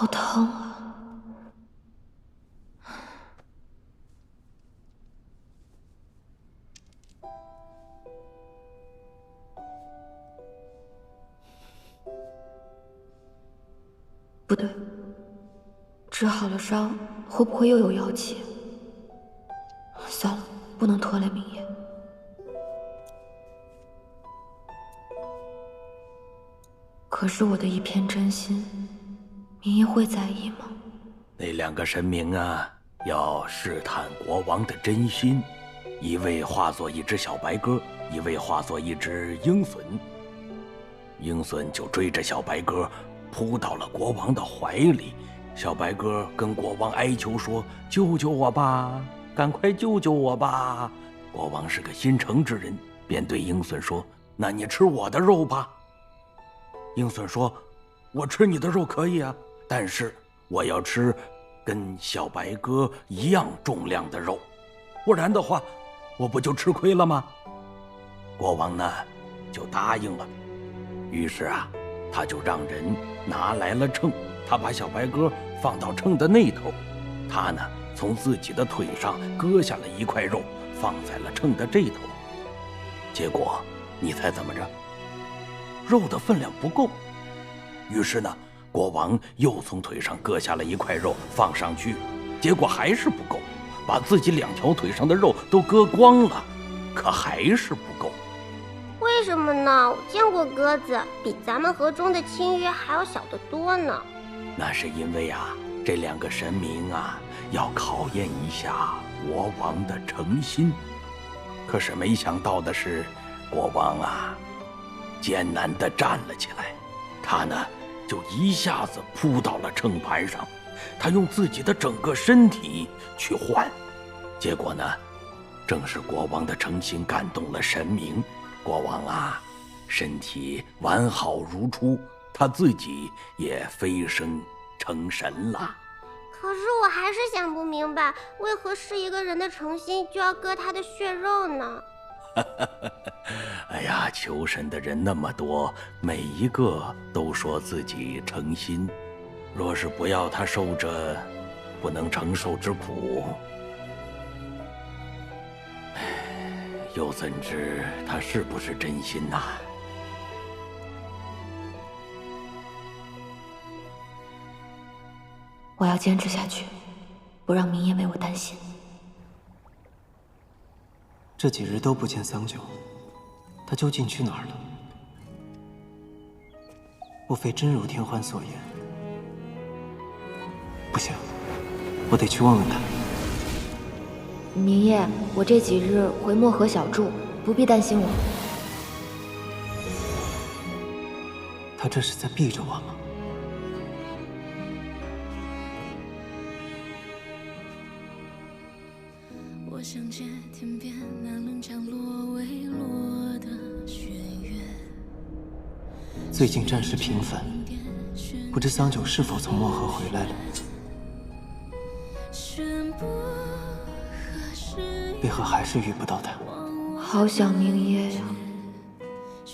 好疼啊！不对，治好了伤，会不会又有妖气？算了，不能拖累明夜。可是我的一片真心，明夜会在意吗？那两个神明啊，要试探国王的真心，一位化作一只小白鸽，一位化作一只鹰隼。鹰隼就追着小白鸽，扑到了国王的怀里。小白鸽跟国王哀求说：“救救我吧，赶快救救我吧！”国王是个心诚之人，便对鹰隼说：“那你吃我的肉吧。”鹰隼说：“我吃你的肉可以啊，但是我要吃跟小白鸽一样重量的肉，不然的话，我不就吃亏了吗？”国王呢，就答应了。于是啊，他就让人拿来了秤，他把小白鸽放到秤的那头，他呢从自己的腿上割下了一块肉，放在了秤的这头。结果你猜怎么着？肉的分量不够。于是呢，国王又从腿上割下了一块肉放上去，结果还是不够，把自己两条腿上的肉都割光了，可还是不够。为什么呢？我见过鸽子，比咱们河中的青鱼还要小得多呢。那是因为啊，这两个神明啊，要考验一下国王的诚心。可是没想到的是，国王啊，艰难地站了起来，他呢，就一下子扑到了秤盘上，他用自己的整个身体去换。结果呢，正是国王的诚心感动了神明。国王啊，身体完好如初，他自己也飞升成神了。可是我还是想不明白，为何是一个人的诚心就要割他的血肉呢？哎呀，求神的人那么多，每一个都说自己诚心，若是不要他受着不能承受之苦，又怎知他是不是真心呐？我要坚持下去，不让明夜为我担心。这几日都不见桑九，他究竟去哪儿了？莫非真如天欢所言？不行，我得去问问他。明夜，我这几日回漠河小住，不必担心我。他这是在避着我吗？我想见天边那棱降落未落的雪月。最近战事频繁，不知桑九是否从漠河回来了？为何还是遇不到他？好想明夜呀，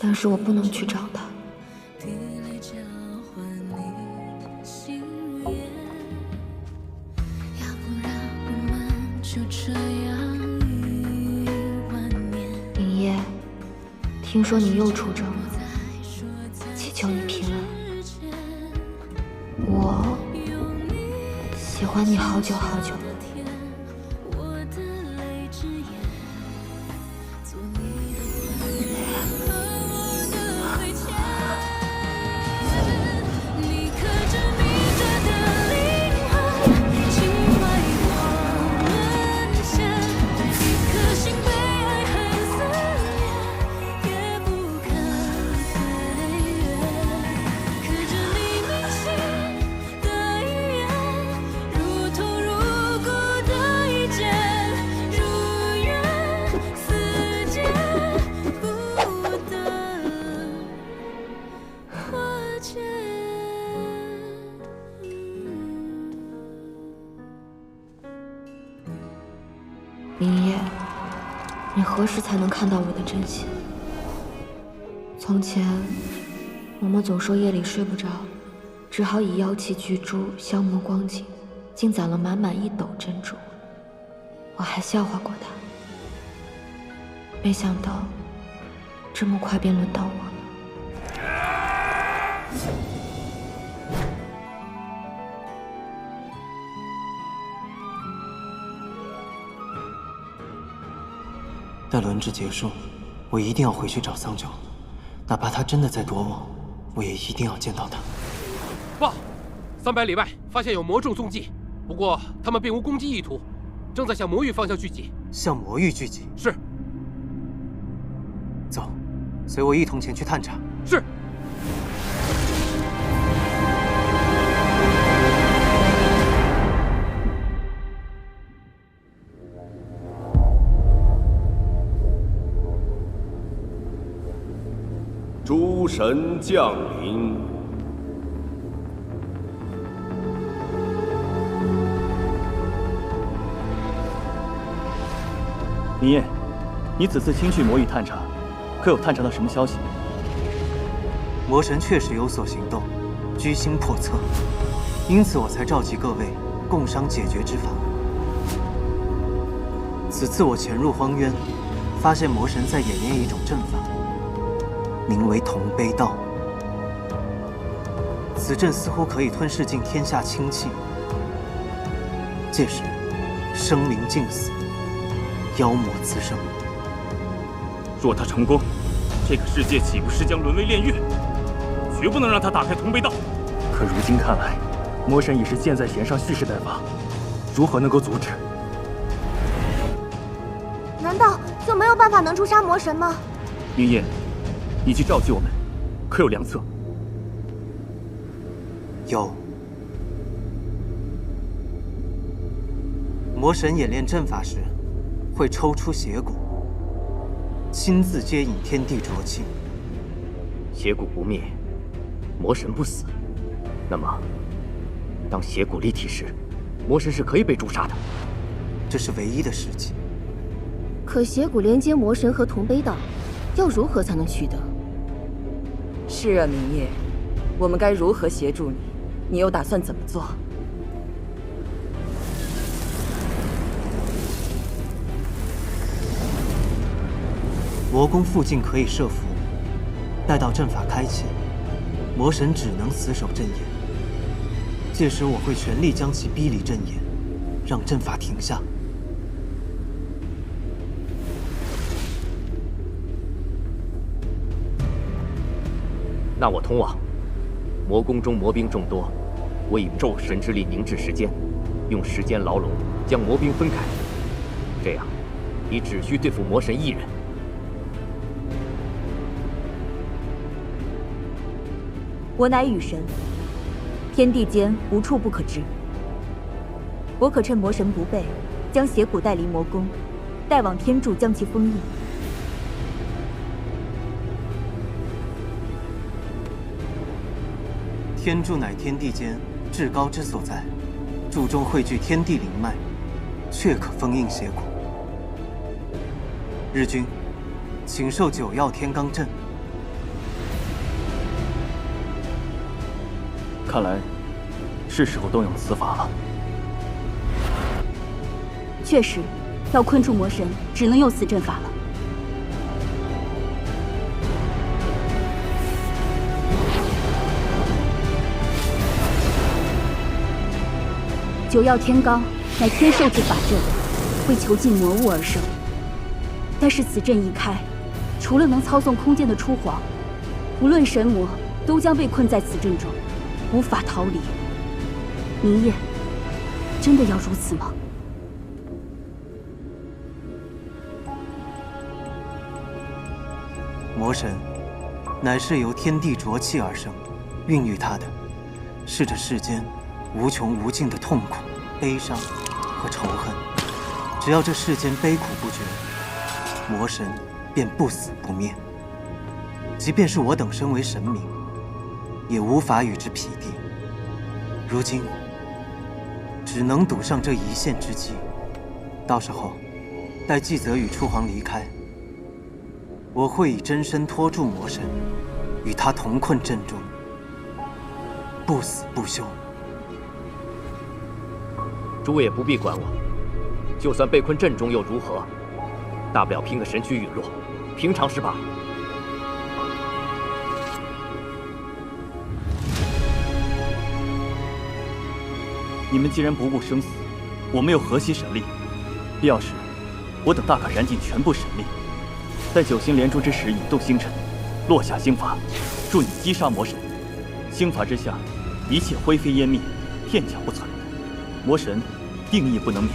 但是我不能去找他。明夜，听说你又出征了，祈求你平安。我喜欢你好久好久。明夜，你何时才能看到我的真心？从前，嬷嬷总说夜里睡不着，只好以妖气聚珠消磨光景，竟攒了满满1斗珍珠。我还笑话过他，没想到这么快便轮到我了。待轮值结束，我一定要回去找桑九，哪怕他真的在躲我，我也一定要见到他。报，300里外发现有魔众踪迹，不过他们并无攻击意图，正在向魔域方向聚集。向魔域聚集？是。走，随我一同前去探查。是。诸神降临。明夜，你此次亲去魔域探查，可有探查到什么消息？魔神确实有所行动，居心叵测，因此我才召集各位共商解决之法。此次我潜入荒渊，发现魔神在演练一种阵法，名为同悲道。此阵似乎可以吞噬尽天下清气，届时生灵尽死，妖魔滋生。若他成功，这个世界岂不是将沦为炼狱？绝不能让他打开同悲道。可如今看来，魔神已是箭在弦上，蓄势待发，如何能够阻止？难道就没有办法能诛杀魔神吗？明夜，你去召集我们，可有良策？有。魔神演练阵法时，会抽出邪骨，亲自接引天地浊气。邪骨不灭，魔神不死。那么，当邪骨离体时，魔神是可以被诛杀的。这是唯一的时机。可邪骨连接魔神和同悲道，要如何才能取得？是啊，明夜，我们该如何协助你？你又打算怎么做？魔宫附近可以设符，待到阵法开启，魔神只能死守阵眼。届时我会全力将其逼离阵眼，让阵法停下。那我通往魔宫中魔兵众多，我以咒神之力凝滞时间，用时间牢笼将魔兵分开，这样你只需对付魔神1人。我乃雨神，天地间无处不可知。我可趁魔神不备，将邪骨带离魔宫，带往天柱将其封印。天柱乃天地间至高之所在，柱中汇聚天地灵脉，确可封印邪骨。日君，请授9曜天罡阵。看来，是时候动用此法了。确实，要困住魔神，只能用此阵法了。9曜天罡乃天授之法阵，为囚禁魔物而生。但是此阵一开，除了能操纵空间的初皇，无论神魔都将被困在此阵中，无法逃离。明夜，真的要如此吗？魔神乃是由天地浊气而生，孕育它的是这世间无穷无尽的痛苦、悲伤和仇恨。只要这世间悲苦不绝，魔神便不死不灭。即便是我等身为神明，也无法与之匹敌。如今，只能赌上这一线之机。到时候，待纪泽与初皇离开，我会以真身拖住魔神，与他同困阵中。不死不休。诸位也不必管我，就算被困阵中又如何？大不了拼个神躯陨落，平常事罢。你们既然不顾生死，我们又何惜神力？必要时，我等大可燃尽全部神力，在九星连珠之时引动星辰，落下星法，助你击杀魔神。星法之下，一切灰飞烟灭，片甲不存，魔神定亦不能免。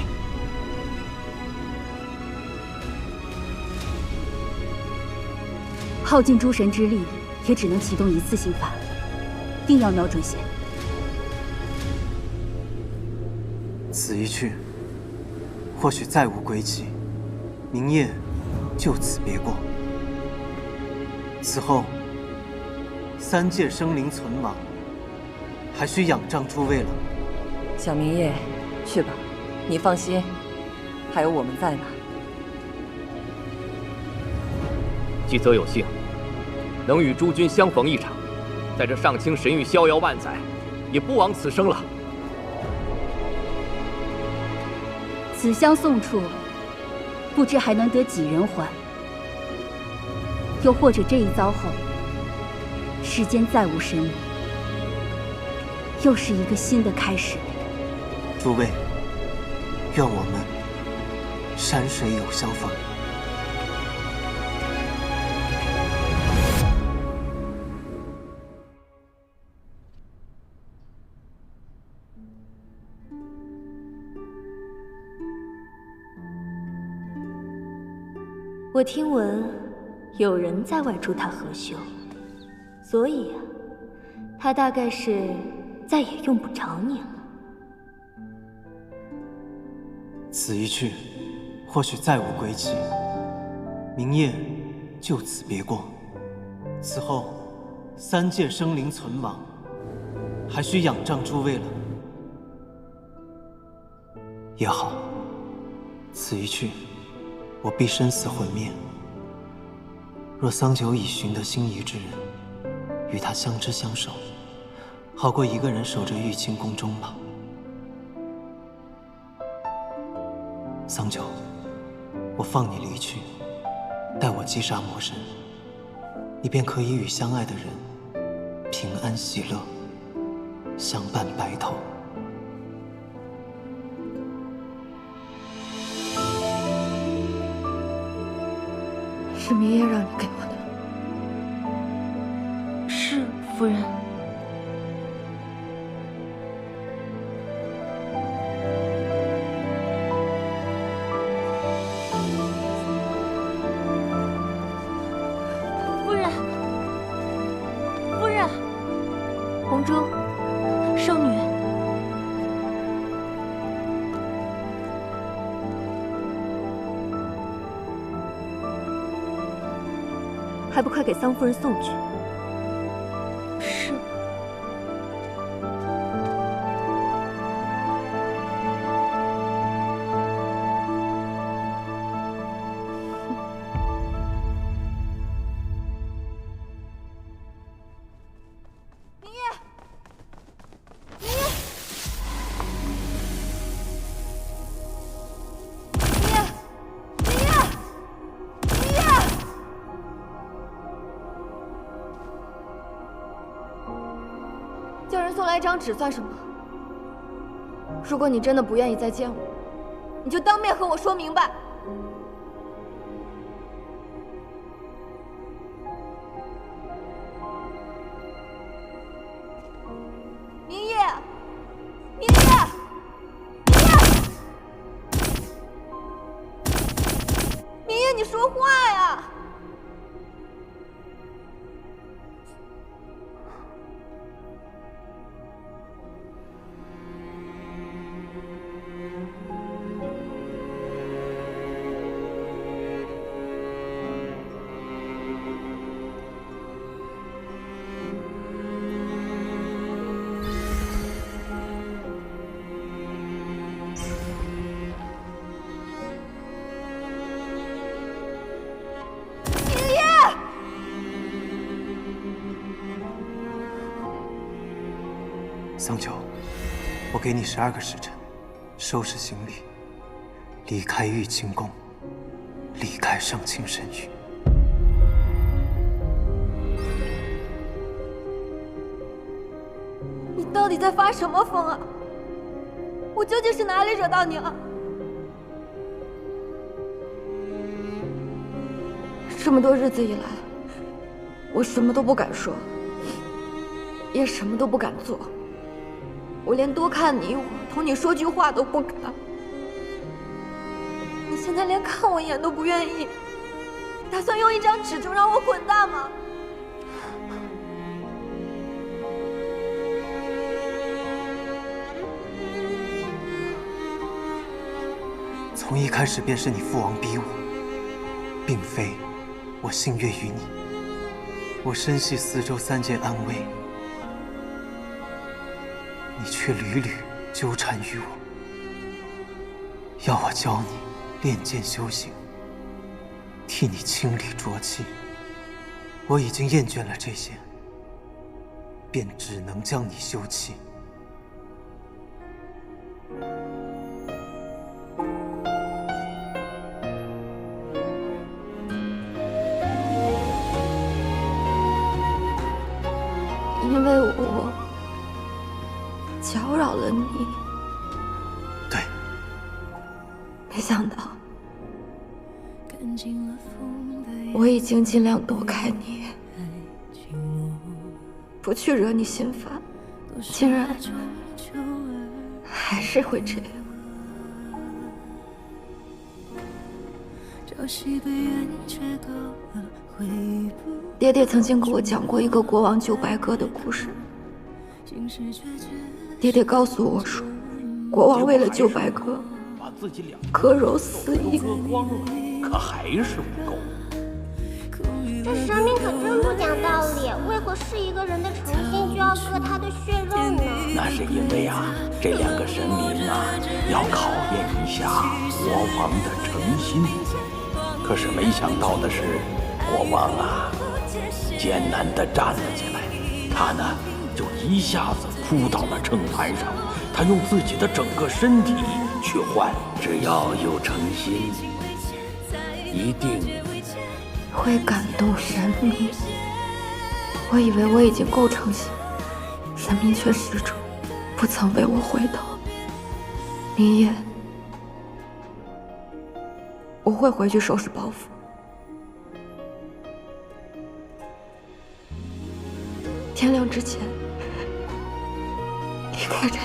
耗尽诸神之力，也只能启动一次星法，定要瞄准线。此一去，或许再无归期，明夜就此别过。此后，3界生灵存亡，还需仰仗诸位了。小明夜，去吧，你放心，还有我们在呢。既则有幸，能与诸君相逢一场，在这上清神域逍遥万载，也不枉此生了。此香送出，不知还能得几人还？又或者这一遭后，世间再无神灵，又是一个新的开始。诸位，愿我们山水有相逢。我听闻有人在外助他合修，所以啊，他大概是再也用不着你了。此一去，或许再无归期，明夜就此别过。此后，3界生灵存亡，还需仰仗诸位了。也好，此一去，我必生死毁灭。若桑九已寻得心仪之人，与他相知相守，好过一个人守着玉清宫终老。桑九，我放你离去，待我击杀魔神，你便可以与相爱的人平安喜乐，相伴白头。是明夜让你给我的。是，夫人。夫人，夫人，红珠，圣女。还不快给桑夫人送去！是。明夜，明夜，明夜，明夜，明夜。叫人送来一张纸算什么？如果你真的不愿意再见我，你就当面和我说明白。明夜，明夜，明夜，明夜，你说话呀！桑丘，我给你12个时辰，收拾行李，离开玉清宫，离开上清神域。你到底在发什么疯啊？我究竟是哪里惹到你了？这么多日子以来，我什么都不敢说，也什么都不敢做。我连多看你一会儿，同你说句话都不敢。你现在连看我一眼都不愿意，打算用一张纸就让我滚蛋吗？从一开始便是你父王逼我，并非我心悦于你。我深系四周3界安危，你却屡屡纠缠于我，要我教你练剑修行，替你清理浊气。我已经厌倦了这些，便只能将你休弃。因为我搅扰了你。对。没想到，我已经尽量躲开你，不去惹你心烦，竟然还是会这样。爹爹曾经给我讲过一个国王救白鸽的故事。爹爹告诉我说，国王为了救白鸽，割肉4亿，可还是不够。这神明可真不讲道理，为何是一个人的诚心就要割他的血肉呢？那是因为啊，这2个神明啊，要考验一下国王的诚心。可是没想到的是，国王啊，艰难地站了起来，他呢就一下子扑倒了秤盘上，他用自己的整个身体去换，只要有诚心，一定会感动神明。我以为我已经够诚心，神明却始终不曾为我回头。明夜，我会回去收拾包袱。天亮之前离开这里。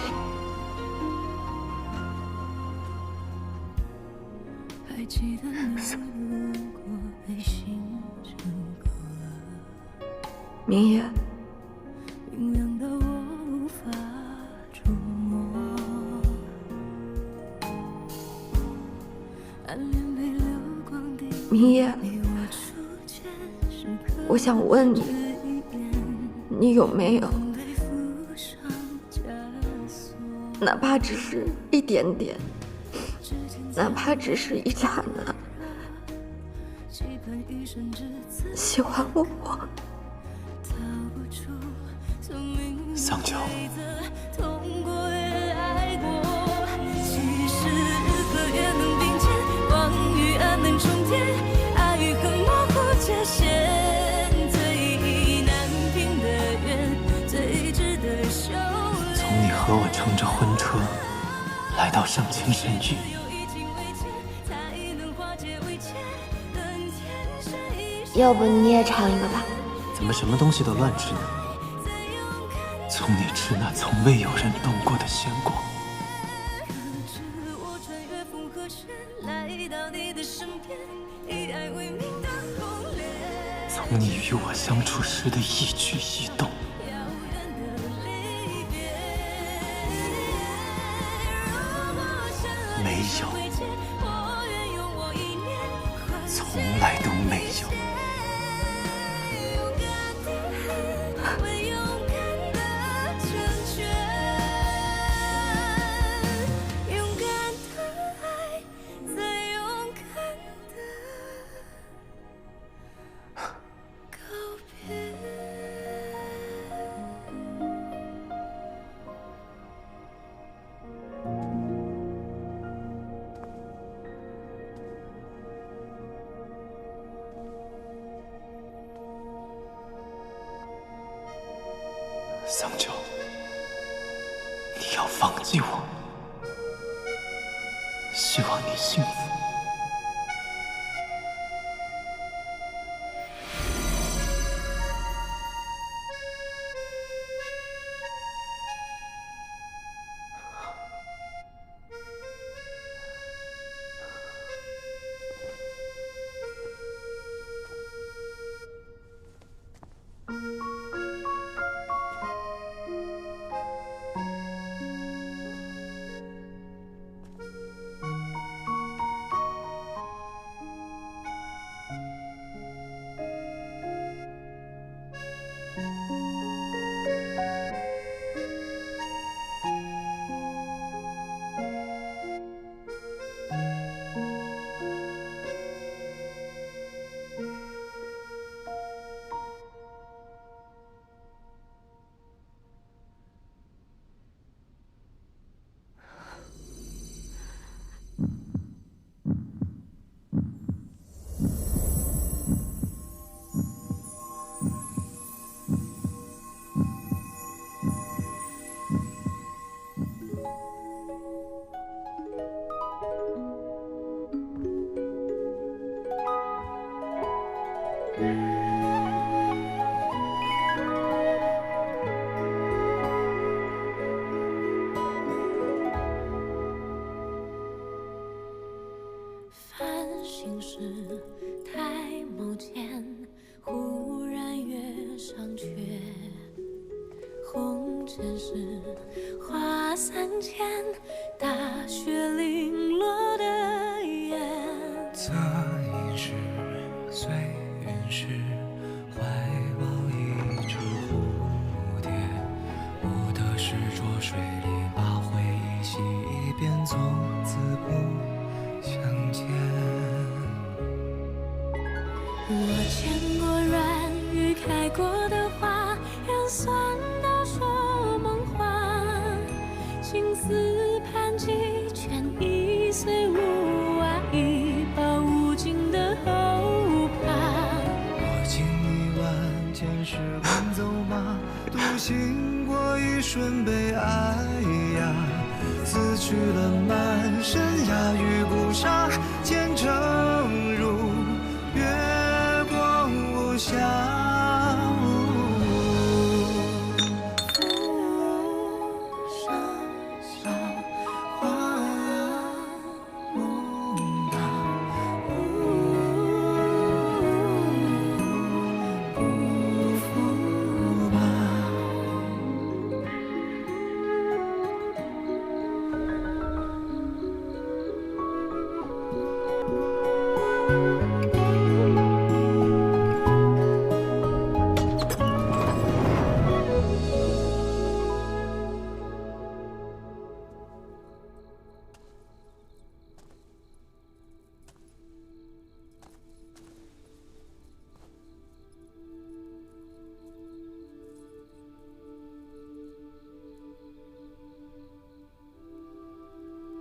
明夜，明夜，我想问你，你有没有，哪怕只是一点点，哪怕只是一刹那，喜欢我？桑丘，从你和我乘着婚车来到上清神域，要不你也尝一个吧？怎么什么东西都乱吃呢？从你吃那从未有人动过的鲜果，从你与我相处时的一举一动，没有，从来都没有。桑九，你要放弃我，希望你幸福。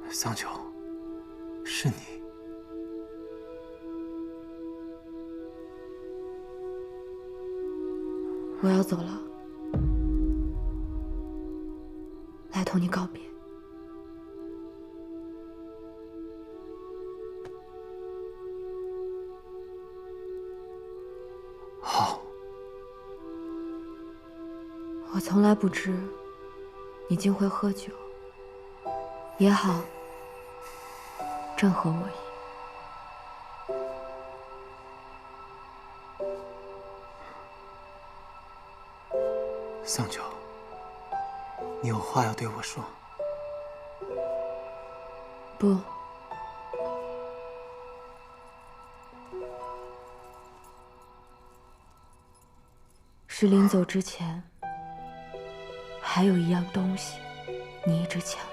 桑九，是你。我要走了，来同你告别。好。我从来不知你竟会喝酒，也好，正合我意。桑九，你有话要对我说？不，是临走之前，还有一样东西，你一直欠我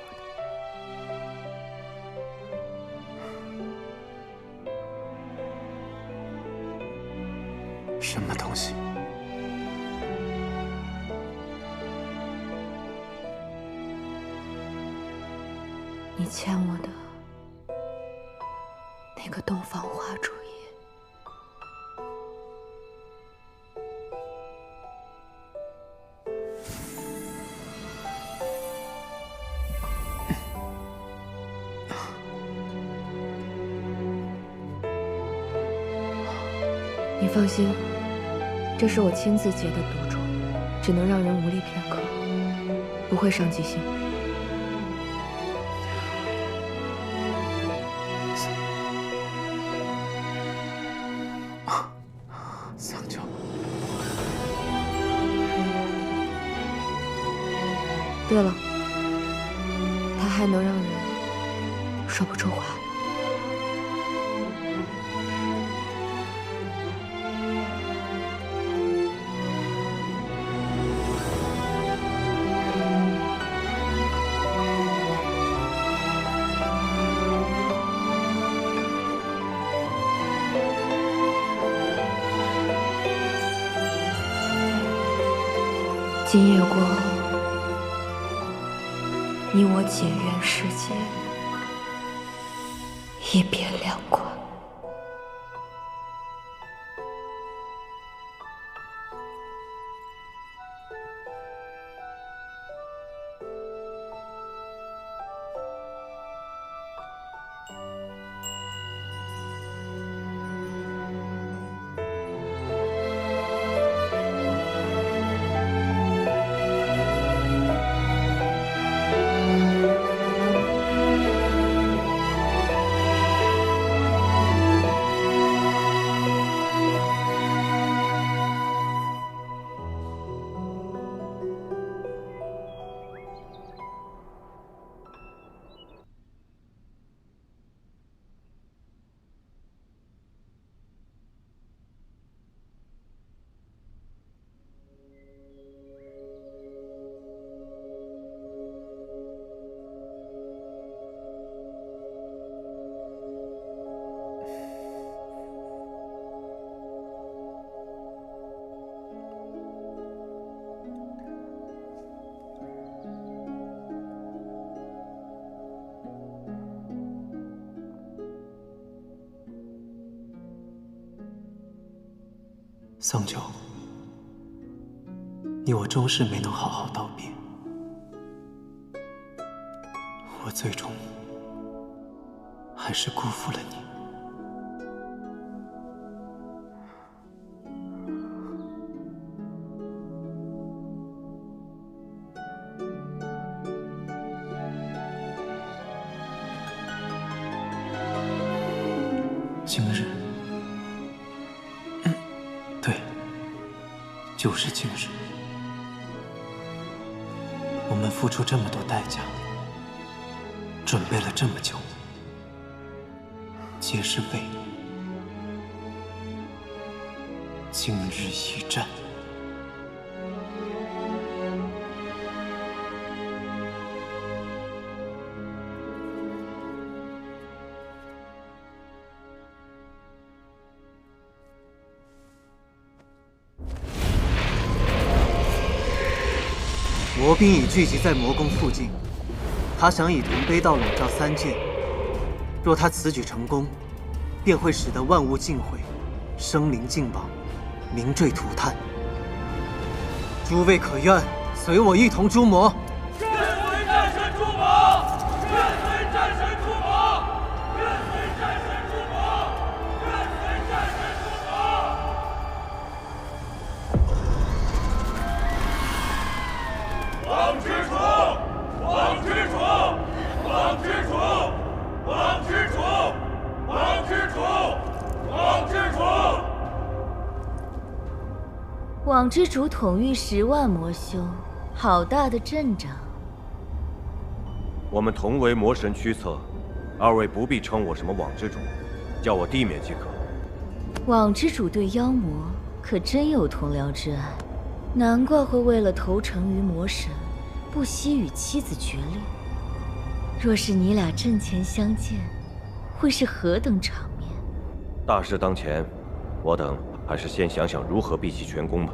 的。什么东西？你欠我的那个洞房花烛夜。放心，这是我亲自结的赌注，只能让人无力片刻，不会伤及心。桑乔，对了，他还能让人说不出话。今夜过后，你我结缘世界，一别两宽。桑乔，你我终是没能好好道别，我最终还是辜负了你。今日，对，就是今日。我们付出这么多代价，准备了这么久，皆是为今日一战。魔兵已聚集在魔宫附近，他想以铜杯道笼罩三界。若他此举成功，便会使得万物尽毁，生灵尽亡，民坠涂炭。诸位可愿随我一同诛魔？愿随战神诛魔！愿随战神诛魔！愿随战神诛魔！愿随战神诛魔！王之主，王之主，王之主，王之主，王之主，王之主。网之主统御10万魔修，好大的阵仗！我们同为魔神驱策，二位不必称我什么网之主，叫我地面即可。网之主对妖魔可真有同僚之爱，难怪会为了投诚于魔神，不惜与妻子决裂。若是你俩阵前相见，会是何等场面？大事当前，我等还是先想想如何毕其全功吧。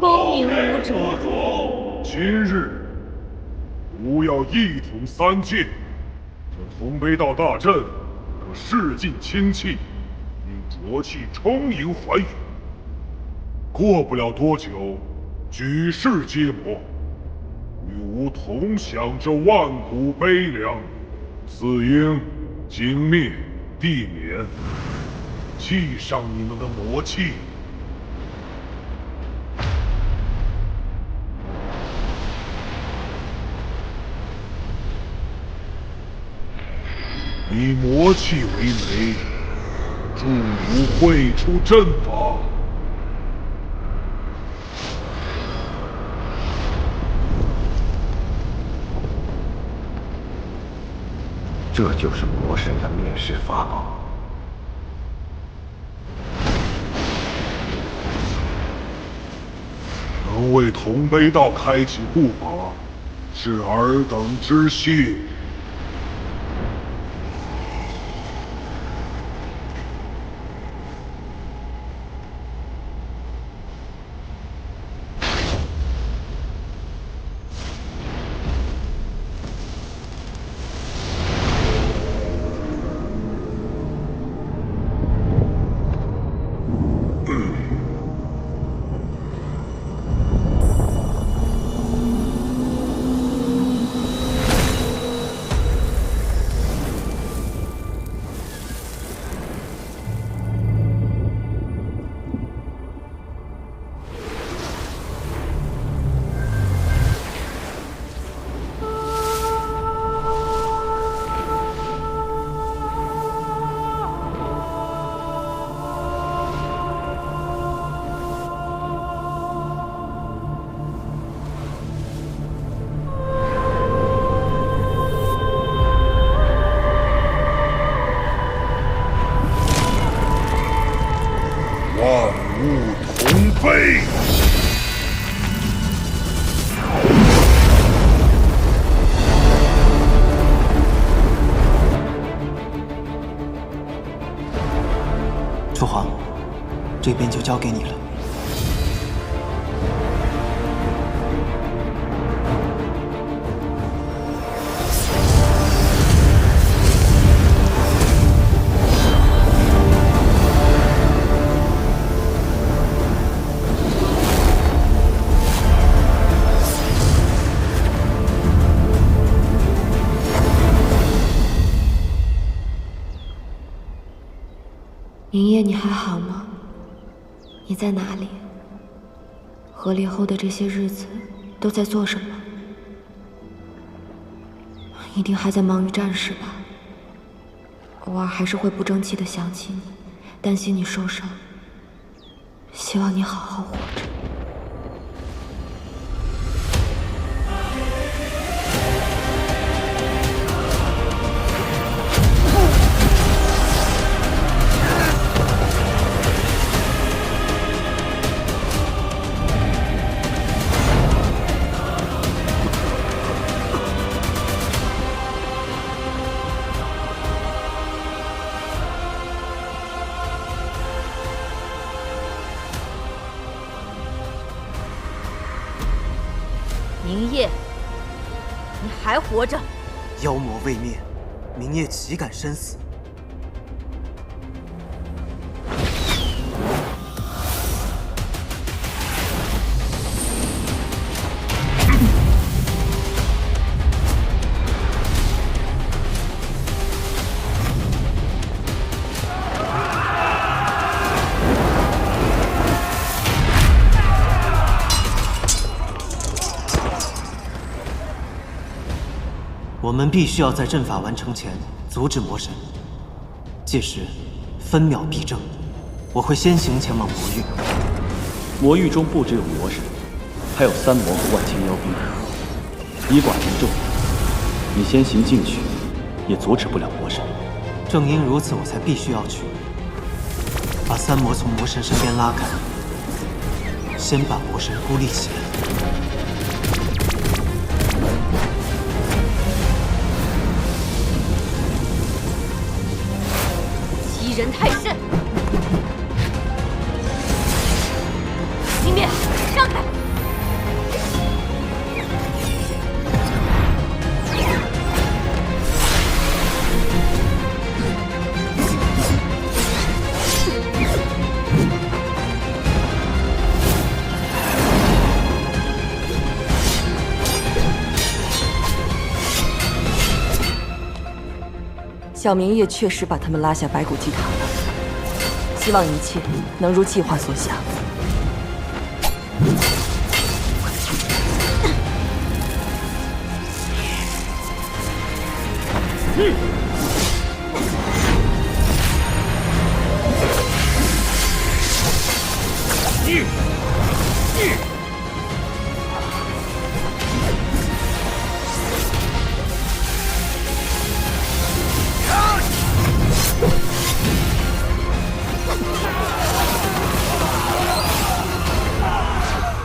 光明无主，今日吾要一统三界，这铜杯道大阵可试尽清气，令浊气充盈寰宇。过不了多久，举世皆魔，与吾同享这万古悲凉。此应景灭地免，祭上你们的魔气。以魔气为媒，助吾绘出阵法。这就是魔神的灭世法宝。能为同悲道开启护法，是尔等之幸。万物同悲。父皇，这边就交给你了。明夜，你还好吗？你在哪里？和离后的这些日子都在做什么？一定还在忙于战事吧。偶尔还是会不争气的想起你，担心你受伤。希望你好好活着。明夜，你还活着？妖魔未灭，明夜岂敢身死？我们必须要在阵法完成前阻止魔神，届时分秒必争。我会先行前往魔域。魔域中不只有魔神，还有三魔和万千妖兵，以寡敌众，你先行进去，也阻止不了魔神。正因如此，我才必须要去，把三魔从魔神身边拉开，先把魔神孤立起来。欺人太甚！明灭，让开！小明夜确实把他们拉下白骨祭坛了，希望一切能如计划所想。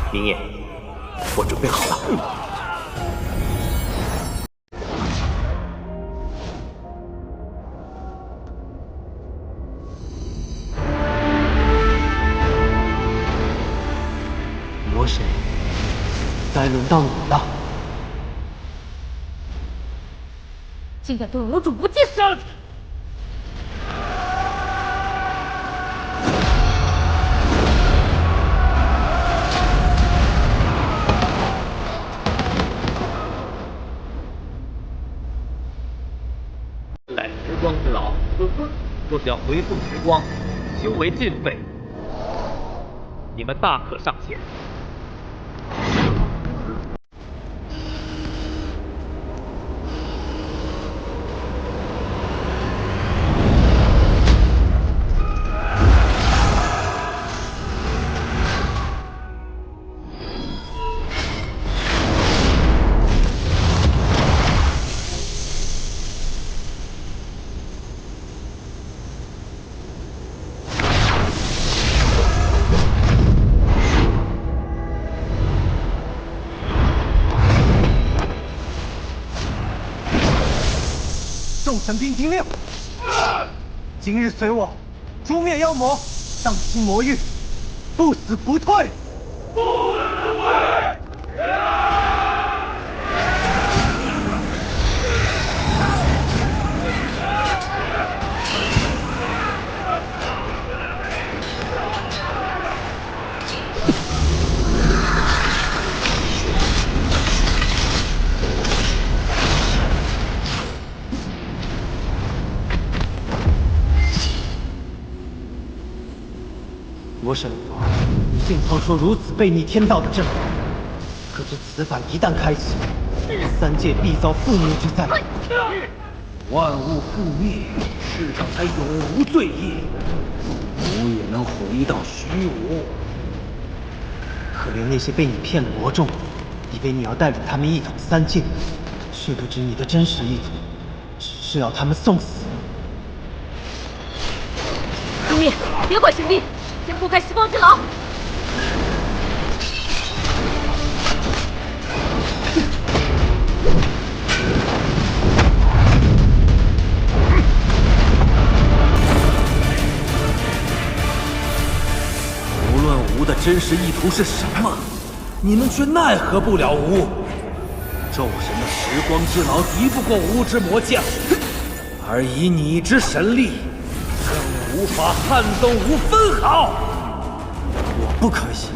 明夜，我准备好了。魔神，该轮到你了。竟敢对我主不敬上！赖时光之老，若是要回复时光，修为尽废，你们大可上前。众神兵听令，今日随我诛灭妖魔，荡清魔域，不死不退。不死不退！魔神，信操说如此背逆天道的阵法，可这此法一旦开启，3界必遭覆灭之灾。万物覆灭，世上才永无罪业，吾也能回到虚无。可怜那些被你骗了魔众，以为你要带领他们一统3界，却不知你的真实意图，只是要他们送死。朱灭，别管神兵，先破开时光之牢。无论吾的真实意图是什么，你们却奈何不了吾。咒神的时光之牢敌不过吾之魔将，而以你之神力，更无法撼动吾分毫。我不可以，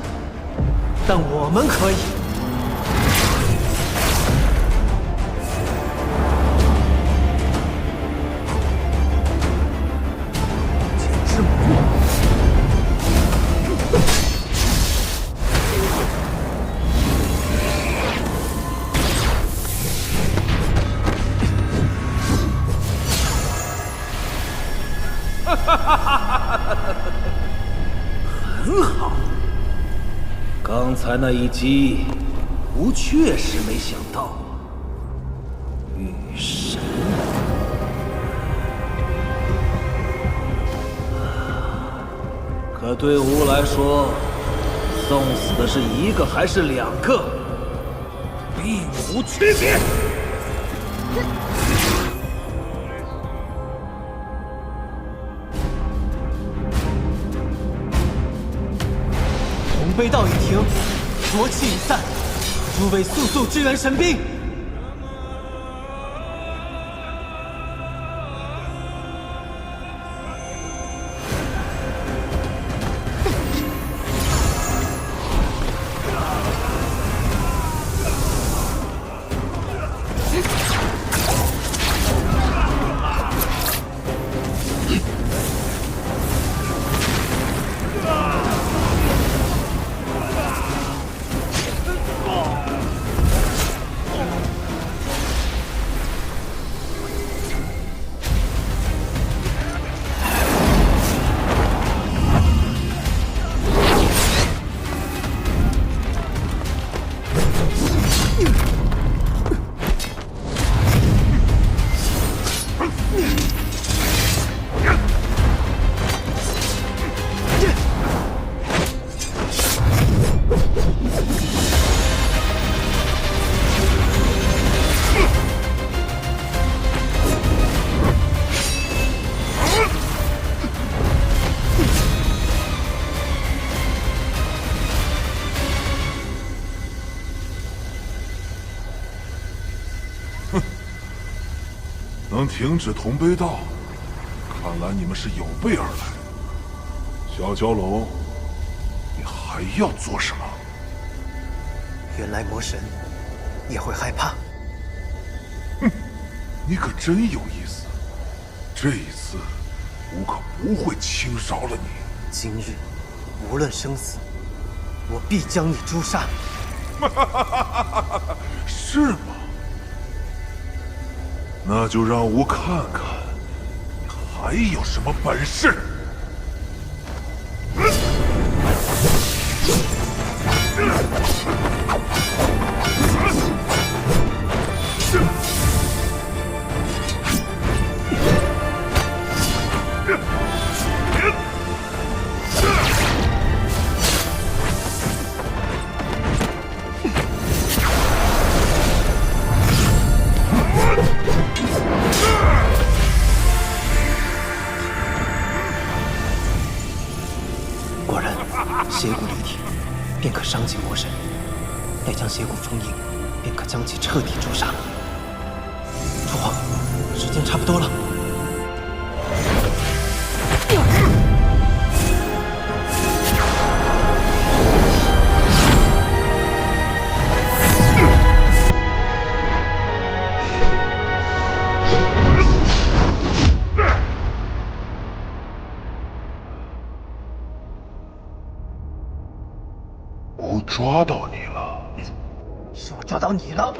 但我们可以。剑之魔。很好，刚才那一击，吾确实没想到。御神，可对吾来说，送死的是1个还是2个，并无区别。飞道已停，浊气已散，诸位速速支援神兵！能停止同悲道，看来你们是有备而来。小蛟龙，你还要做什么？原来魔神也会害怕。哼，你可真有意思。这一次，我可不会轻饶了你。今日，无论生死，我必将你诛杀。是吗？那就让吾看看，你还有什么本事！果然，邪骨离体，便可伤及魔神；待将邪骨封印，便可将其彻底诛杀。父皇，时间差不多了。吾抓到你了。是我抓到你了。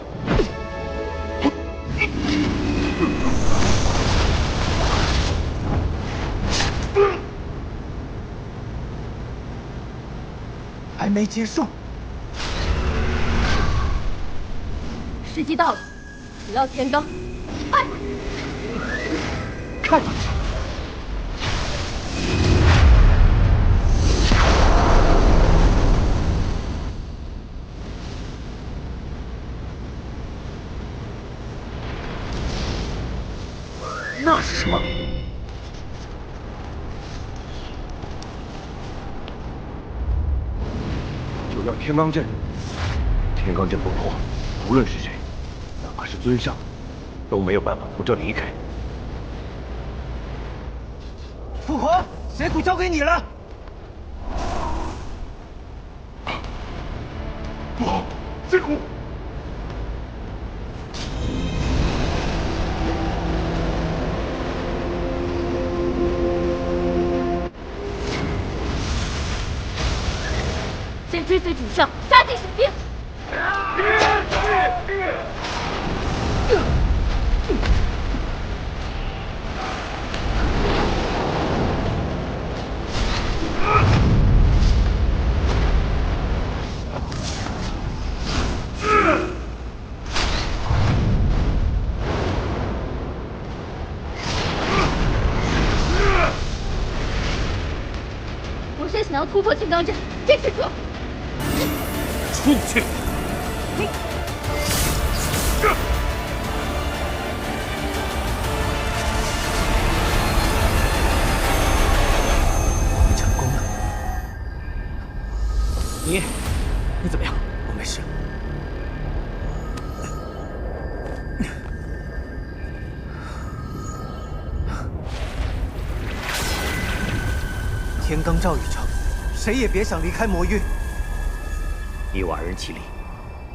还没结束。时机到了，只要天罡，快！看！那是什么？就要天罡阵。天罡阵不破，无论是谁，哪怕是尊上，都没有办法从这离开。父皇，邪骨交给你了。不好，邪骨！先追随主上，杀尽水兵。魔神想要突破天罡阵，坚持住！出去！你成功了。你怎么样？我没事。天罡罩已成，谁也别想离开魔域。以我二人气力，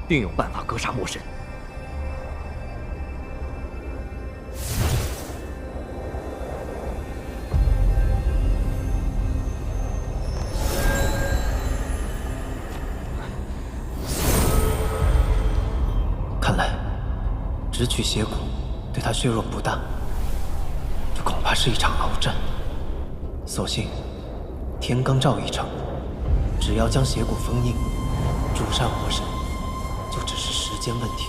定有办法格杀魔神。看来，只取邪骨对他削弱不大，这恐怕是一场鏖战。所幸，天罡罩已成，只要将邪骨封印，诛杀魔神，就只是时间问题。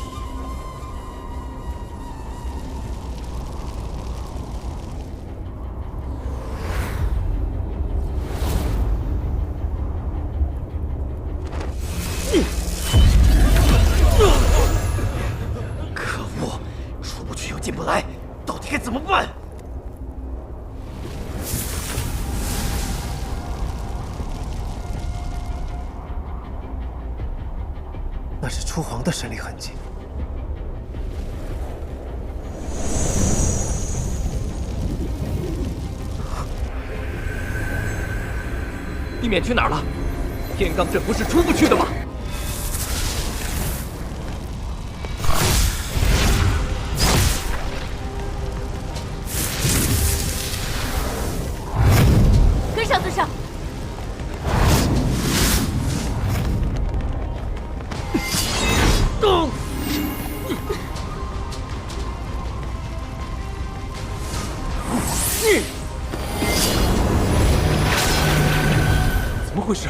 可恶，出不去又进不来，到底该怎么办？那是初皇的神力痕迹。地面去哪儿了？天罡阵不是出不去的吗？跟上，跟上！动！怎么回事？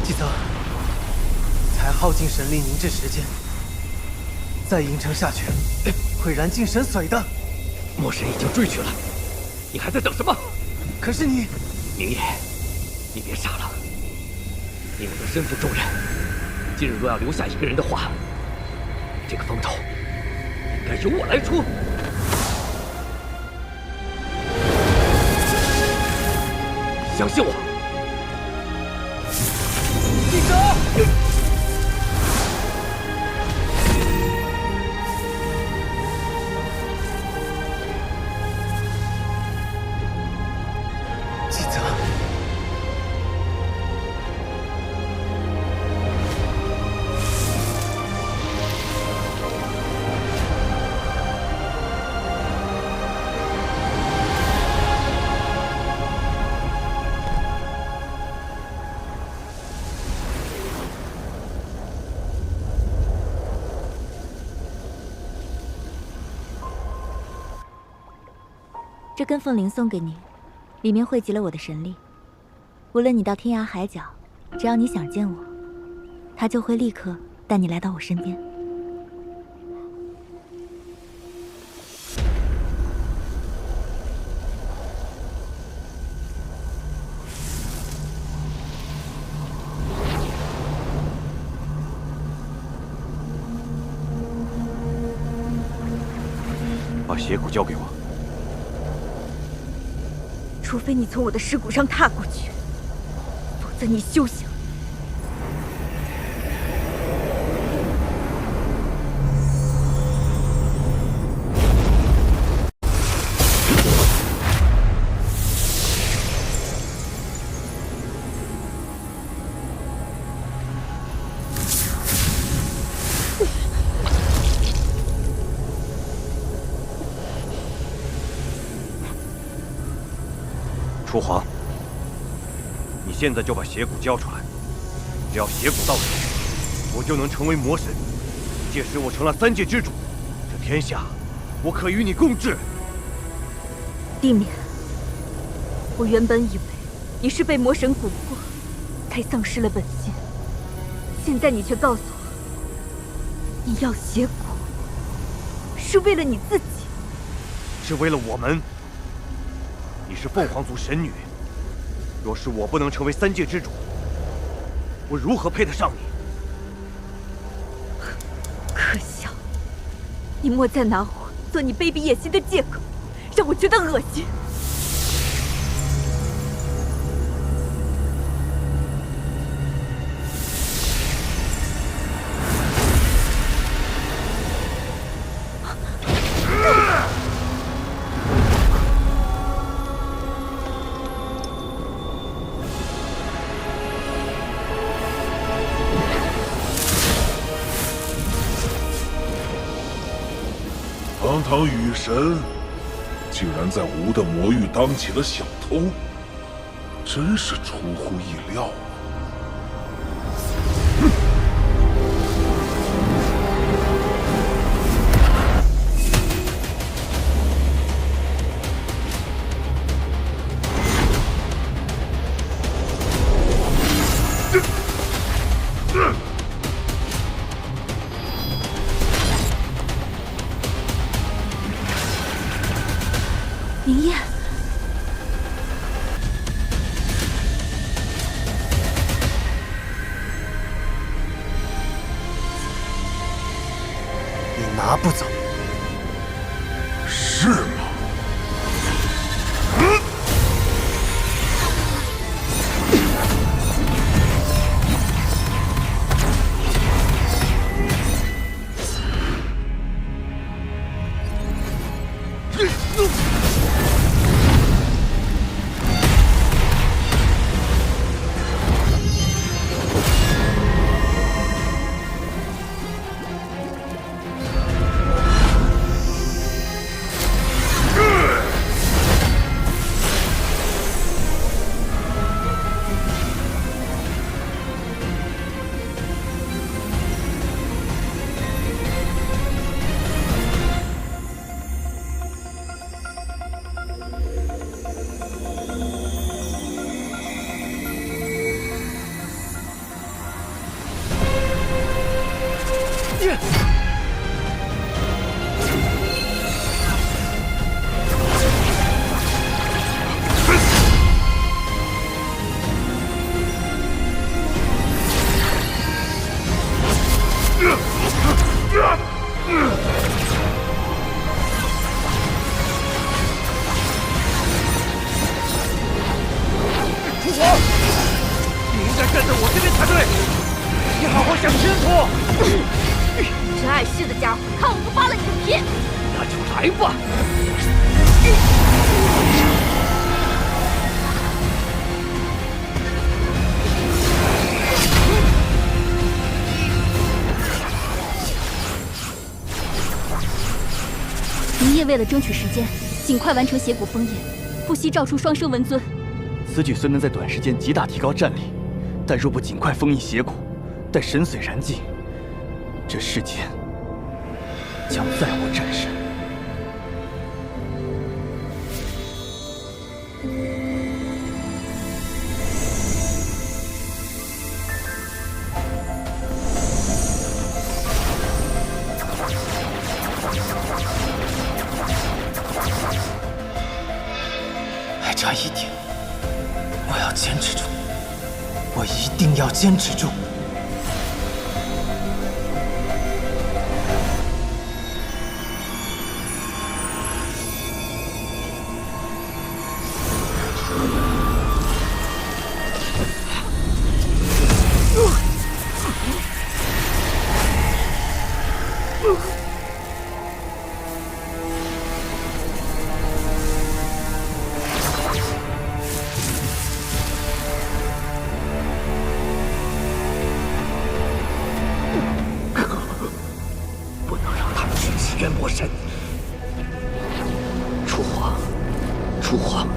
季泽，才耗尽神力凝滞时间，再硬撑下去，会燃尽神髓的。魔神已经追去了，你还在等什么？可是你，明夜，你别傻了。以我的身负重任，今日若要留下一个人的话，这个风头应该由我来出。相信我。季泽。季泽。这根凤铃送给你，里面汇集了我的神力。无论你到天涯海角，只要你想见我，它就会立刻带你来到我身边。把血骨交给我。除非你从我的尸骨上踏过去，否则你休想。楚皇，你现在就把血骨交出来。只要血骨到手，我就能成为魔神。届时我成了三界之主，这天下我可与你共治。地面，我原本以为你是被魔神蛊惑，才丧失了本心。现在你却告诉我，你要血骨，是为了你自己，是为了我们。你是凤凰族神女，若是我不能成为三界之主，我如何配得上你？可笑！你莫再拿我做你卑鄙野心的借口，让我觉得恶心。堂堂雨神，竟然在吾的魔域当起了小偷，真是出乎意料。明夜，你拿不走，是吗？站在我这边才对。你好好想清楚。这碍事的家伙，看我不扒了你的皮！那就来吧。明夜为了争取时间，尽快完成邪骨封印，不惜召出双生文尊。此举虽能在短时间极大提高战力，但若不尽快封印邪骨，待神髓燃尽，这世间将再无战神。还差一点，我要坚持住，我一定要坚持住。魔神，楚皇，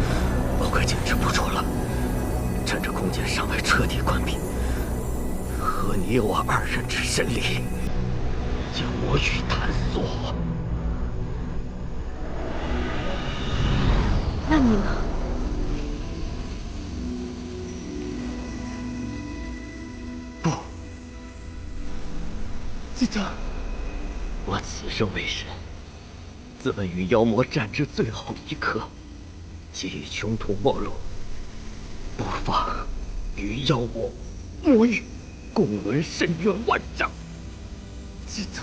我快坚持不住了。趁着空间尚未彻底关闭，和你我二人之神力，将魔域探索。那你呢？不，记得。我此生为神，自问与妖魔战至最后一刻，即已穷途末路，不妨与妖魔魔域共沦深渊万丈。记得。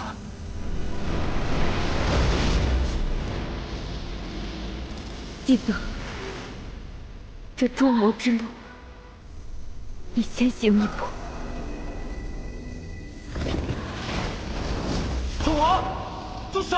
记得，这捉魔之路，你先行一步。楚皇，住手！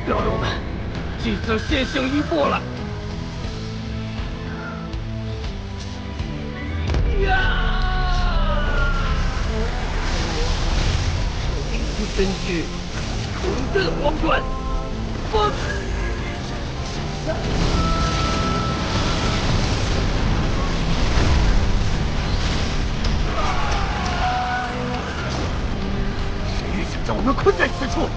妖龙们，祭司先行一步了。灵符身躯，重振皇冠，封！谁想将我们困在此处？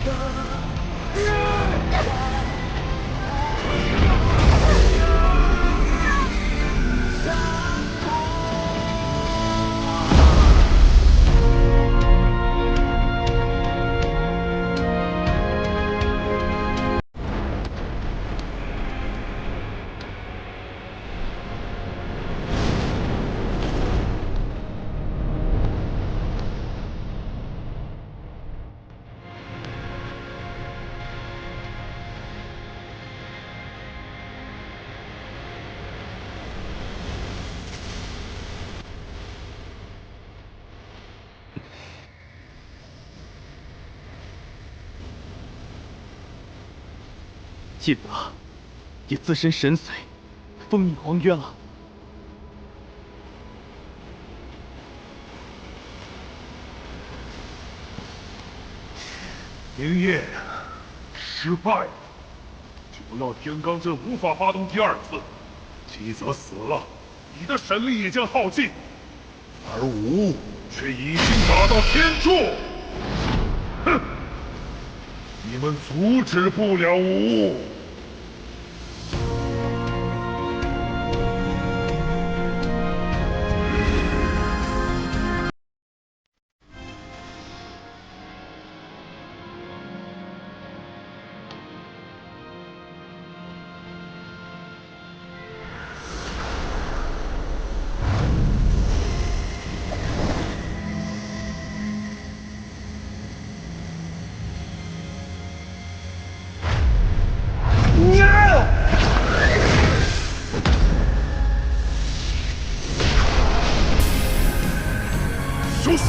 记得以自身神髓封印荒渊了。明夜失败了，九曜天罡阵无法发动第二次，姬泽死了，你的神力也将耗尽，而吾却已经达到天柱。哼！你们阻止不了吾。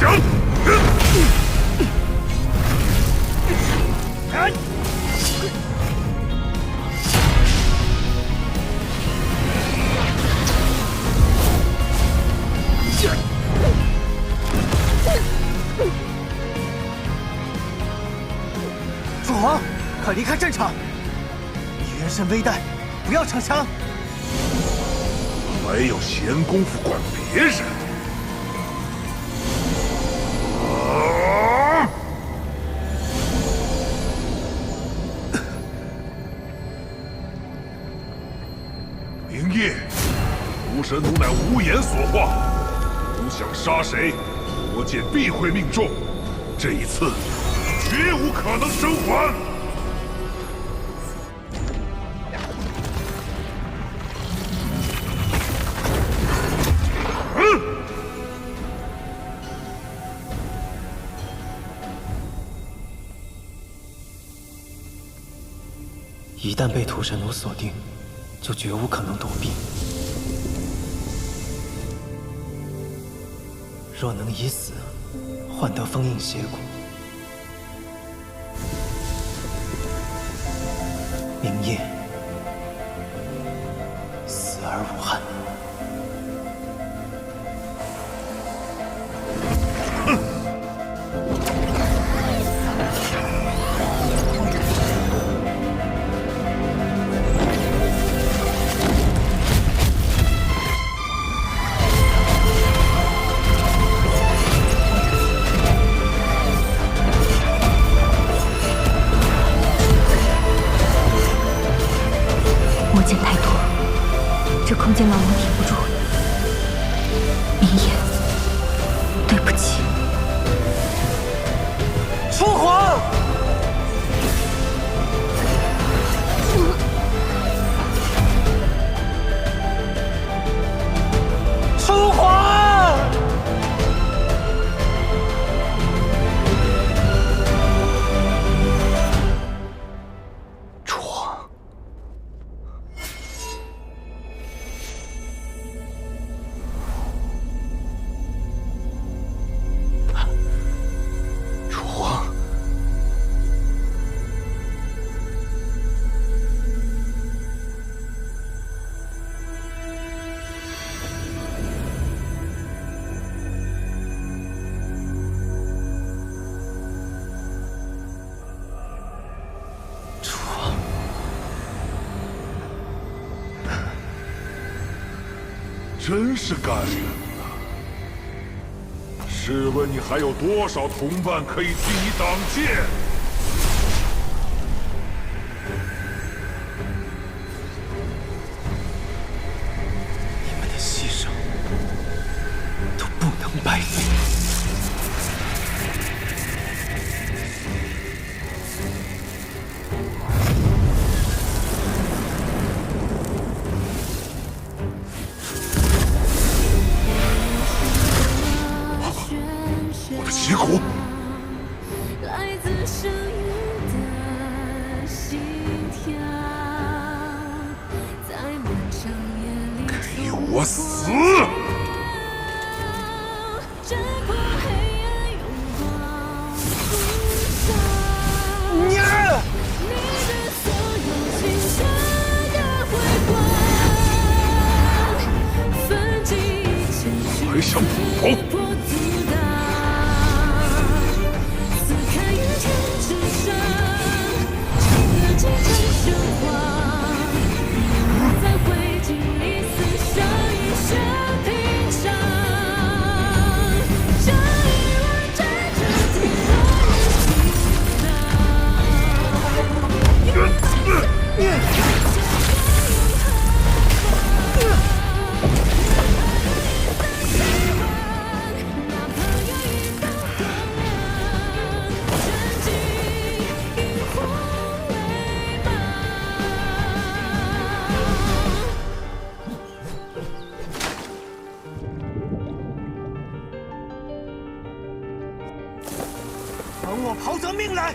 降！主王，快离开战场！你人身危殆，不要逞强。没有闲工夫管别人。明夜，屠神奴乃无言所化，奴想杀谁，魔剑必会命中。这一次，绝无可能生还。一旦被屠神奴锁定，就绝无可能躲避。若能以死换得封印邪骨，明夜死而无憾。空间牢笼挺不住，明夜，对不起。父皇，父皇，楚皇。真是感人呐！试问你还有多少同伴可以替你挡剑？你们的牺牲都不能白费。邪骨，来自声音的心跳，在漫长夜里给我死！战过黑暗，拥抱浮上。你的所有青春的辉光，奋起前去，还想跑？等我刨得命来！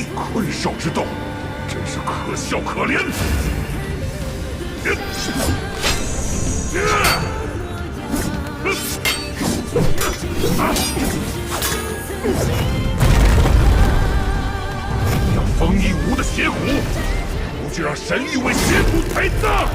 地。困兽之斗，真是可笑可怜。要风一无的邪骨，不就让神域为邪骨陪葬？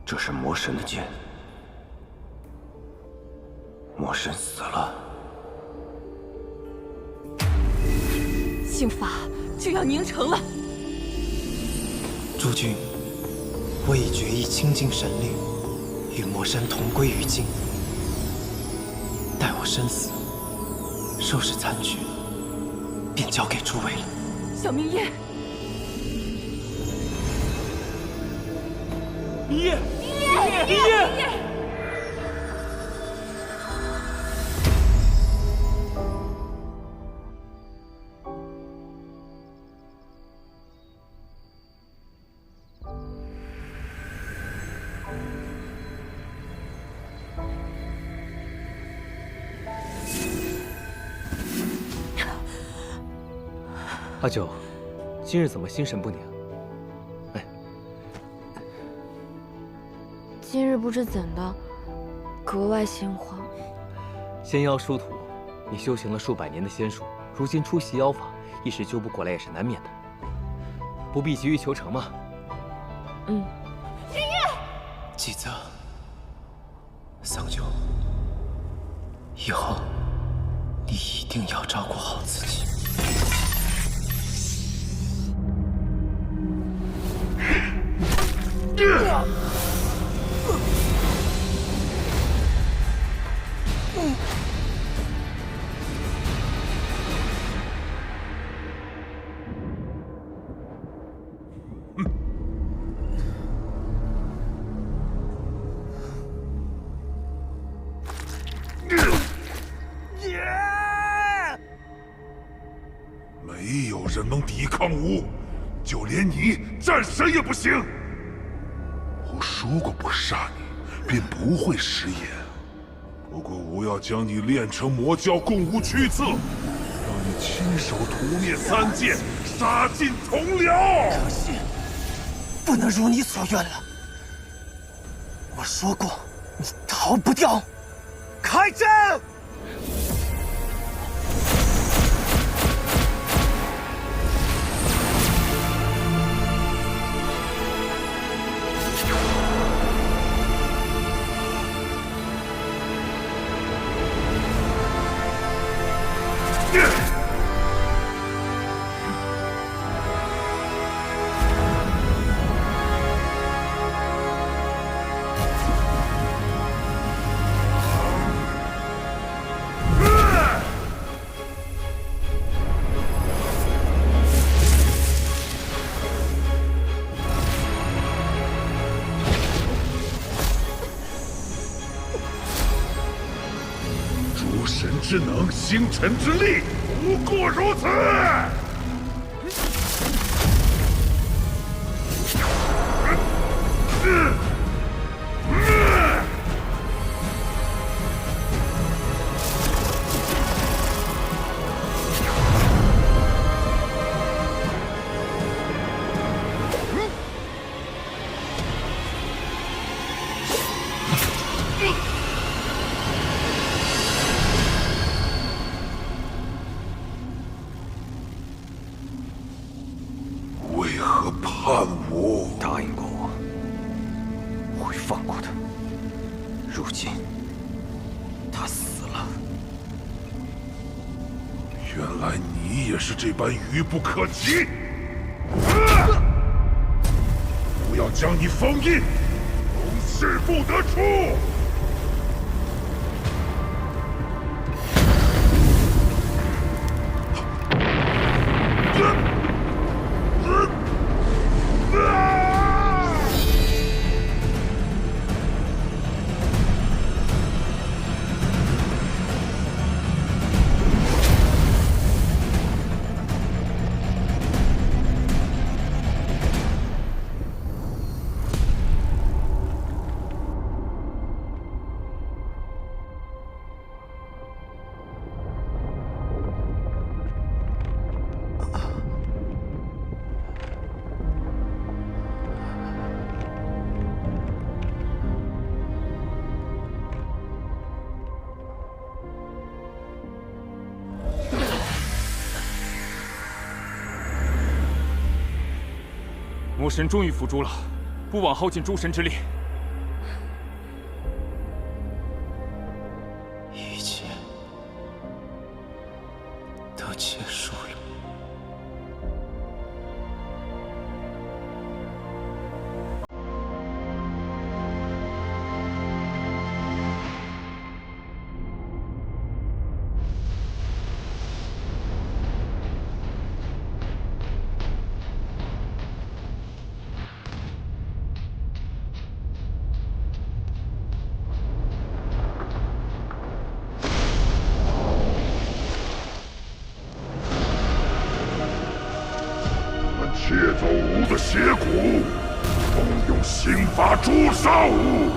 这是魔神的剑，魔神死了。刑罚就要凝成了。诸君，我已决意倾尽神力，与魔神同归于尽。待我身死，收拾残局，便交给诸位了。小明夜，明夜，明夜。阿九，今日怎么心神不宁？今日不知怎的，格外心慌。仙妖殊途，你修行了数百年的仙术，如今出袭妖法，一时救不过来也是难免的。不必急于求成嘛。嗯。明月，几则，桑九，以后你一定要照顾好自己。没有人能抵抗吾，就连你战神也不行。我说过不杀你，便不会食言。不过吾要将你炼成魔教，供吾驱策，让你亲手屠灭三界，杀尽同僚。可惜，不能如你所愿了。我说过，你逃不掉。开战！之能，星辰之力，不过如此。为何叛我？答应过我，会放过他。如今，他死了。原来你也是这般愚不可及！不要将你封印，永世不得出！魔神终于伏诛了，不枉耗尽诸神之力。一切都结束了。窃走吾的血骨，动用刑法诛杀吾，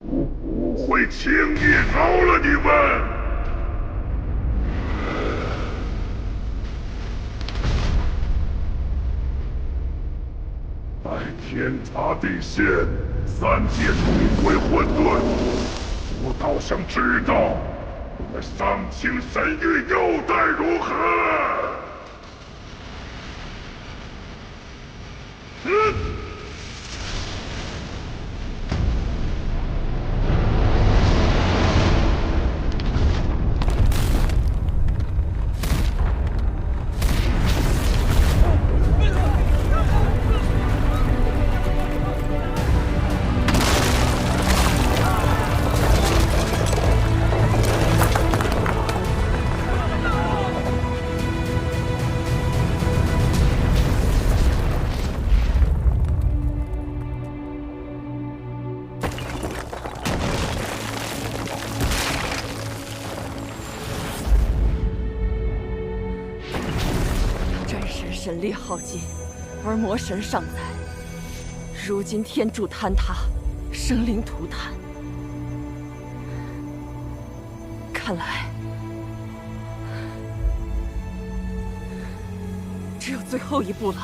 吾不会轻易饶了你们！待天塌地陷，三界重归混沌，吾倒想知道，我的丧情神域又待如何？神力耗尽，而魔神尚在。如今天柱坍塌，生灵涂炭，看来只有最后一步了。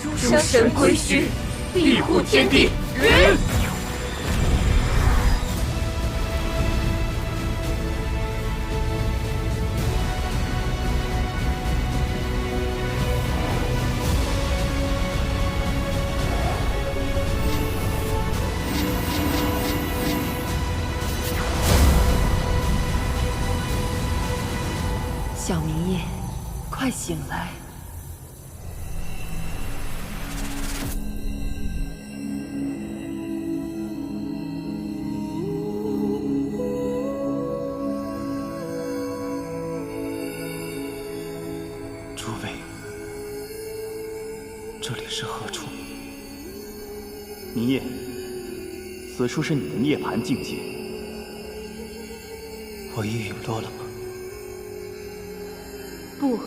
诸神归虚，庇护天地。云。小明夜，快醒来！诸位，这里是何处？明夜，此处是你的涅槃境界。我已陨落了吗？不，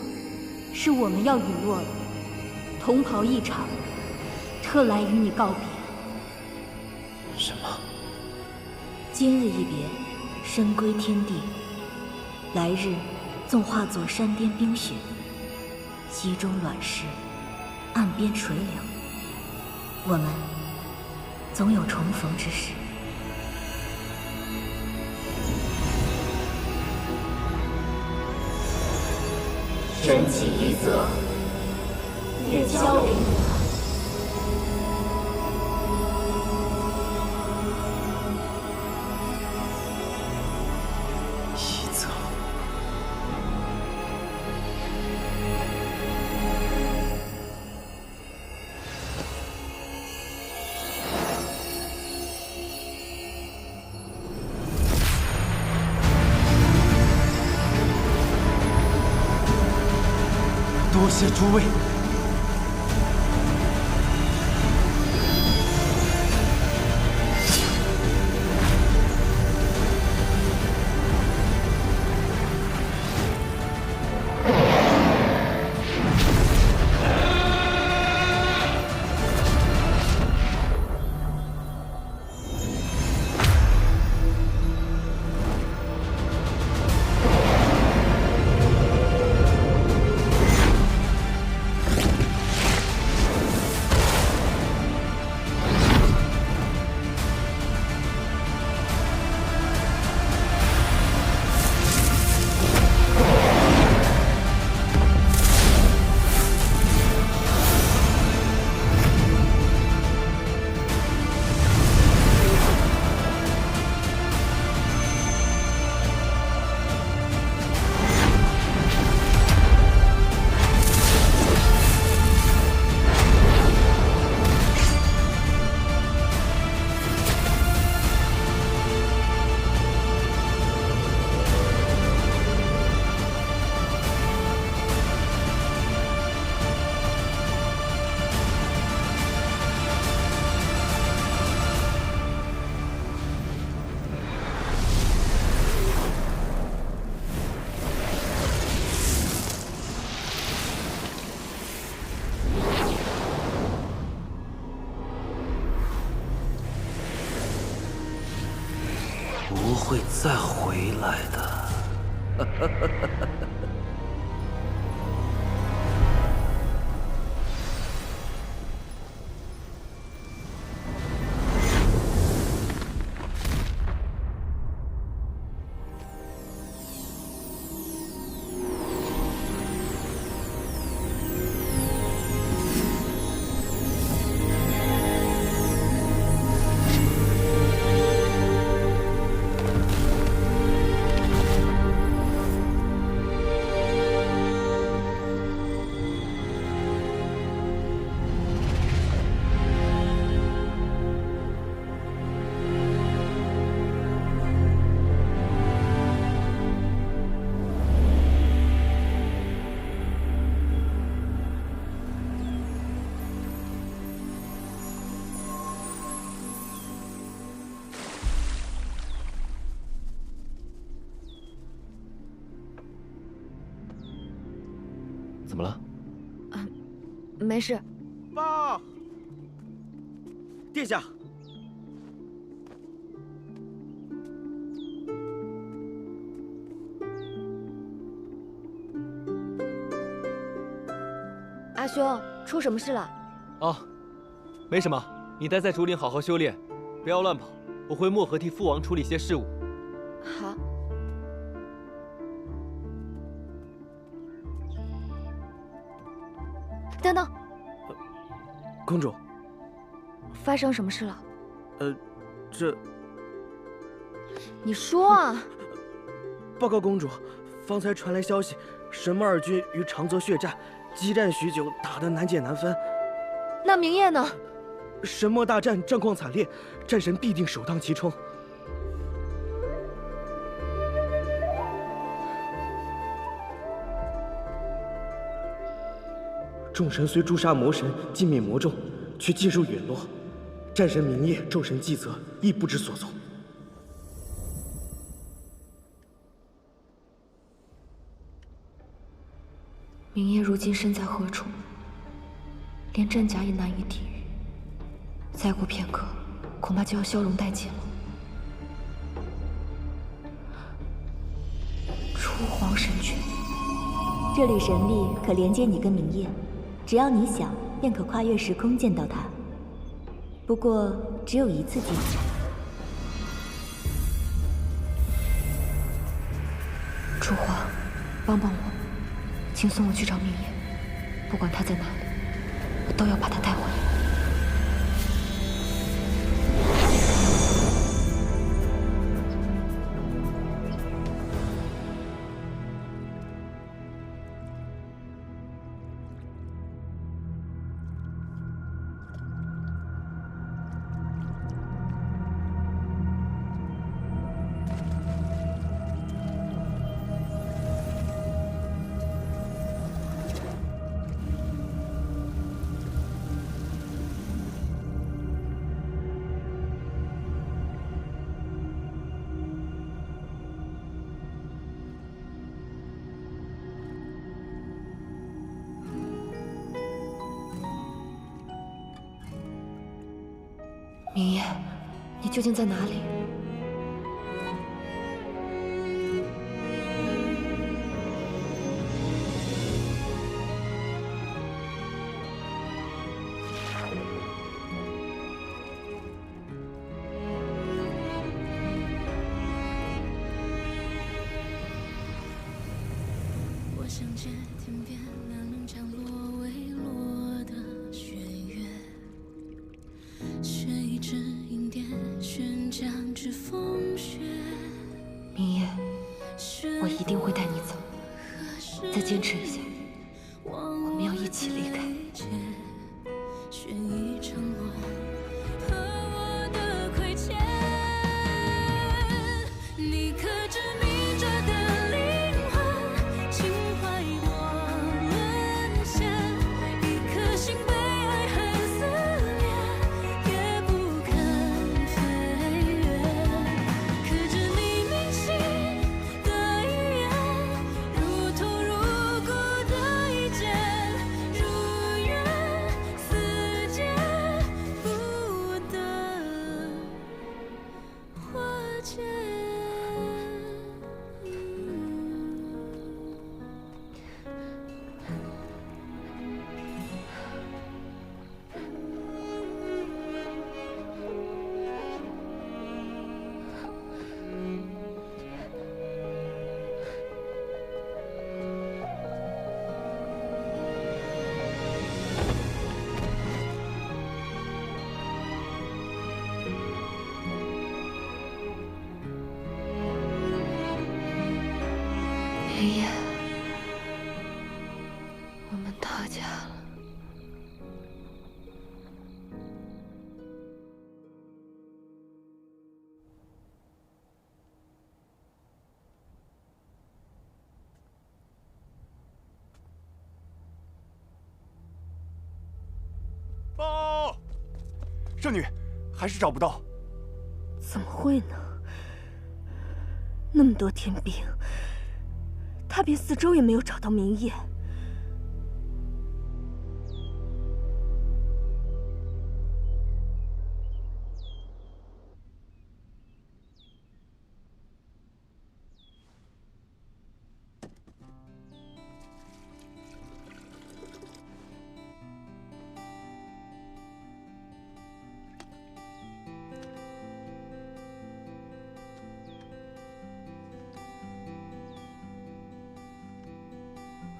是我们要陨落了。同袍一场，特来与你告别。什么？今日一别，身归天地。来日纵化作山巅冰雪，溪中卵石，岸边垂柳。我们总有重逢之时。神起一则，也交给你了。一则，多谢诸位。不会再回来的。怎么了？没事。爸，殿下，阿兄，出什么事了？哦，没什么，你待在竹林好好修炼，不要乱跑。我回漠河替父王处理些事务。好。等等，公主，发生什么事了？这……你说啊！报告公主，方才传来消息，神木二军与长泽血战，激战许久，打得难解难分。那明夜呢？神墨大战战况惨烈，战神必定首当其冲。众神虽诛杀魔神，尽灭魔众，却尽数陨落。战神明夜、众神祭泽亦不知所踪。明夜如今身在何处？连阵甲也难以抵御。再过片刻，恐怕就要消融殆尽了。初皇神诀，这缕神力可连接你跟明夜，只要你想，便可跨越时空见到他。不过只有一次机会。初皇，帮帮我，请送我去找明夜，不管他在哪里，我都要把他带回来。明夜，你究竟在哪里？我想见天边那能降落未落的雪月，选一支银蝶，悬江之风雪。明夜，我一定会带你走。再坚持一下，我们要一起离开。选一场我和我的亏欠，你可知迷着的灵魂，情怀我沦陷，一颗心被爱恨撕裂，也不肯飞跃。可知你铭心的语言，如痛如骨的一剑，如愿似箭，不得化解。明夜，我们到家了。报，圣女，还是找不到。怎么会呢？那么多天兵，踏遍四周也没有找到明夜。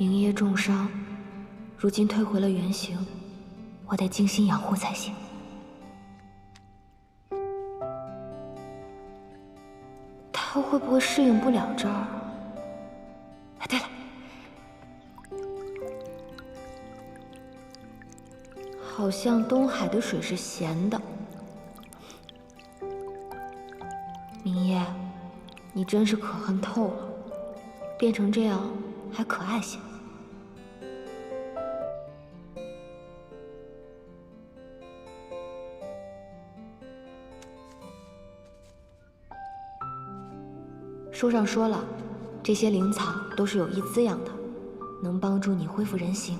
明夜重伤，如今退回了原形，我得精心养护才行。他会不会适应不了这儿？哎，对了，好像东海的水是咸的。明夜，你真是可恨透了，变成这样还可爱些。书上说了，这些灵草都是有益滋养的，能帮助你恢复人形。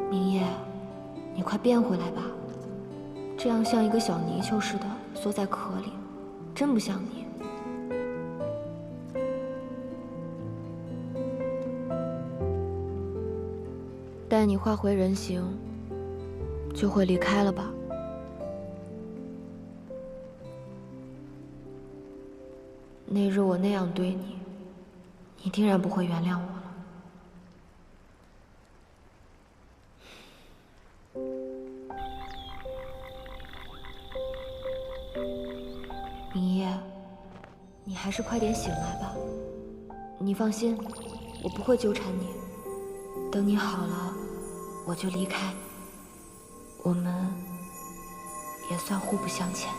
明夜，你快变回来吧，这样像一个小泥鳅似的缩在壳里，真不像你。待你化回人形，就会离开了吧？那日我那样对你，你定然不会原谅我了。明夜，你还是快点醒来吧。你放心，我不会纠缠你。等你好了，我就离开。我们也算互不相欠。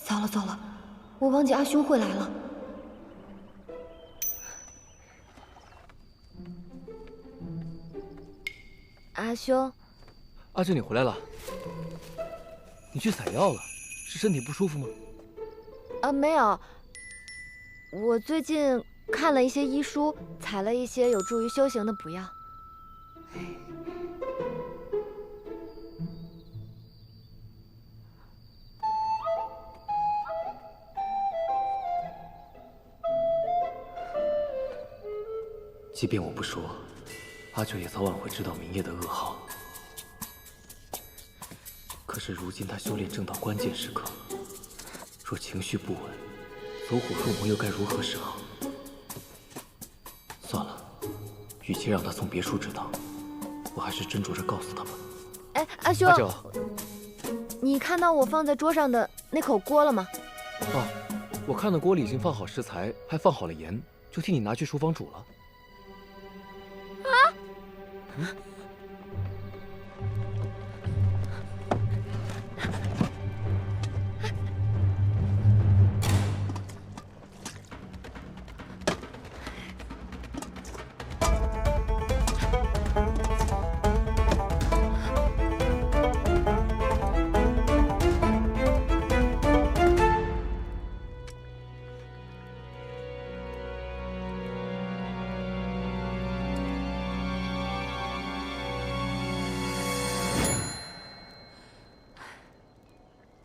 糟了糟了，我忘记阿兄会来了。阿兄，阿正，你回来了。你去采药了，是身体不舒服吗？没有。我最近看了一些医书，采了一些有助于修行的补药。即便我不说，阿九也早晚会知道明夜的噩耗。可是如今他修炼正到关键时刻，若情绪不稳，走火入魔又该如何是好？算了，与其让他从别处知道，我还是斟酌着告诉他吧。哎，阿兄，阿九，你看到我放在桌上的那口锅了吗？哦，我看到锅里已经放好食材，还放好了盐，就替你拿去厨房煮了。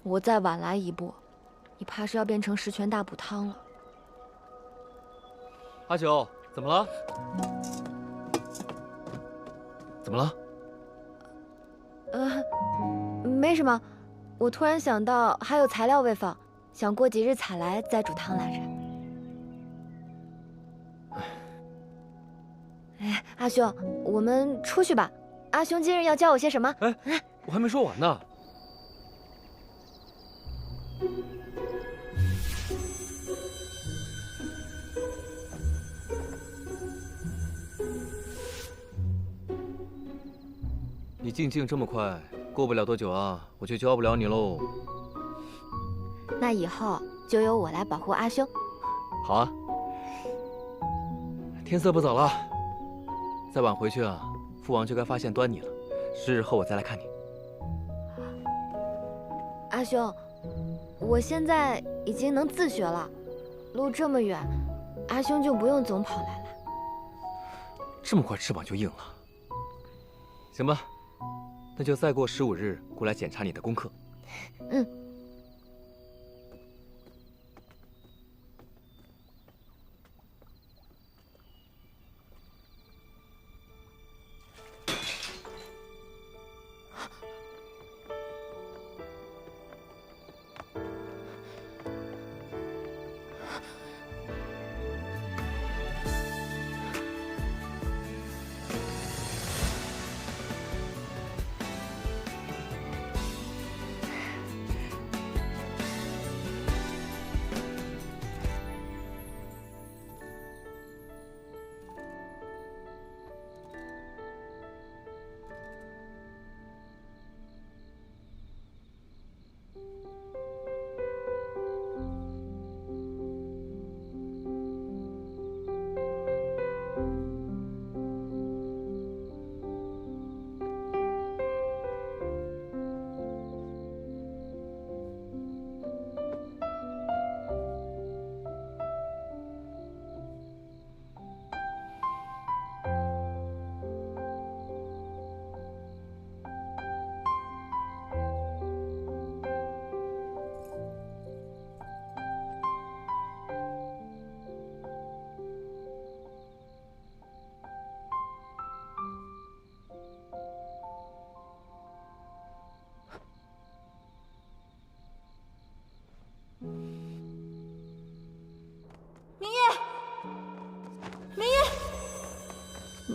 我再晚来一步，你怕是要变成十全大补汤了。阿九，怎么了？怎么了？没什么，我突然想到还有材料未放，想过几日采来再煮汤来着。哎，阿兄，我们出去吧。阿兄今日要教我些什么？哎，我还没说完呢。你进境这么快，过不了多久啊，我就教不了你喽。那以后就由我来保护阿兄。好啊。天色不早了，再晚回去啊，父王就该发现端倪了。10日后我再来看你。阿兄，我现在已经能自学了，路这么远，阿兄就不用总跑来了。这么快翅膀就硬了？行吧。那就再过15日过来检查你的功课。嗯。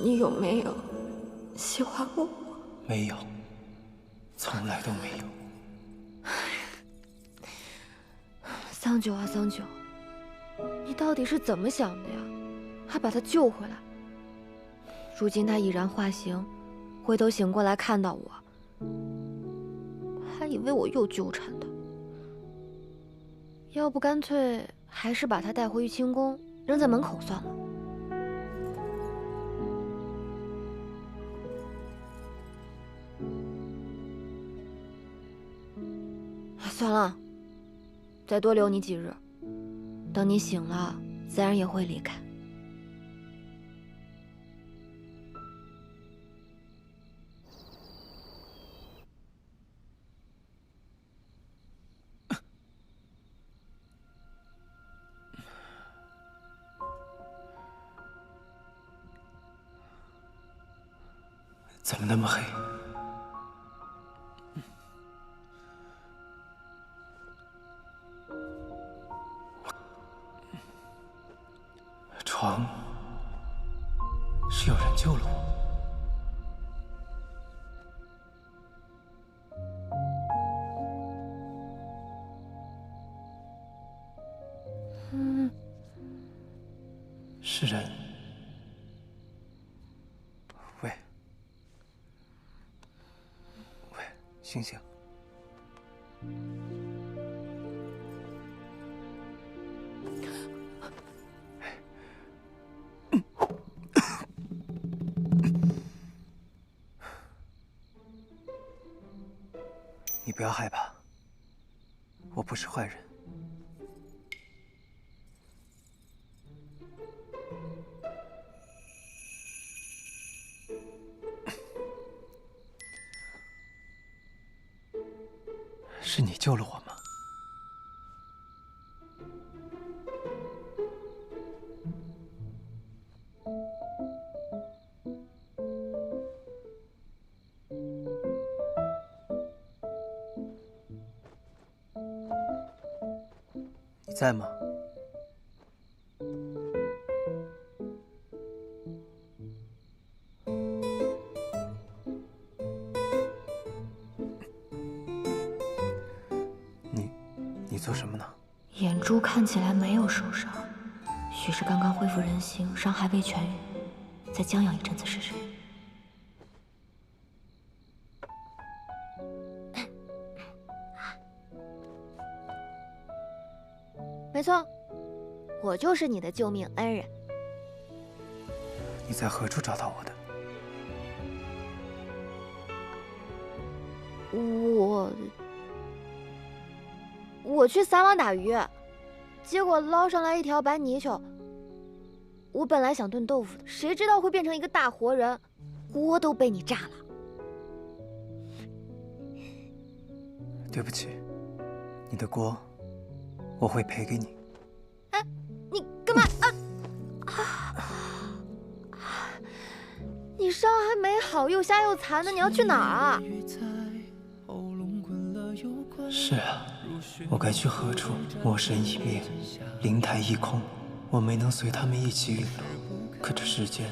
你有没有喜欢过我？没有，从来都没有。桑九啊，桑九，你到底是怎么想的呀？还把他救回来。如今他已然化形，回头醒过来看到我，还以为我又纠缠他。要不干脆还是把他带回玉清宫，扔在门口算了。算了，再多留你几日，等你醒了，自然也会离开。怎么那么黑？床是有人救了我。是人。喂，醒醒！你不要害怕，我不是坏人。是你救了我吗？你在吗？你做什么呢？眼珠看起来没有受伤，许是刚刚恢复人形，伤还未痊愈，再将养一阵子试试。没错，我就是你的救命恩人。你在何处找到我的？我去撒网打鱼，结果捞上来一条白泥鳅。我本来想炖豆腐的，谁知道会变成一个大活人，锅都被你炸了。对不起，你的锅我会赔给你。哎，你干嘛你伤还没好，又瞎又残的，你要去哪儿啊？是啊，我该去何处？魔神已灭，灵台已空，我没能随他们一起陨落。可这世间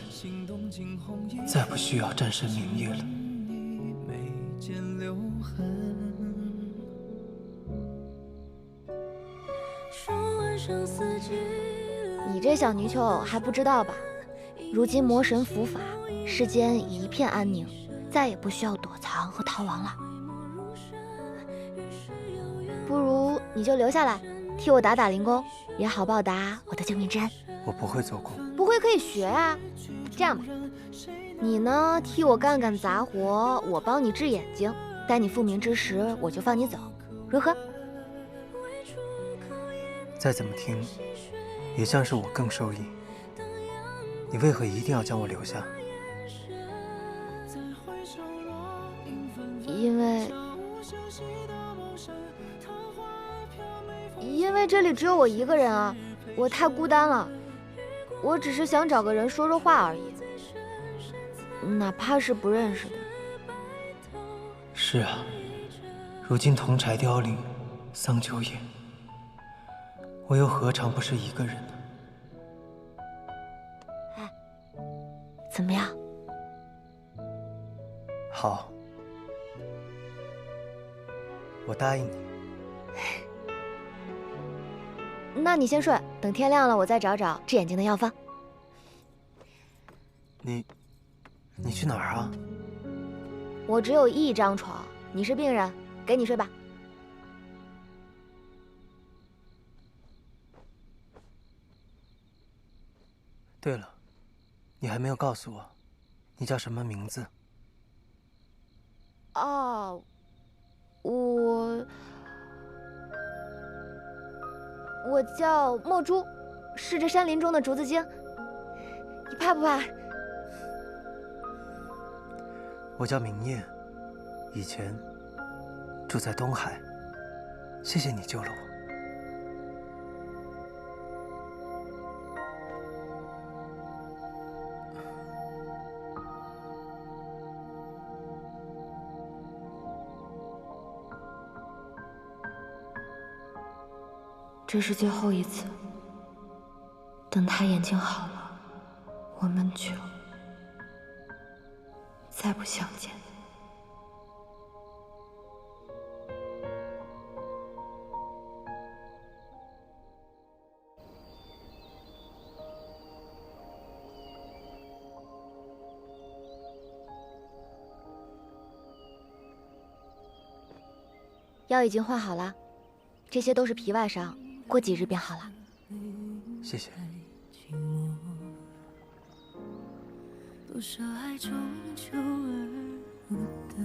再不需要战神明月了。你这小泥鳅还不知道吧？如今魔神伏法，世间已一片安宁，再也不需要躲藏和逃亡了。不如你就留下来，替我打打灵功，也好报答我的救命之恩。我不会做工，不会可以学啊。这样吧，你呢替我干干杂活，我帮你治眼睛，待你复明之时，我就放你走，如何？再怎么听，也像是我更受益。你为何一定要将我留下？因为这里只有我一个人啊，我太孤单了。我只是想找个人说说话而已，哪怕是不认识的。是啊，如今铜柴凋零，桑丘野，我又何尝不是一个人呢？怎么样？好，我答应你。那你先睡，等天亮了我再找找治眼睛的药方。你去哪儿啊？我只有一张床，你是病人，给你睡吧。对了，你还没有告诉我，你叫什么名字？哦，我叫墨珠，是这山林中的竹子精。你怕不怕？我叫明夜，以前住在东海，谢谢你救了我。这是最后一次，等他眼睛好了，我们就再不相见。药已经换好了，这些都是皮外伤，过几日便好了。谢谢。多少爱终究而不得，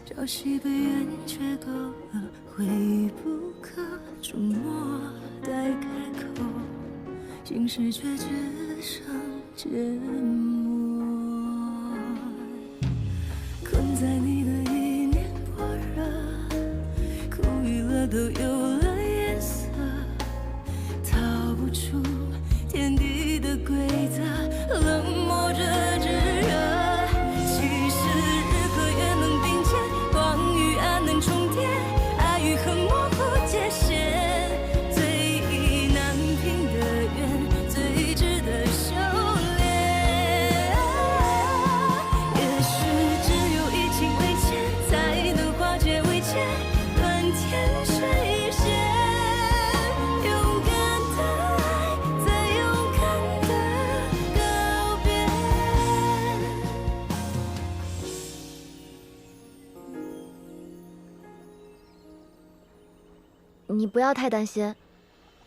朝夕被冤却够了，回忆不可触摸，待开口，心事却只剩缄默，困在你的意念火热，哭与乐都有了颜色，逃不出天地的规则，冷漠着炙热。其实日和月能并肩，光与暗能重叠，爱与恨模糊界限，最意难平的缘，最值得修炼。也许只有以情为鉴，才能化解为劫，断天水线。勇敢的爱，再勇敢的告别。你不要太担心，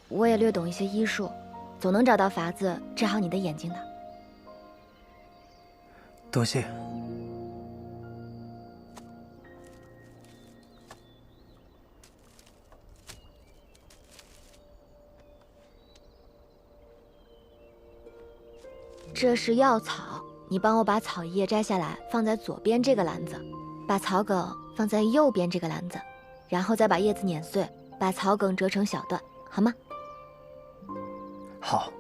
我也略懂一些医术，总能找到法子治好你的眼睛的。多谢。这是药草，你帮我把草叶摘下来，放在左边这个篮子，把草梗放在右边这个篮子，然后再把叶子碾碎，把草梗折成小段，好吗？好。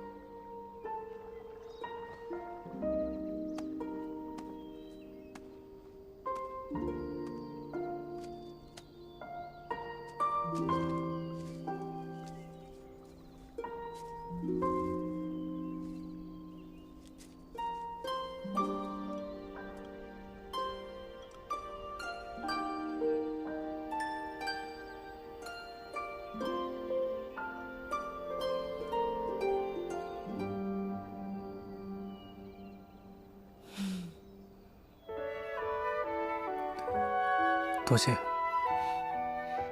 多谢。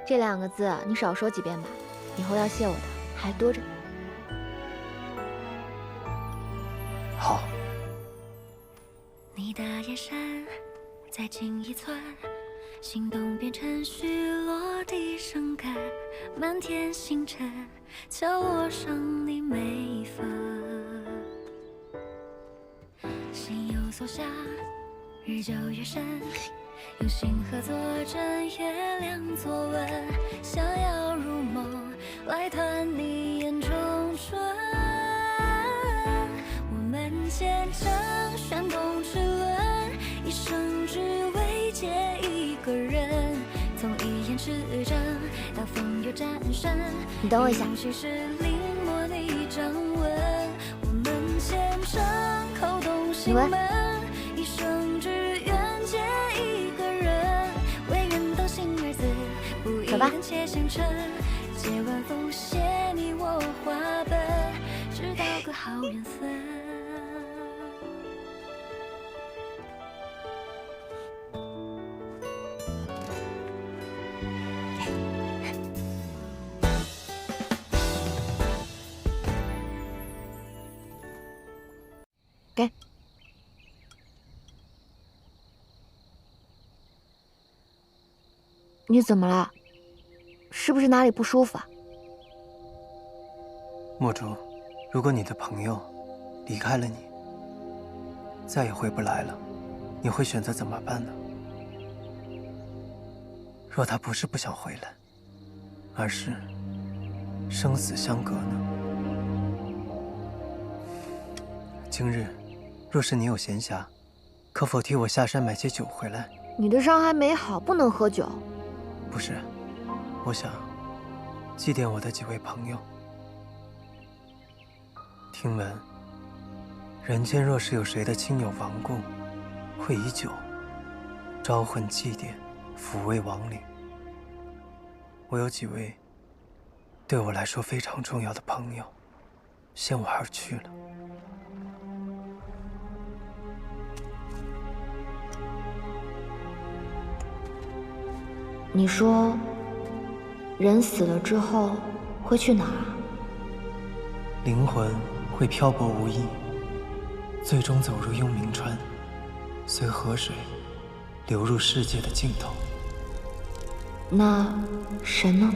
这2个字你少说几遍吧，以后要谢我的还多着。好。你的眼神再近一寸，心动变成虚落地生根，满天星辰敲落上你每一分，心有所想，日久月深，用星河作证，月亮作文，想要入梦来探你眼中春。我们见证旋风齿轮，一生只为见一个人，从一眼赤诚到风流战胜。你等我一下。其实临摹你掌纹，我们虔诚口动心门，一生只愿见一个人，唯愿到心儿子，不一人且相衬。借晚风写你我话本，直到个好缘分。给。你怎么了？是不是哪里不舒服啊？墨竹，如果你的朋友离开了你，再也回不来了，你会选择怎么办呢？若他不是不想回来，而是生死相隔呢？今日若是你有闲暇，可否替我下山买些酒回来？你的伤还没好，不能喝酒。不是，我想祭奠我的几位朋友。听闻人间若是有谁的亲友亡故，会以酒招魂祭奠，抚慰亡灵。我有几位对我来说非常重要的朋友，先我而去了。你说，人死了之后会去哪儿？灵魂会漂泊无依，最终走入幽冥川，随河水流入世界的尽头。那神呢？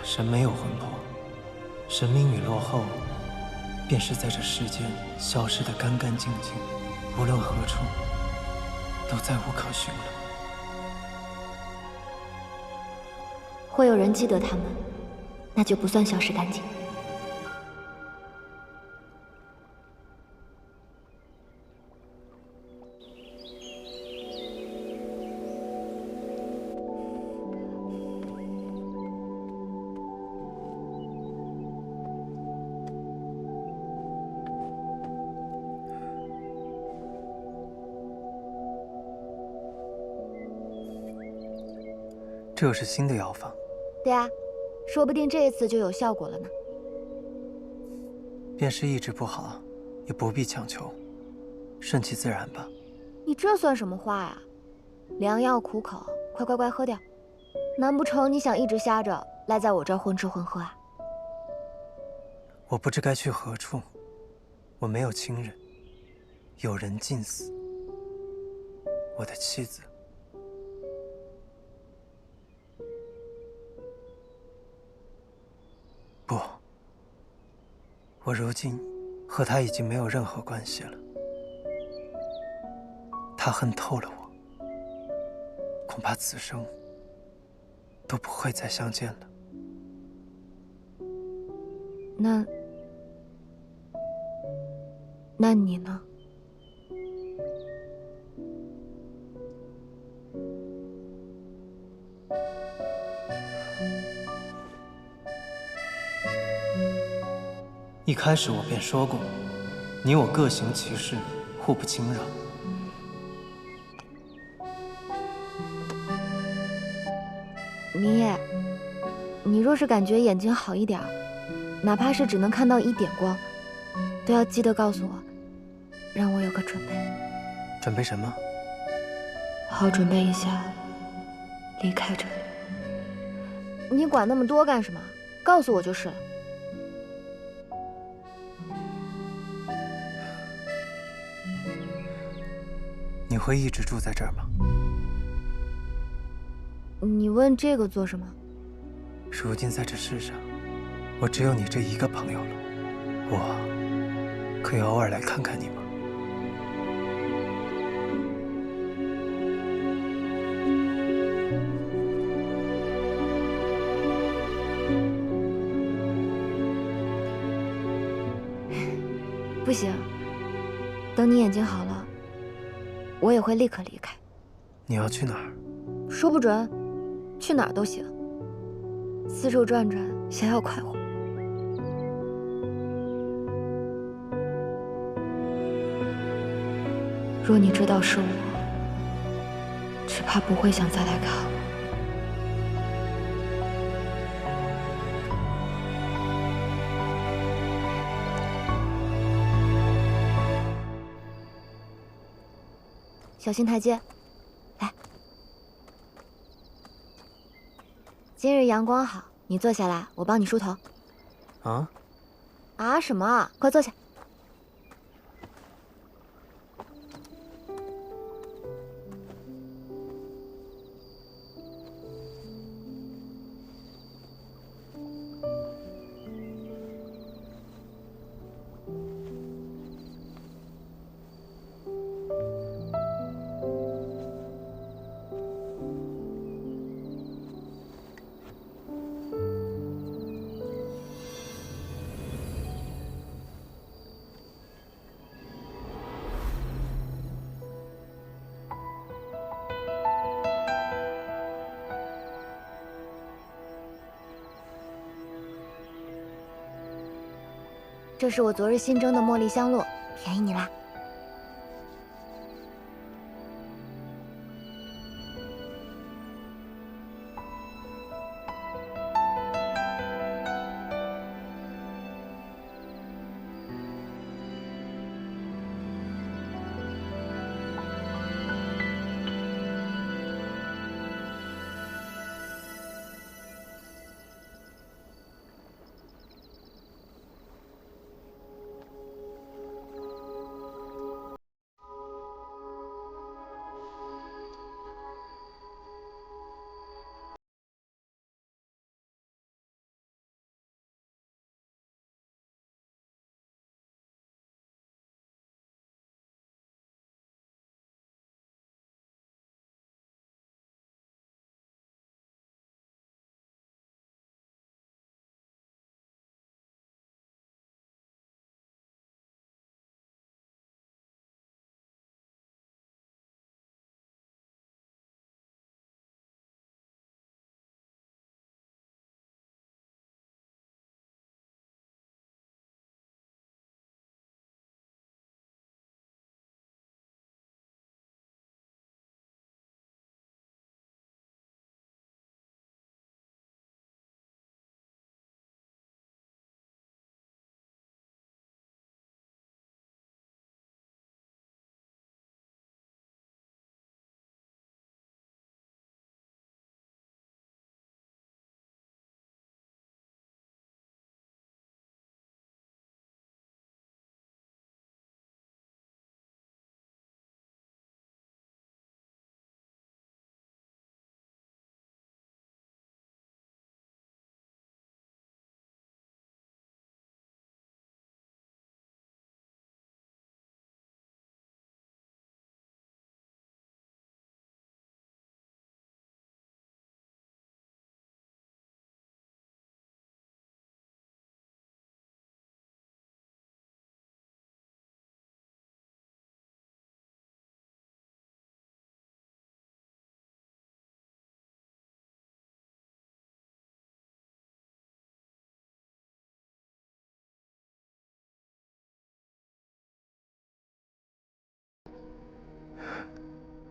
神没有魂魄，神明陨落后，便是在这世间消失得干干净净，无论何处都再无可寻了。会有人记得他们，那就不算消失干净。这又是新的药方。对啊，说不定这一次就有效果了呢。便是意志不好，也不必强求，顺其自然吧。你这算什么话呀？良药苦口，快乖乖喝掉。难不成你想一直瞎着赖在我这儿混吃混喝啊？我不知该去何处，我没有亲人，有人尽死。我的妻子。不，我如今和他已经没有任何关系了。他恨透了我，恐怕此生都不会再相见了。那你呢？一开始我便说过，你我各行其事，互不侵扰。明夜，你若是感觉眼睛好一点，哪怕是只能看到一点光，都要记得告诉我，让我有个准备。准备什么？好准备一下离开这里。你管那么多干什么？告诉我就是了。你会一直住在这儿吗？你问这个做什么？如今在这世上，我只有你这一个朋友了，我可以偶尔来看看你吗？不行，等你眼睛好了，我也会立刻离开。你要去哪儿？说不准，去哪儿都行。四处转转，逍遥快活。若你知道是我，只怕不会想再来看我。小心台阶，来。今日阳光好，你坐下来，我帮你梳头。啊？啊什么啊？快坐下。这是我昨日新蒸的茉莉香露，便宜你啦。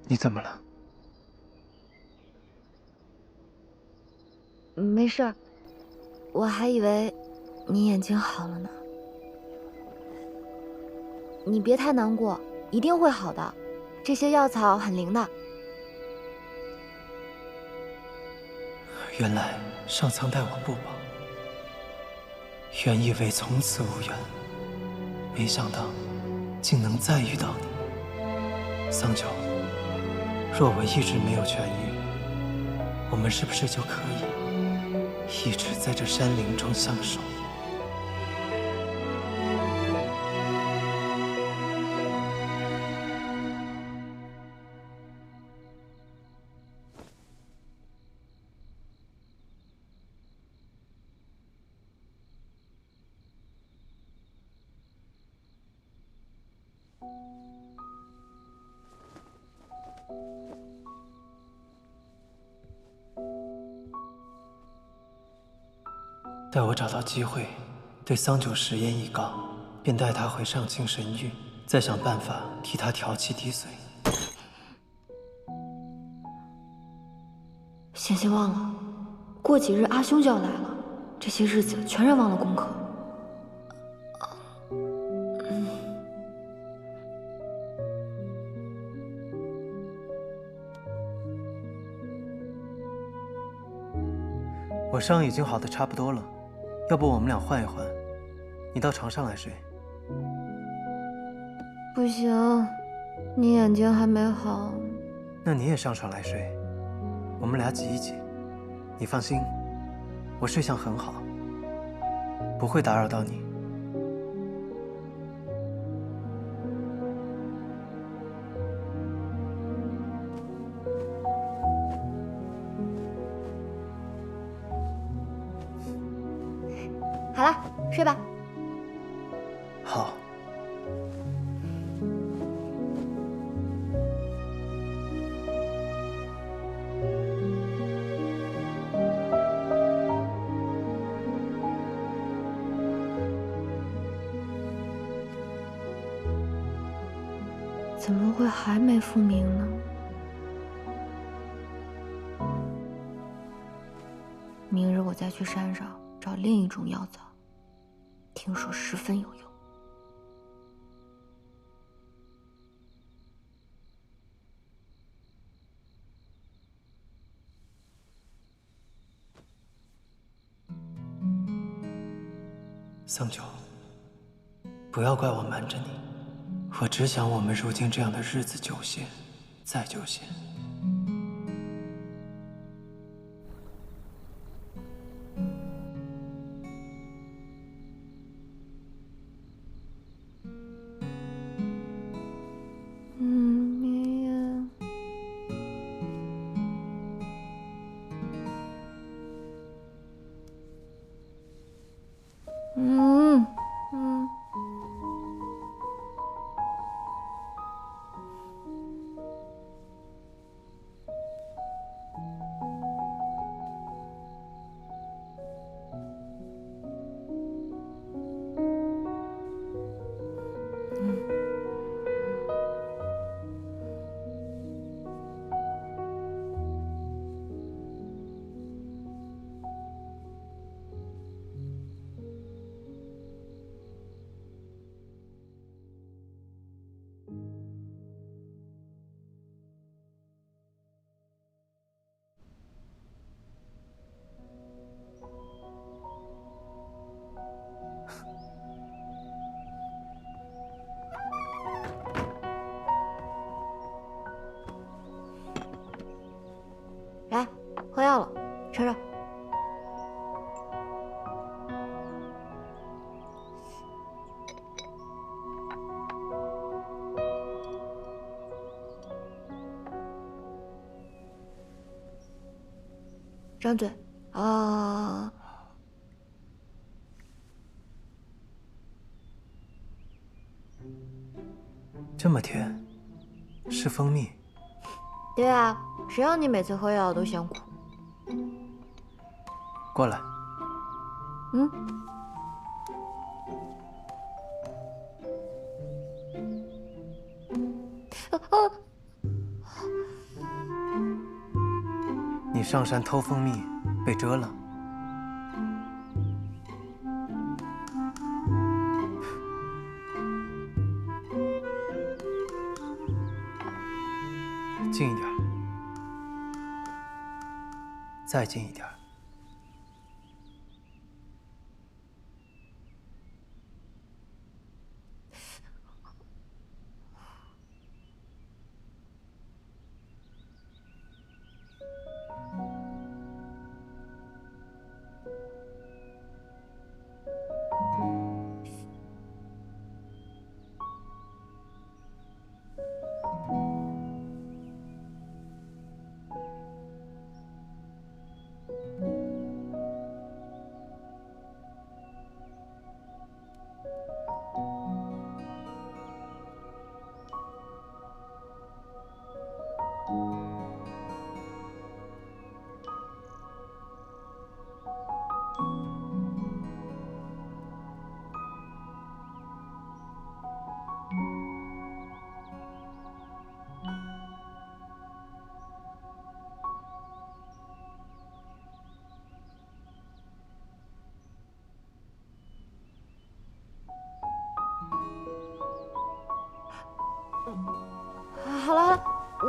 你怎么了？没事儿，我还以为你眼睛好了呢。你别太难过，一定会好的。这些药草很灵的。原来上苍待我不薄，原以为从此无缘，没想到竟能再遇到你。桑九，若我一直没有痊愈，我们是不是就可以一直在这山林中相守？待我找到机会，对桑九实言一告，便带他回上清神域，再想办法替他调气滴髓。险些忘了，过几日阿兄就要来了，这些日子全然忘了功课。我伤已经好的差不多了，要不我们俩换一换，你到床上来睡。不行，你眼睛还没好。那你也上床来睡，我们俩挤一挤。你放心，我睡相很好，不会打扰到你。好了，睡吧。好。怎么会还没复明呢？明日我再去山上找另一种药草，听说十分有用。桑九，不要怪我瞒着你，我只想我们如今这样的日子久些，再久些。来，喝药了，吃着。张嘴啊！这么甜，是蜂蜜。对啊，谁让你每次喝药都嫌苦？过来。嗯。你上山偷蜂蜜，被蛰了。近一点，再近一点。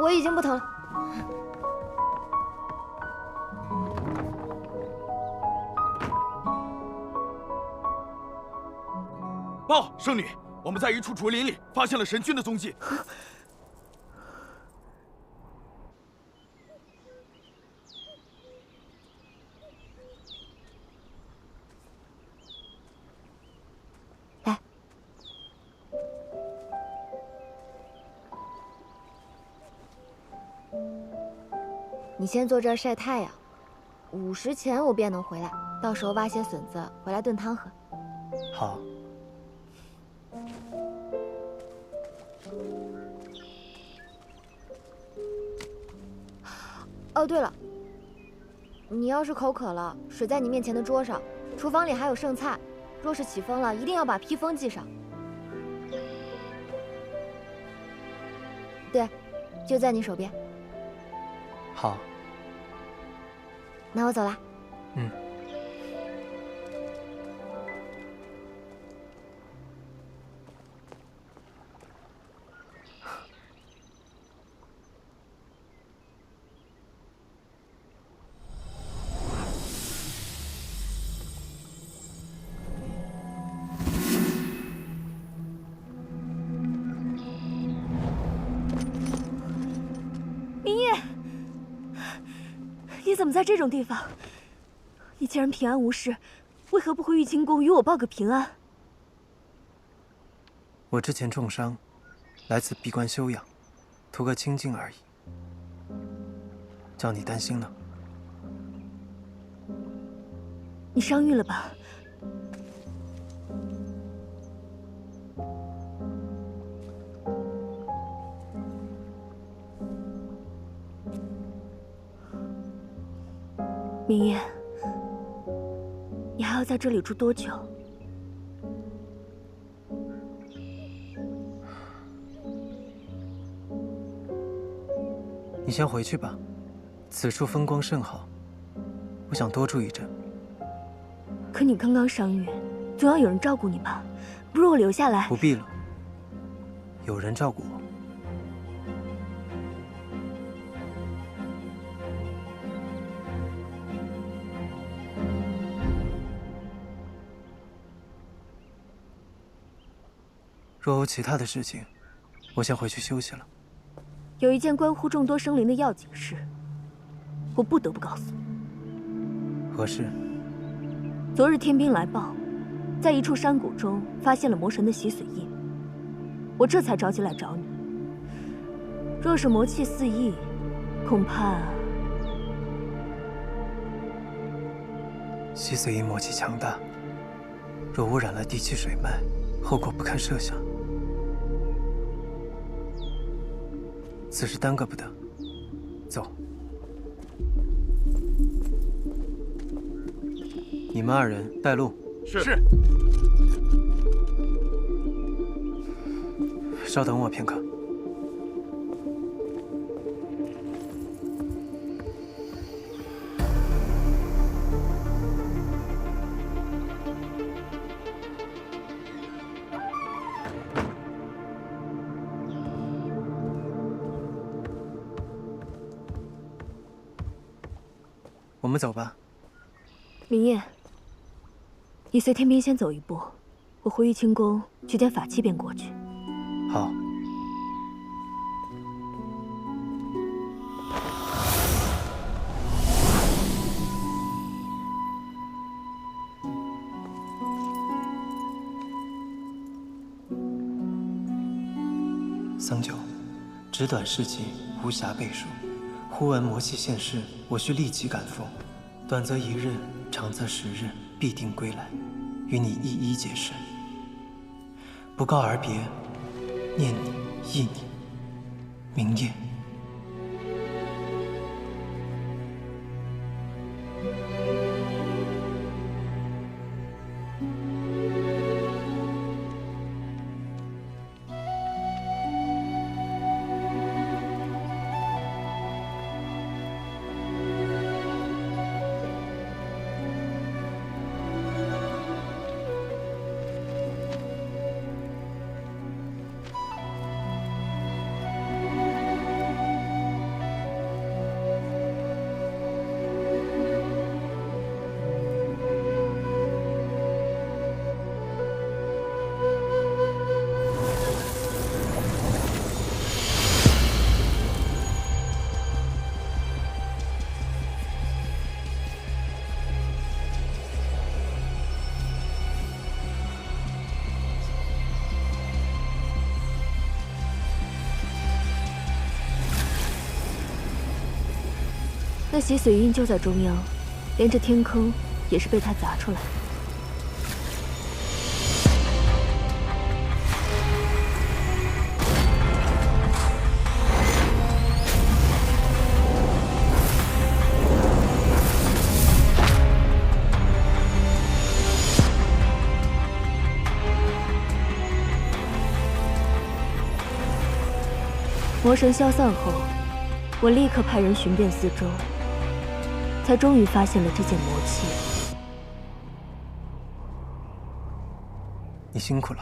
我已经不疼了。报，圣女，我们在一处竹林里发现了神君的踪迹。来，你先坐这儿晒太阳，5时前我便能回来，到时候挖些笋子回来炖汤喝。好。哦，对了，你要是口渴了，水在你面前的桌上，厨房里还有剩菜，若是起风了，一定要把披风系上。对，就在你手边。好。那我走了。嗯。明夜，你怎么在这种地方？你既然平安无事，为何不回玉清宫与我报个平安？我之前重伤，来此闭关休养，图个清静而已。叫你担心了。你伤愈了吧？明夜，你还要在这里住多久？你先回去吧，此处风光甚好，我想多住一阵。可你刚刚伤愈，总要有人照顾你吧？不如我留下来。不必了，有人照顾我。若有其他的事情，我先回去休息了。有一件关乎众多生灵的要紧事，我不得不告诉你。何事？昨日天兵来报，在一处山谷中发现了魔神的洗髓印，我这才着急来找你。若是魔气四溢，恐怕……洗髓印魔气强大，若污染了地气水脉，后果不堪设想。此事耽搁不得，走。你们二人带路。是。稍等我片刻。我们走吧。明夜，你随天兵先走一步，我回玉清宫取点法器便过去。好。桑九，纸短事迹，无暇背述。忽闻魔气现世，我需立即赶赴。短则1日，长则10日，必定归来，与你一一解释。不告而别，念你忆你，明夜。那洗髓印就在中央，连这天坑也是被他砸出来的。魔神消散后，我立刻派人寻遍四周，才终于发现了这件魔器。你辛苦了。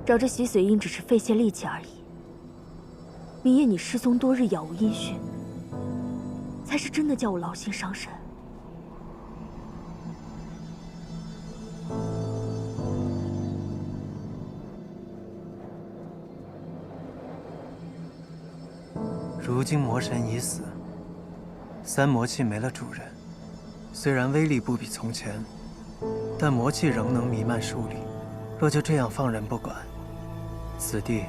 找这洗髓印只是费些力气而已。明夜，你失踪多日，杳无音讯，才是真的叫我劳心伤神。如今魔神已死，三魔器没了主人，虽然威力不比从前，但魔气仍能弥漫数里。若就这样放任不管，此地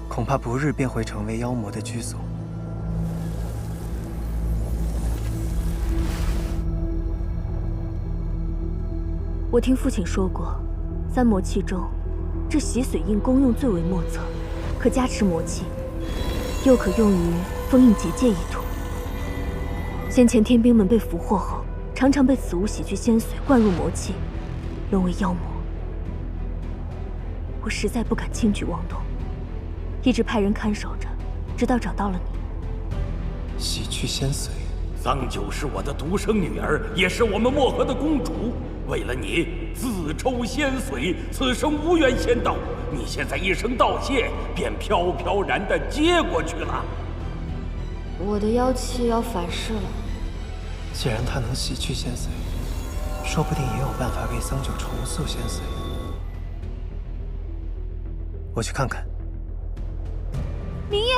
恐怕不日便会成为妖魔的居所。我听父亲说过，三魔器中，这洗髓印功用最为莫测，可加持魔气，又可用于封印结界一途。先前天兵们被俘获后，常常被此物洗去仙髓，灌入魔气，沦为妖魔。我实在不敢轻举妄动，一直派人看守着，直到找到了你。洗去仙髓，桑九是我的独生女儿，也是我们漠河的公主。为了你，自抽仙髓，此生无缘仙道。你现在一声道谢，便飘飘然地接过去了。我的妖气要反噬了。既然他能洗去仙髓，说不定也有办法为桑九重塑仙髓。我去看看。明夜，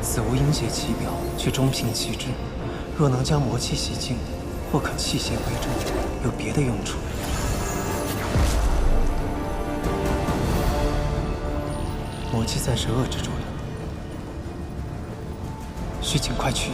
此物阴邪其表，却中平其志。若能将魔气洗净，或可弃邪归正，有别的用处。魔气暂时遏制住了，需尽快去。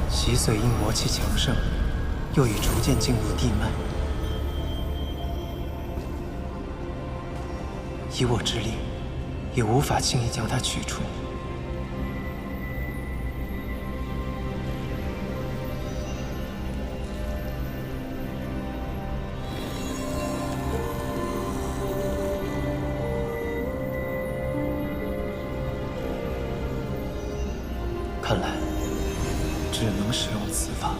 洗髓印魔气强盛，又已逐渐进入地脉。以我之力，也无法轻易将它取出。看来只能使用此法了。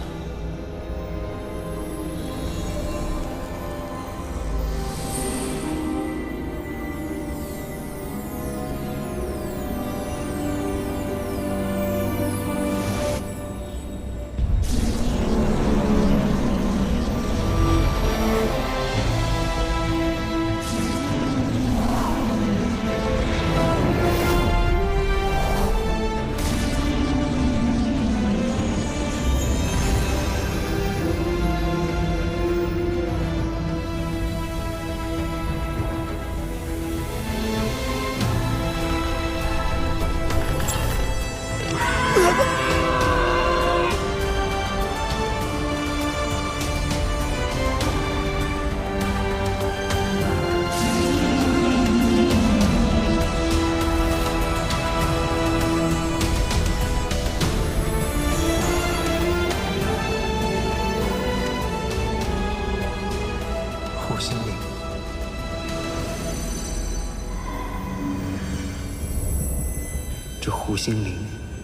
这护心灵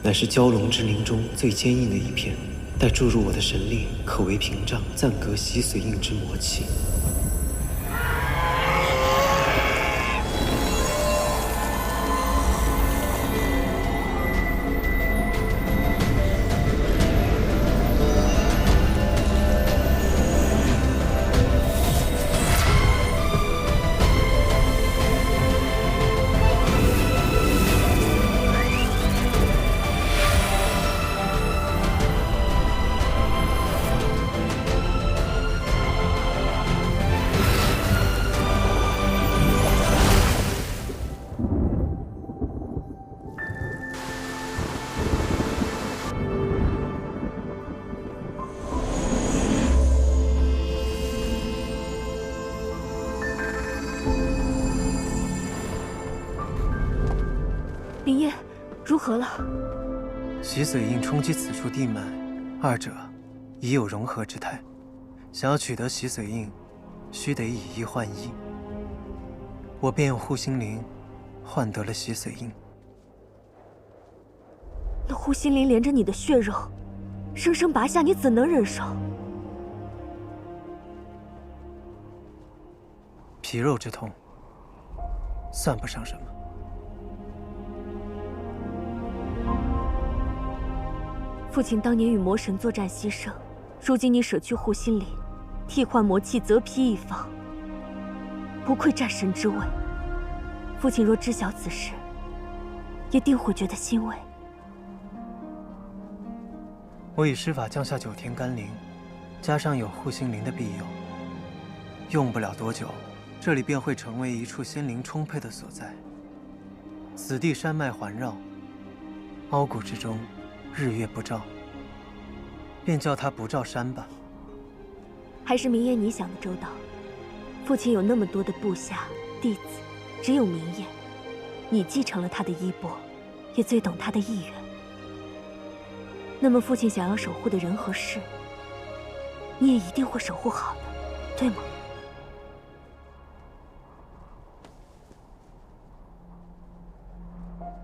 乃是蛟龙之灵中最坚硬的一片，待注入我的神力，可为屏障，暂隔洗髓印之魔气。明夜，如何了？洗髓印冲击此处地脉，二者已有融合之态。想要取得洗髓印，须得以一换一。我便用护心灵换得了洗髓印。那护心灵连着你的血肉，生生拔下，你怎能忍受？皮肉之痛，算不上什么。父亲当年与魔神作战牺牲，如今你舍去护心灵，替换魔气，择披一方，不愧战神之位。父亲若知晓此事，也定会觉得欣慰。我以施法降下9天甘灵，加上有护心灵的庇佑，用不了多久，这里便会成为一处仙灵充沛的所在。此地山脉环绕，凹谷之中，日月不照，便叫它不照山吧。还是明夜你想的周到。父亲有那么多的部下弟子，只有明夜，你继承了他的衣钵，也最懂他的意愿。那么父亲想要守护的人和事，你也一定会守护好的，对吗？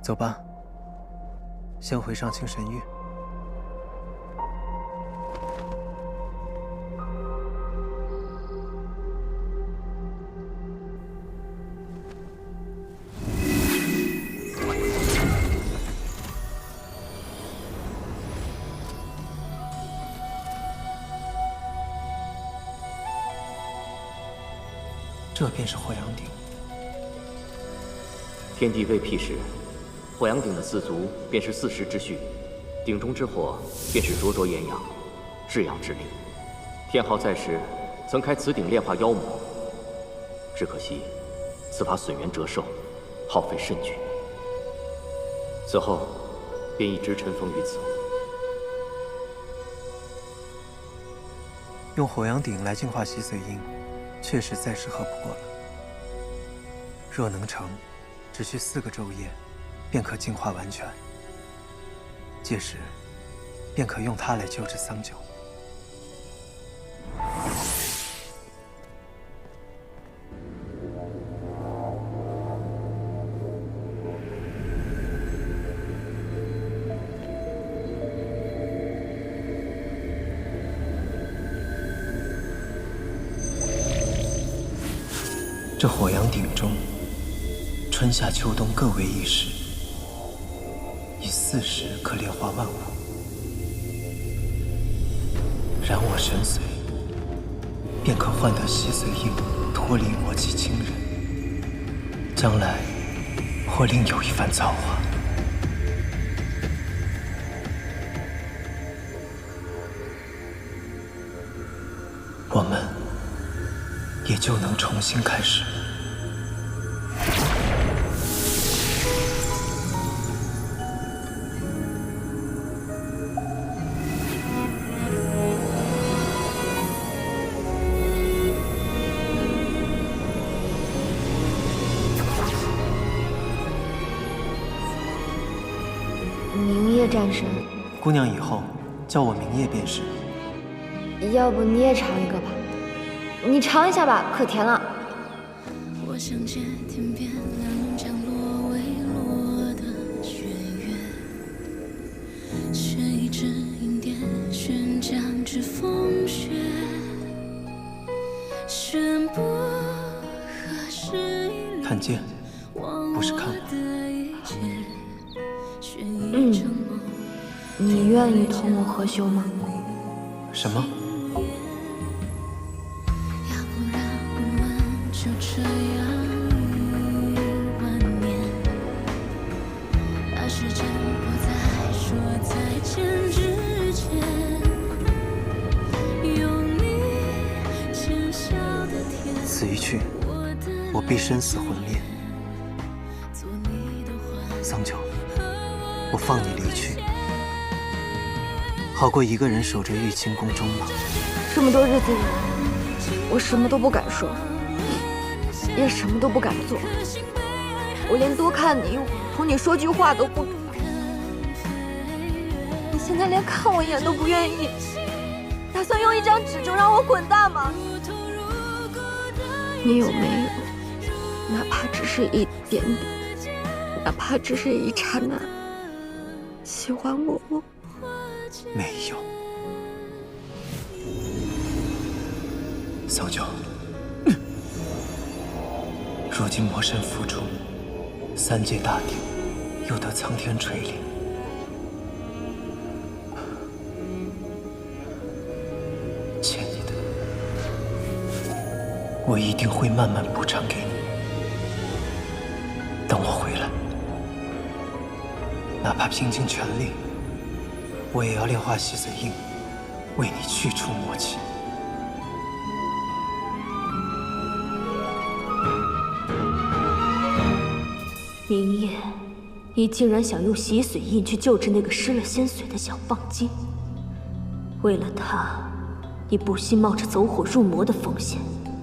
走吧，先回上清神域。这便是火阳鼎。天地未辟时，火阳鼎的四足便是4时之序，鼎中之火便是灼灼炎阳，至阳之力。天昊在时曾开此鼎炼化妖魔，只可惜此法损元折寿，耗费甚巨。此后便一直尘封于此。用火阳鼎来净化洗髓印，确实再适合不过了。若能成，只需4个昼夜，便可净化完全。届时，便可用它来救治桑九。这火阳鼎中，春夏秋冬各为1时，以4时可炼化万物。燃我神髓，便可换得洗髓印，脱离魔气侵人。将来或另有一番造化。我们也就能重新开始。明夜战神，姑娘以后叫我明夜便是。要不你也尝一个吧？你尝一下吧，可甜了。我想借天边凉降落未落的雪月，不是看我。你愿意同我合修吗？什么？就这样一万年，把时间握在说再见之前，有你浅笑的天。此一去，我必生死魂裂。桑九，我放你离去，好过一个人守着玉清宫终老。这么多日子以来，我什么都不敢说。也什么都不敢做，我连多看你一会儿，同你说句话都不敢。你现在连看我一眼都不愿意，打算用一张纸就让我滚蛋吗？你有没有，哪怕只是一点点，哪怕只是一刹那，喜欢我？没有。桑九。如今魔神复出，3界大定，又得苍天垂怜。欠你的，我一定会慢慢补偿给你。等我回来，哪怕拼尽全力，我也要炼化洗髓印，为你去除魔气。明夜，你竟然想用洗髓印去救治那个失了仙髓的小棒精。为了他，你不惜冒着走火入魔的风险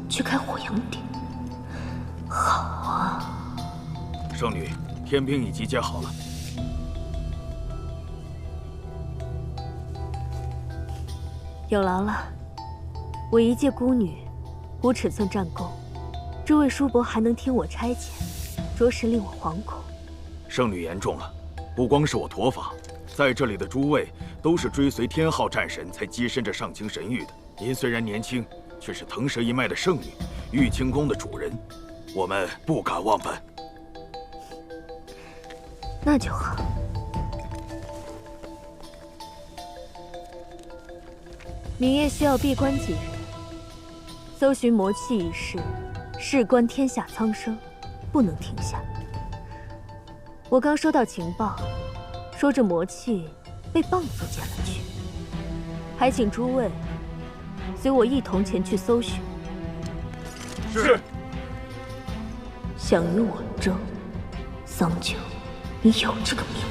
去开火阳鼎。好啊！圣女，天兵已集结好了。有劳了，我一介孤女，无尺寸战功，诸位叔伯还能听我差遣，着实令我惶恐。圣女言重了，不光是我驼法，在这里的诸位都是追随天昊战神才跻身这上清神域的。您虽然年轻，却是腾蛇一脉的圣女，玉清宫的主人，我们不敢忘本。那就好。明夜需要闭关几日，搜寻魔气一事，事关天下苍生，不能停下。我刚收到情报，说这魔气被棒族捡了去，还请诸位随我一同前去搜寻。是。想与我争，桑九，你有这个命吗？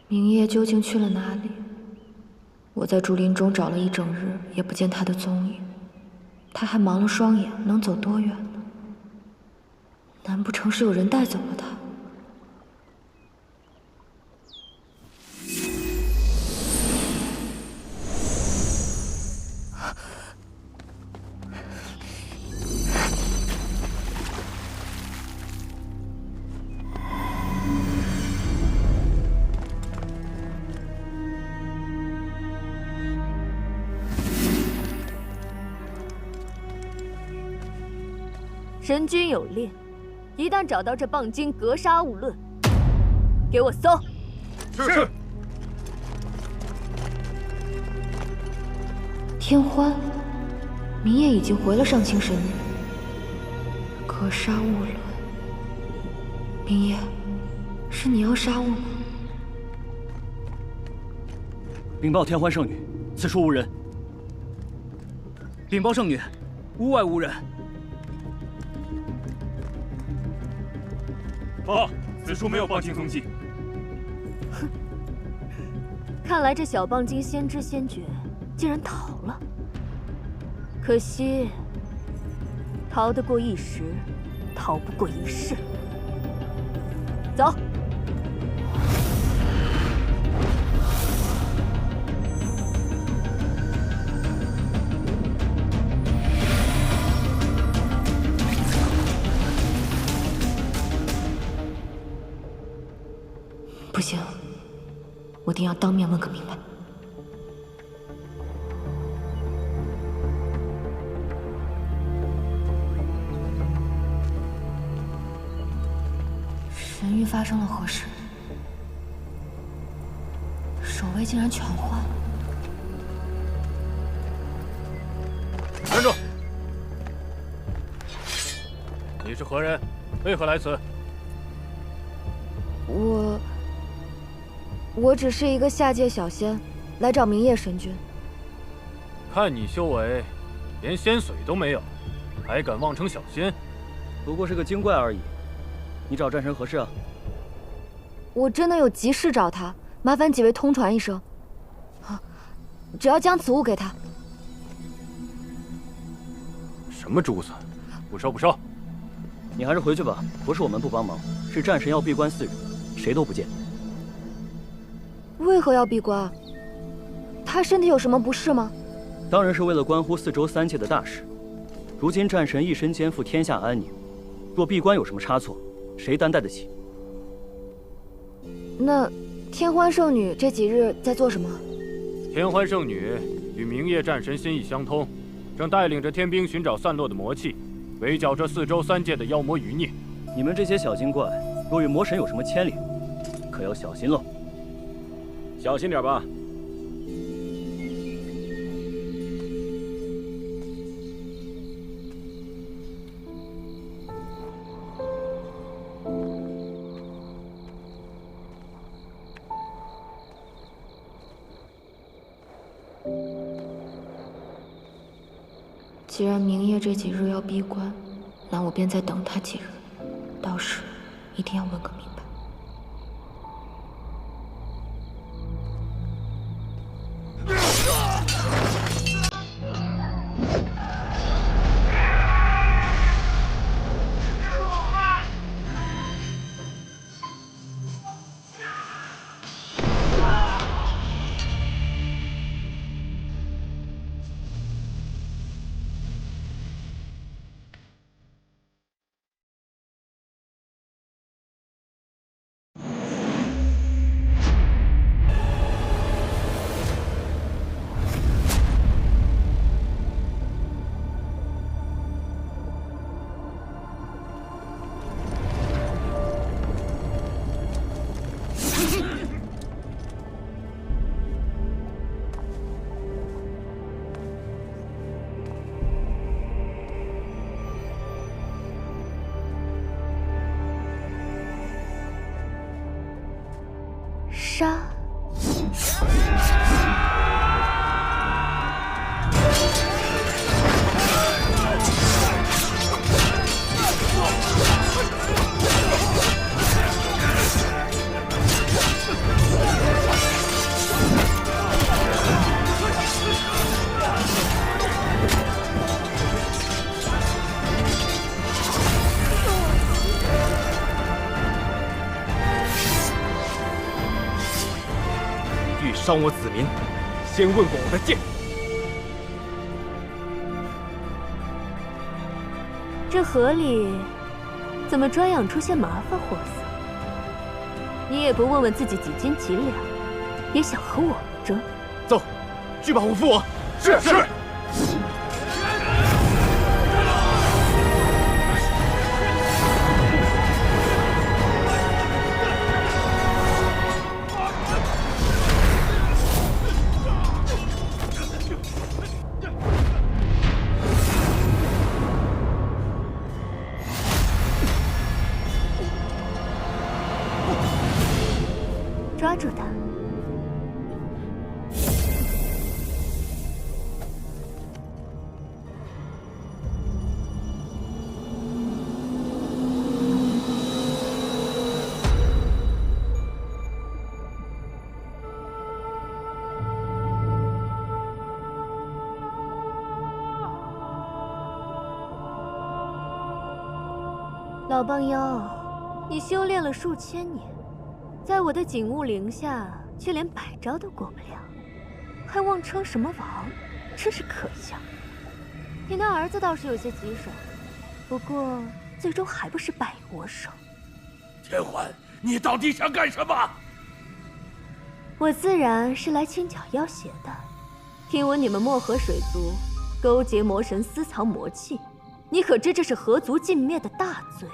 明夜究竟去了哪里？我在竹林中找了一整日，也不见他的踪影。他还盲了双眼，能走多远呢？难不成是有人带走了他？神君有令，一旦找到这棒精，格杀勿论。给我搜！是。天欢，明夜已经回了上清神域，格杀勿论。明夜，是你要杀我吗？禀报天欢圣女，此处无人。禀报圣女，屋外无人。报，此处没有棒精踪迹。哼，看来这小棒精先知先觉，竟然逃了。可惜，逃得过一时，逃不过一世。走。不行，我定要当面问个明白。于发生了何事？守卫竟然全换了。站住！你是何人？为何来此？我只是一个下界小仙，来找明夜神君。看你修为，连仙髓都没有，还敢妄称小仙？不过是个精怪而已。你找战神何事啊？我真的有急事找他，麻烦几位通传一声。只要将此物给他。什么珠子？不收不收！你还是回去吧，不是我们不帮忙，是战神要闭关4日，谁都不见。为何要闭关？他身体有什么不适吗？当然是为了关乎4州3界的大事。如今战神一身肩负天下安宁，若闭关有什么差错，谁担待得起？那天欢圣女这几日在做什么？天欢圣女与明夜战神心意相通，正带领着天兵寻找散落的魔气，围剿这4州3界的妖魔余孽。你们这些小精怪，若与魔神有什么牵连，可要小心喽。小心点吧。既然明夜这几日要闭关，那我便再等他几日，到时一定要问个明白。杀！伤我子民，先问过我的剑。这河里怎么专养出些麻烦货色？你也不问问自己几斤几两，也想和我争？走，去把虎扶我。是是。抓住他！老帮妖，你修炼了数千年，在我的景物陵下却连百招都过不了，还妄称什么王，真是可笑。你那儿子倒是有些棘手，不过最终还不是败于我手。天欢，你到底想干什么？我自然是来清剿妖邪的。听闻你们漠河水族勾结魔神私藏魔气，你可知这是河族尽灭的大罪？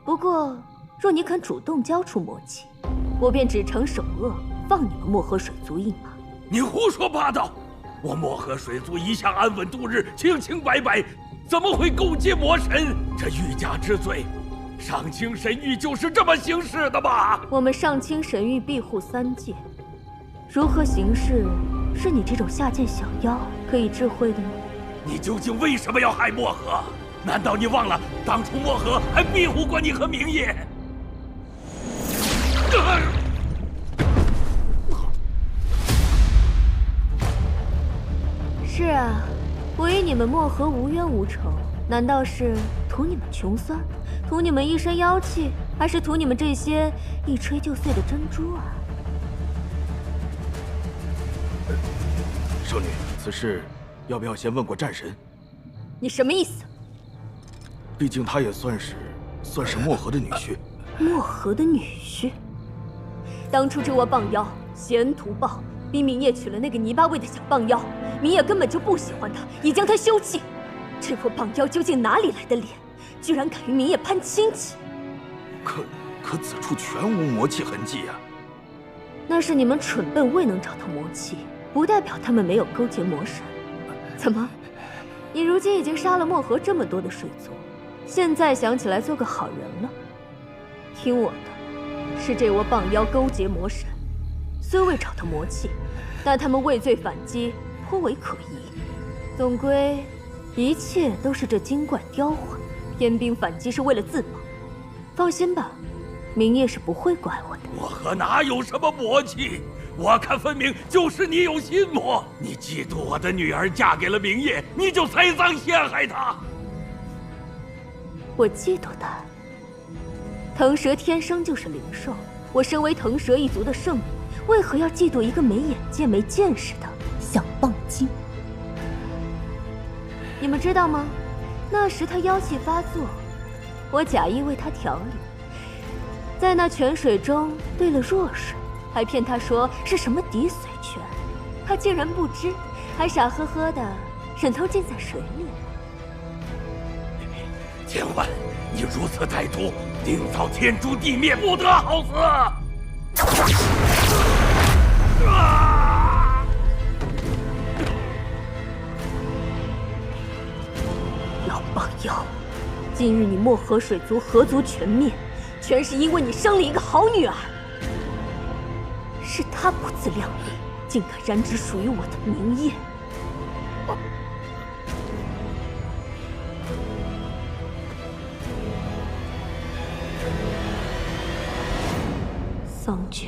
不过若你肯主动交出魔气，我便只惩首恶，放你们漠河水族一马。你胡说八道！我漠河水族一向安稳度日，清清白白，怎么会勾结魔神？这欲加之罪，上清神域就是这么行事的吗？我们上清神域庇护3界，如何行事，是你这种下贱小妖可以智慧的吗？你究竟为什么要害漠河？难道你忘了当初漠河还庇护过你和明夜？是啊，我与你们漠河无冤无仇，难道是图你们穷酸，图你们一身妖气，还是图你们这些一吹就碎的珍珠啊？圣女，此事要不要先问过战神？你什么意思？毕竟他也算是漠河的女婿。漠河的女婿？当初这窝棒妖嫌图报，逼明夜娶了那个泥巴味的小棒妖，明夜根本就不喜欢他，已将他休弃。这窝棒妖究竟哪里来的脸，居然敢与明夜攀亲戚？可此处全无魔气痕迹啊！那是你们蠢笨未能找到魔气，不代表他们没有勾结魔神。怎么，你如今已经杀了漠河这么多的水族，现在想起来做个好人了？听我的，是这窝棒妖勾结魔神，虽未找到魔气，但他们畏罪反击，颇为可疑。总归，一切都是这精怪刁环，天兵反击是为了自保。放心吧，明夜是不会怪我的。漠河哪有什么魔气？我看分明就是你有心魔。你嫉妒我的女儿嫁给了明夜，你就栽赃陷害她。我嫉妒她。腾蛇天生就是灵兽，我身为腾蛇一族的圣女，为何要嫉妒一个没眼界、没见识的小棒精？你们知道吗？那时他妖气发作，我假意为他调理，在那泉水中兑了弱水，还骗他说是什么滴髓泉，他竟然不知，还傻呵呵的忍头浸在水里。千万，你如此歹毒，定遭天诛地灭，不得好死！老棒妖，今日你漠河水族河族全灭，全是因为你生了一个好女儿。是她不自量力，竟敢染指属于我的明夜。桑九，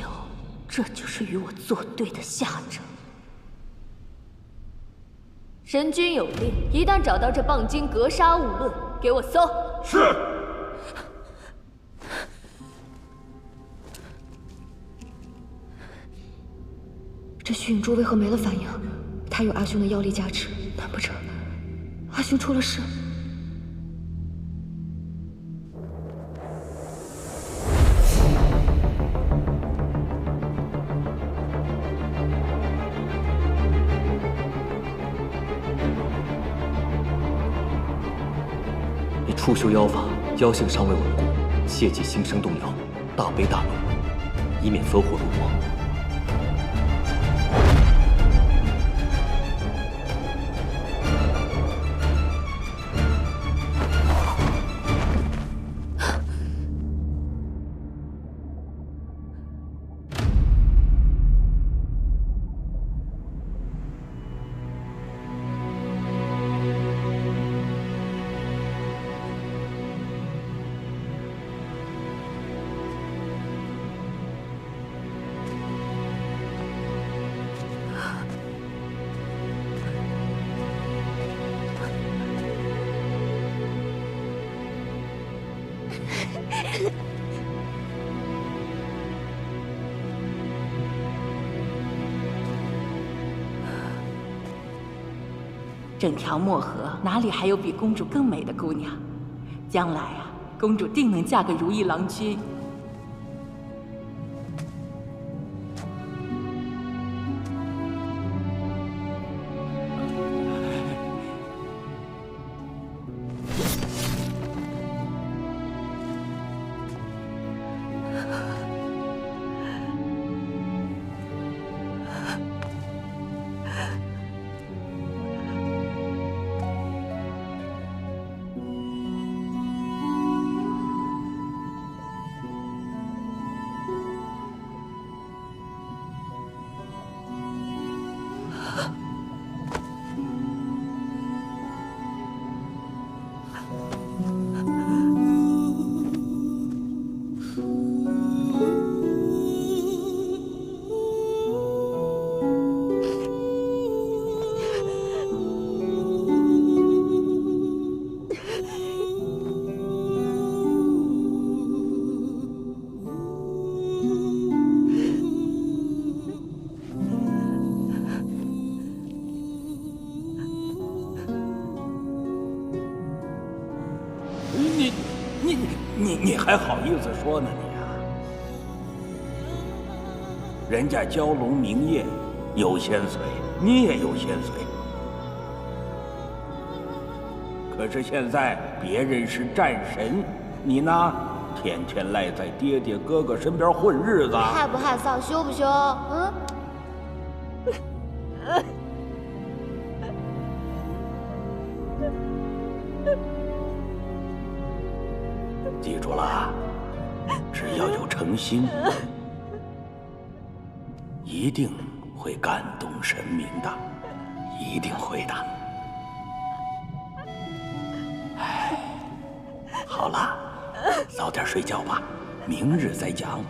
这就是与我作对的下场。神君有令，一旦找到这棒精，格杀勿论，给我搜。是。这虚影珠为何没了反应？他有阿兄的妖力加持，难不成阿兄出了事？你初修妖法，妖性尚未稳固，切忌心生动摇，大悲大怒，以免走火入魔。整条漠河哪里还有比公主更美的姑娘？将来啊，公主定能嫁个如意郎君。你还好意思说呢你啊？人家蛟龙明夜有仙髓，你也有仙髓。可是现在别人是战神，你呢，天天赖在爹爹哥哥身边混日子。害不害臊？羞不羞？嗯。记住了，只要有诚心，一定会感动神明的，一定会的。哎，好了，早点睡觉吧，明日再讲。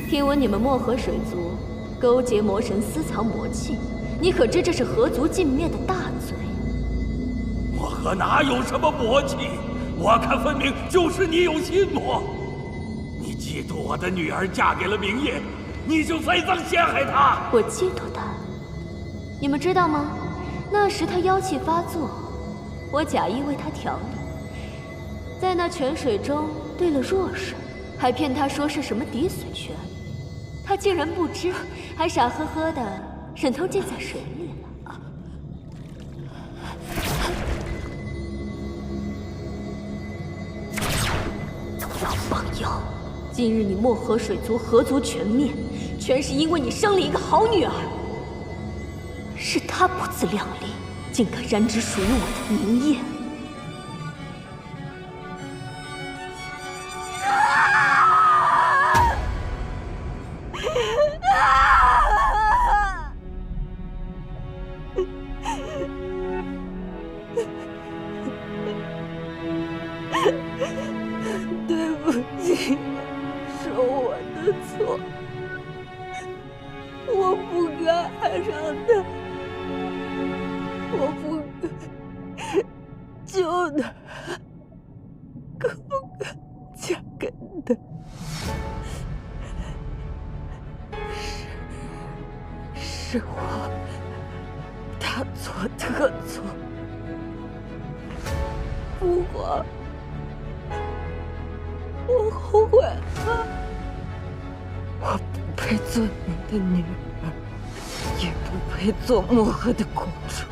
听闻你们漠河水族勾结魔神，私藏魔器，你可知这是河族尽灭的大罪？漠河哪有什么魔气？我看分明就是你有心魔。你嫉妒我的女儿嫁给了明夜，你就栽赃陷害她。我嫉妒她？你们知道吗？那时她妖气发作，我假意为她调理，在那泉水中兑了弱水，还骗她说是什么滴水泉。他竟然不知，还傻呵呵的忍痛浸在水里了。王八妖！今日你漠河水族河族全灭，全是因为你生了一个好女儿。是她不自量力，竟敢染指属于我的明夜。对不起，是我的错，我不该爱上他，我不该救他，更不该嫁给他。是我大错特错，不过我后悔了。我不配做你的女儿，也不配做漠河的公主。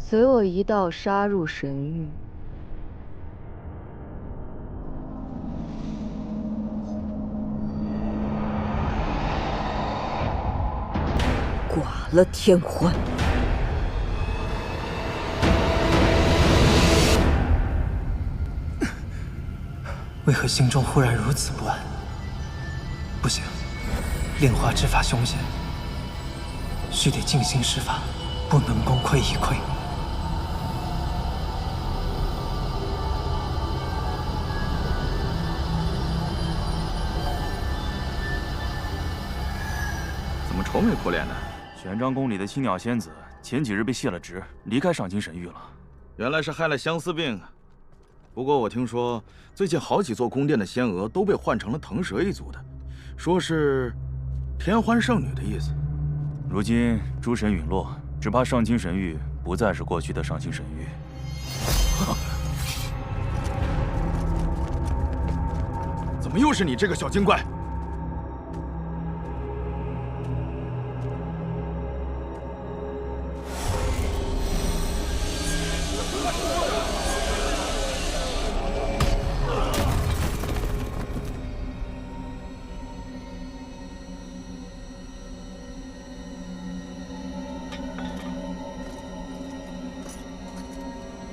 随我一道杀入神域。剐了天欢！为何心中忽然如此不安？不行，炼化之法凶险，须得静心施法，不能功亏一篑。怎么愁眉苦脸的？玄奘宫里的青鸟仙子前几日被卸了职，离开上清神域了。原来是害了相思病啊。不过我听说，最近好几座宫殿的仙娥都被换成了腾蛇一族的，说是天欢圣女的意思。如今诸神陨落，只怕上清神域不再是过去的上清神域。怎么又是你这个小精怪？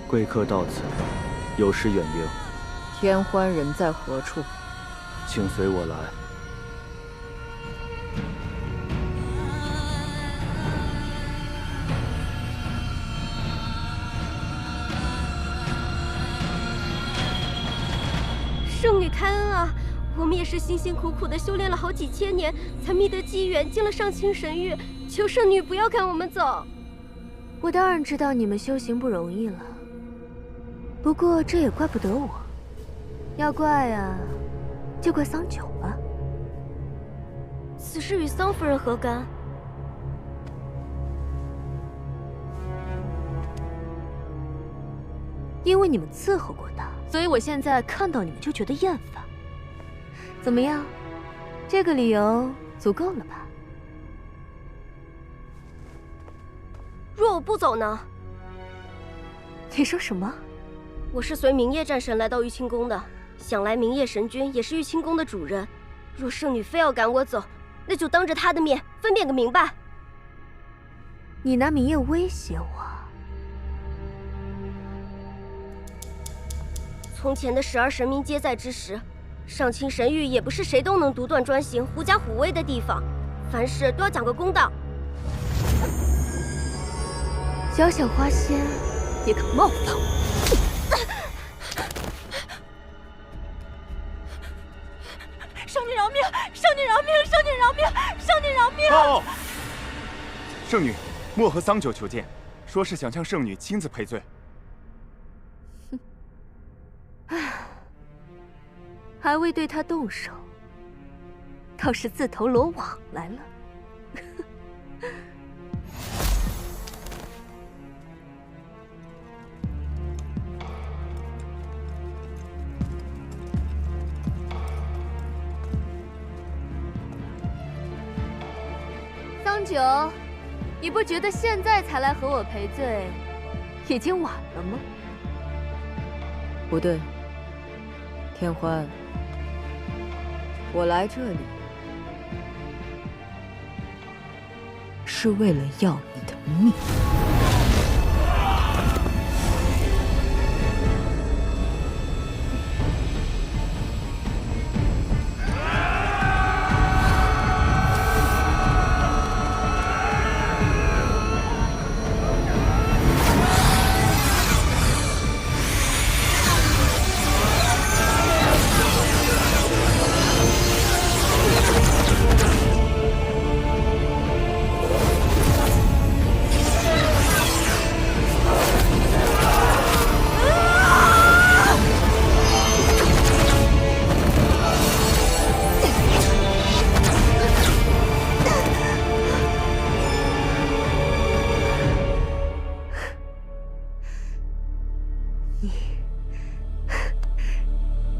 贵客到此，有失远迎。天欢人在何处？请随我来。圣女开恩啊！我们也是辛辛苦苦的修炼了好几千年，才觅得机缘进了上清神域，求圣女不要赶我们走。我当然知道你们修行不容易了，不过这也怪不得我，要怪啊，就怪桑九了。此事与桑夫人何干？因为你们伺候过他，所以我现在看到你们就觉得厌烦。怎么样，这个理由足够了吧？若我不走呢？你说什么？我是随明夜战神来到玉清宫的，想来明夜神君也是玉清宫的主人。若圣女非要赶我走，那就当着他的面分辨个明白。你拿明夜威胁我？从前的12神明皆在之时，上清神域也不是谁都能独断专行、狐假虎威的地方，凡事都要讲个公道。小小花仙也敢冒犯我？圣女饶命！圣女饶命！圣女饶命！圣女饶命！报！圣女，漠河桑九求见，说是想向圣女亲自赔罪。还未对他动手，倒是自投罗网来了。桑九，你不觉得现在才来和我赔罪，已经晚了吗？不对，天欢，我来这里是为了要你的命。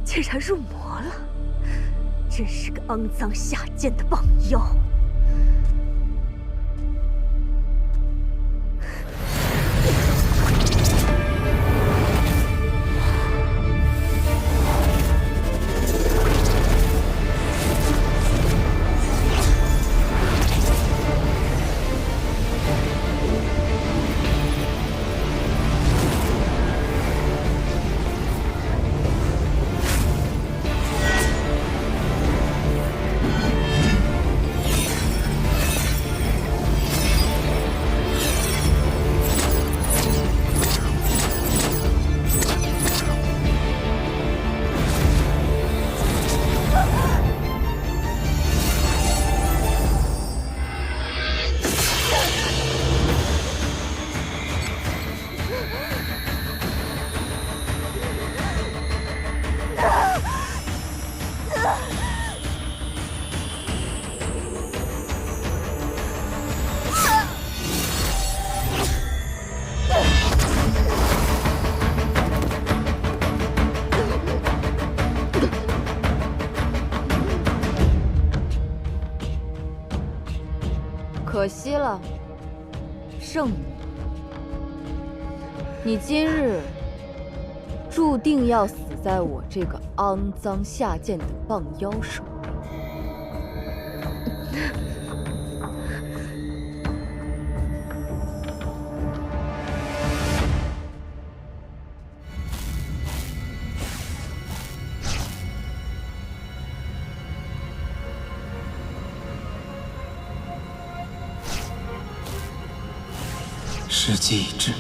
竟然入魔了，真是个肮脏下贱的棒妖！可惜了，圣女，你今日注定要死在我这个肮脏下贱的棒妖手里。时机已至。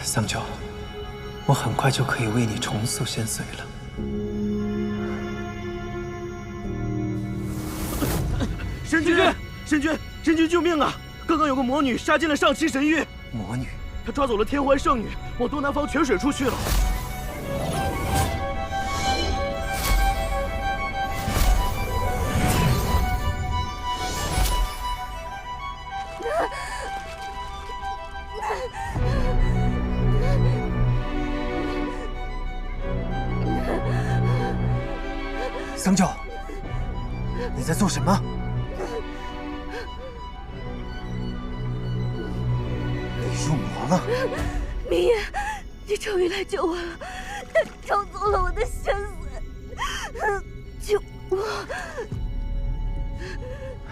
桑九，我很快就可以为你重塑仙髓了。神君，神君，神君救命啊！刚刚有个魔女杀进了上期神域。魔女？她抓走了天欢圣女，往东南方泉水处去了。桑九，你在做什么？你入魔了？明夜，你终于来救我了！他抽走了我的仙髓，救我！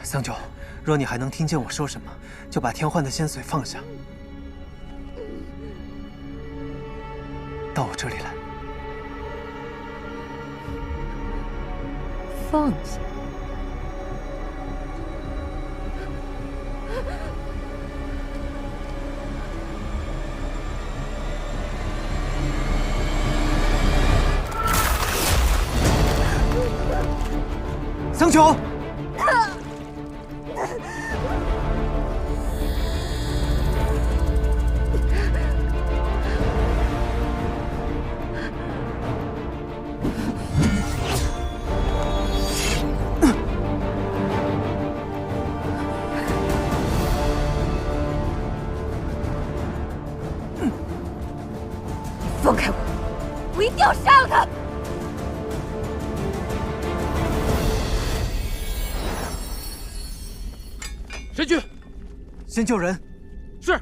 桑九，若你还能听见我说什么，就把天幻的仙髓放下，到我这里来。放下。桑九，放开我！我一定要杀了他！神君，先救人。是。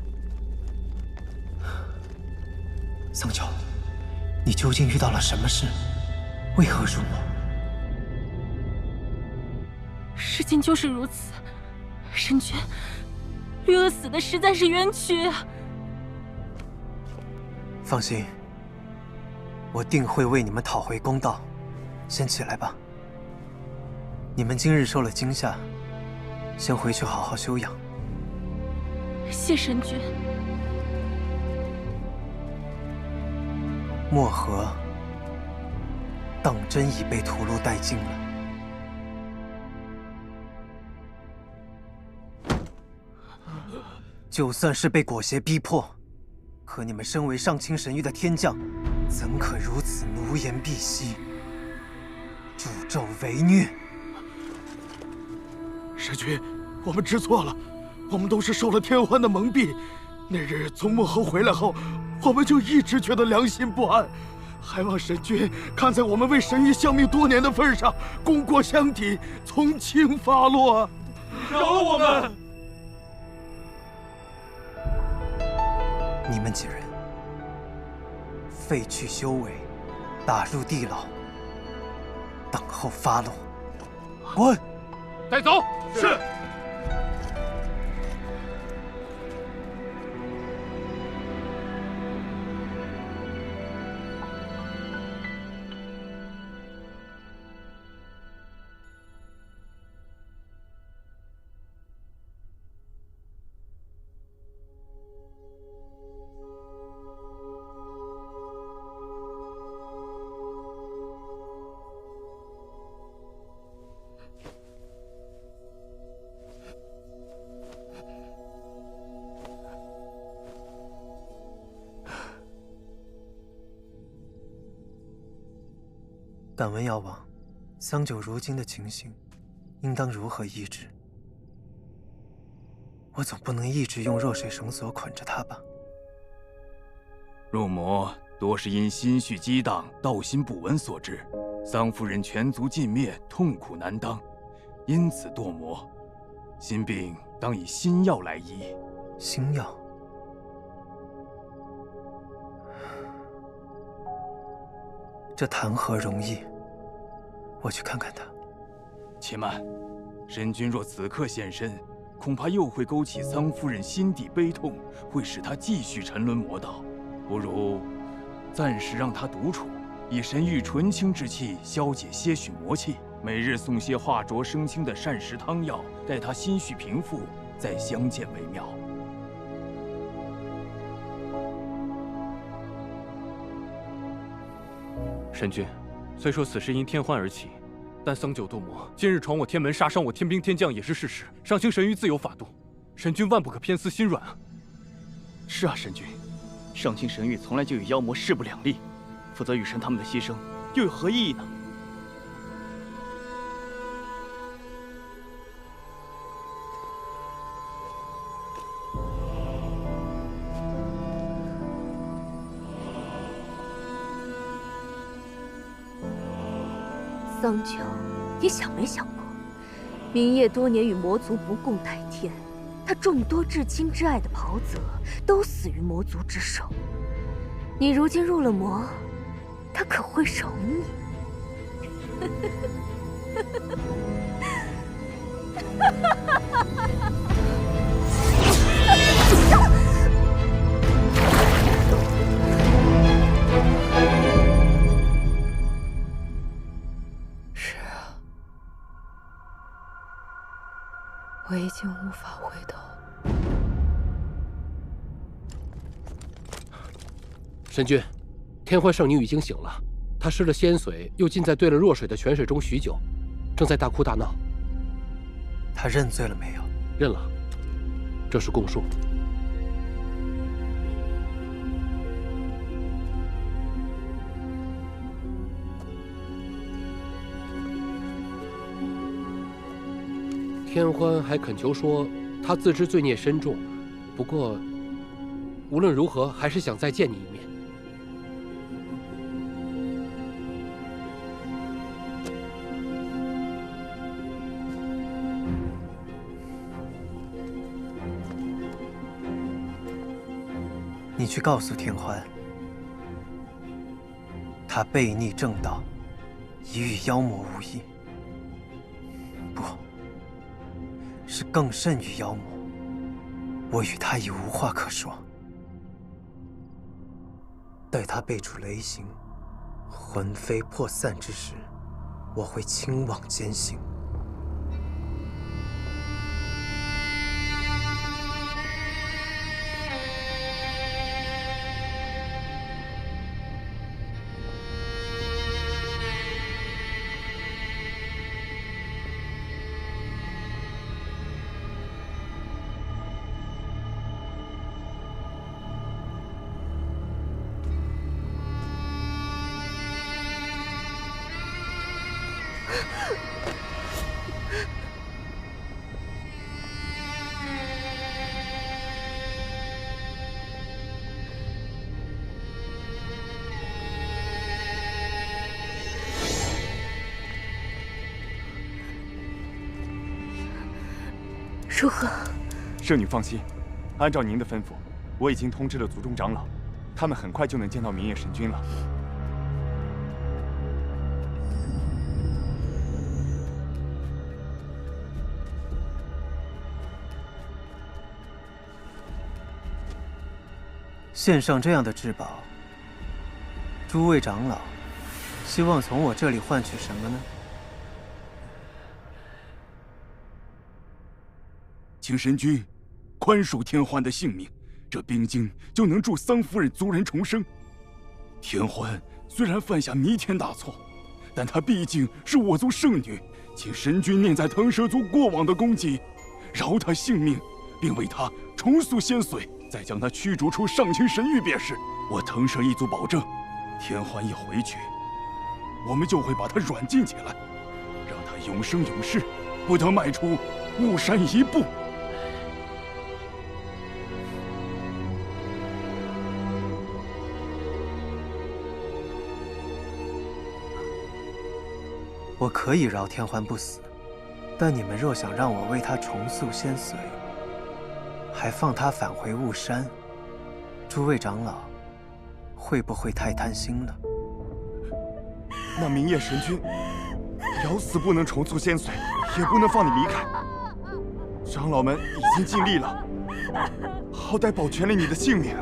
桑九，你究竟遇到了什么事？为何入魔？事情就是如此，神君，绿萼死的实在是冤屈啊！放心，我定会为你们讨回公道。先起来吧。你们今日受了惊吓，先回去好好休养。谢神君。漠河当真已被屠戮殆尽了。就算是被裹挟逼迫，可你们身为上清神域的天将，怎可如此奴颜婢膝、助纣为虐？神君，我们知错了，我们都是受了天欢的蒙蔽。那日从漠河回来后，我们就一直觉得良心不安，还望神君看在我们为神域相命多年的份上，功过相抵，从轻发落，饶了我们！你们几人废去修为，打入地牢，等候发落。滚！带走。是。敢问妖王，桑九如今的情形，应当如何医治？我总不能一直用弱水绳索捆着他吧？入魔多是因心绪激荡、道心不稳所致，桑夫人全族尽灭，痛苦难当，因此堕魔。心病当以心药来医。心药？这谈何容易？我去看看他。且慢，神君若此刻现身，恐怕又会勾起桑夫人心底悲痛，会使她继续沉沦魔道。不如暂时让她独处，以神域纯清之气消解些许魔气，每日送些化浊生清的膳食汤药，待她心绪平复，再相见为妙。神君，虽说此事因天欢而起，但桑九堕魔，今日闯我天门，杀伤我天兵天将也是事实。上清神域自有法度，神君万不可偏私心软啊！是啊，神君，上清神域从来就与妖魔势不两立，否则雨神他们的牺牲又有何意义呢？桑九，你想没想过，明夜多年与魔族不共戴天，他众多至亲至爱的袍泽都死于魔族之手。你如今入了魔，他可会容你？是啊，我已经无法回头。神君，天欢圣女已经醒了，她失了仙髓，又浸在兑了弱水的泉水中许久，正在大哭大闹。她认罪了没有？认了，这是供述。天欢还恳求说，他自知罪孽深重，不过无论如何，还是想再见你一面。你去告诉天欢，他背逆正道，已与妖魔无异。不，是更甚于妖魔。我与他已无话可说。待他背出雷行，魂飞魄散之时，我会亲往践行。如何？圣女放心，按照您的吩咐，我已经通知了族中长老，他们很快就能见到明夜神君了。献上这样的至宝，诸位长老，希望从我这里换取什么呢？请神君宽恕天欢的性命，这冰晶就能助桑夫人族人重生。天欢虽然犯下弥天大错，但她毕竟是我族圣女，请神君念在腾蛇族过往的功绩，饶她性命，并为她重塑仙髓，再将她驱逐出上清神域便是。我腾蛇一族保证，天欢一回去，我们就会把他软禁起来，让他永生永世不得迈出巫山一步。我可以饶天欢不死，但你们若想让我为他重塑仙髓，还放他返回雾山，诸位长老，会不会太贪心了？那明夜神君咬死不能重塑仙髓，也不能放你离开。长老们已经尽力了，好歹保全了你的性命。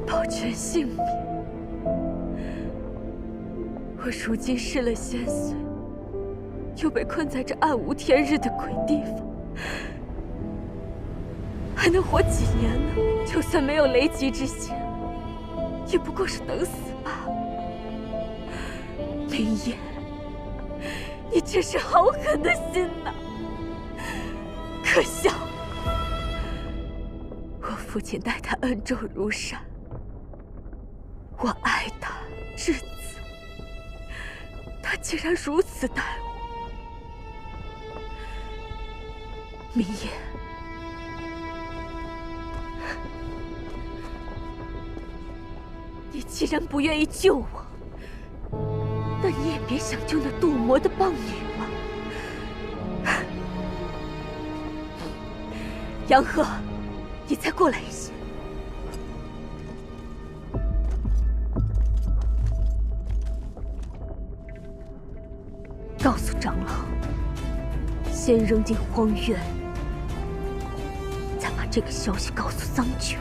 保全性命。我如今失了仙髓，又被困在这暗无天日的鬼地方，还能活几年呢？就算没有雷击之险，也不过是等死罢了。明夜，你真是好狠的心呐！可笑，我父亲待他恩重如山，我爱他至死。他竟然如此待我，明夜，你既然不愿意救我，那你也别想救那堕魔的棒女了。杨鹤，你再过来一些。告诉长老，先扔进荒渊，再把这个消息告诉桑九。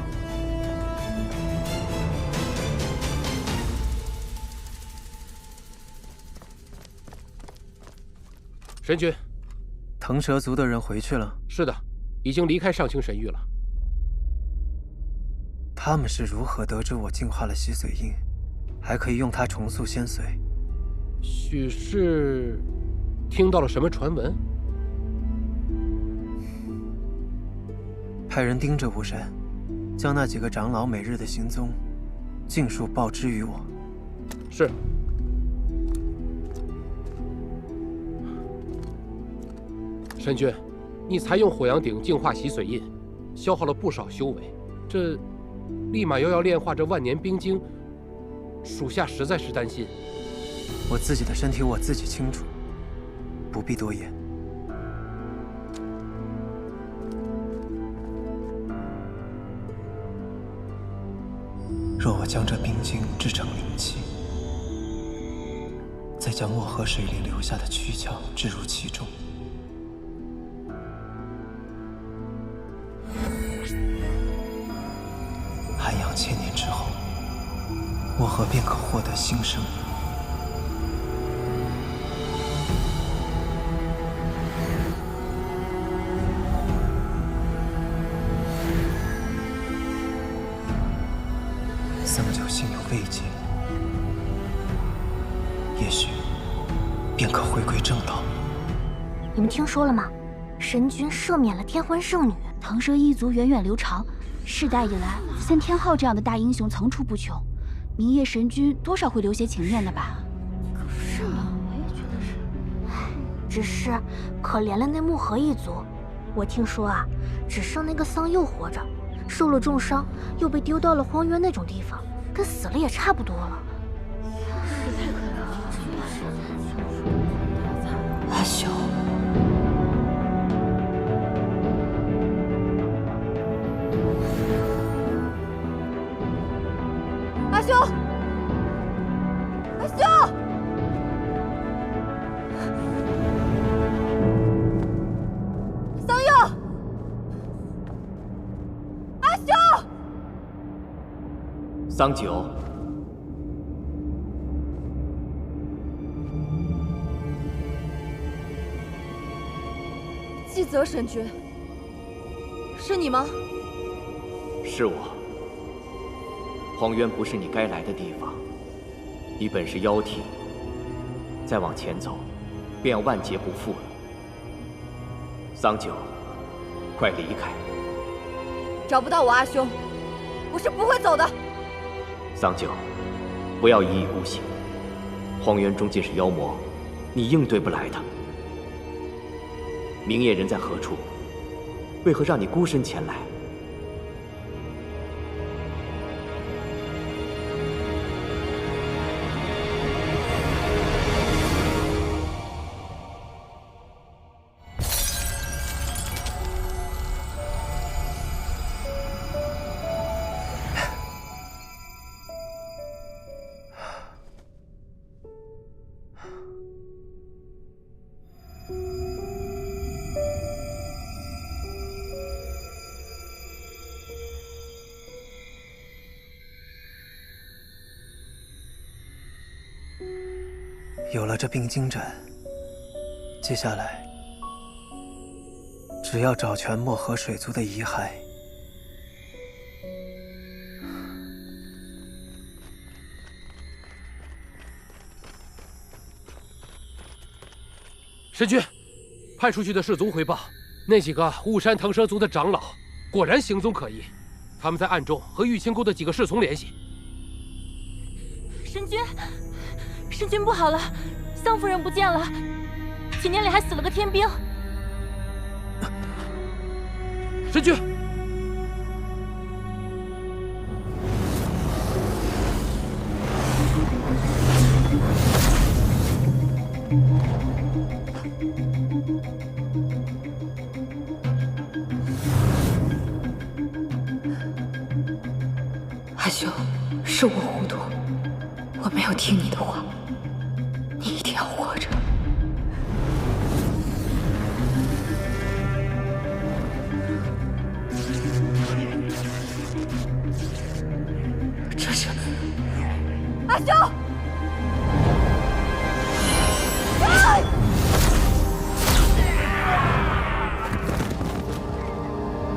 神君，腾蛇族的人回去了？是的，已经离开上清神域了。他们是如何得知我净化了洗髓印，还可以用它重塑仙髓？许是听到了什么传闻？派人盯着巫山，将那几个长老每日的行踪尽数报知于我。是。神君，你采用火阳鼎净化洗髓印，消耗了不少修为，这立马又要炼化这万年冰晶，属下实在是担心。我自己的身体我自己清楚，不必多言。若我将这冰晶制成灵气，再将漠河水里留下的躯壳置入其中，涵养1000年之后，漠河便可获得新生。桑九心有慰藉，也许便可回归正道。你们听说了吗？神君赦免了天欢圣女，腾蛇一族源远流长，世代以来，像天昊这样的大英雄层出不穷。明夜神君多少会留些情面的吧？是吗？我也觉得是。只是可怜了那木河一族。我听说啊，只剩那个桑佑活着，受了重伤，又被丢到了荒渊那种地方，跟死了也差不多了。太可怜了。阿修。阿修，阿修，桑佑，阿修，桑九，季泽神君，是你吗？是我。荒渊不是你该来的地方，你本是妖体，再往前走，便要万劫不复了。桑九，快离开！找不到我阿兄，我是不会走的。桑九，不要一意孤行。荒原中尽是妖魔，你应对不来的。明夜人在何处？为何让你孤身前来？有了这冰晶trận，接下来只要找全漠河水族的遗骸。神君，派出去的士卒回报，那几个雾山腾蛇族的长老果然行踪可疑，他们在暗中和玉清宫的几个侍从联系。神君，神君不好了，桑夫人不见了，几年里还死了个天兵。神君，阿修，是我糊涂，我没有听你的话，你一定要活着。这是阿修，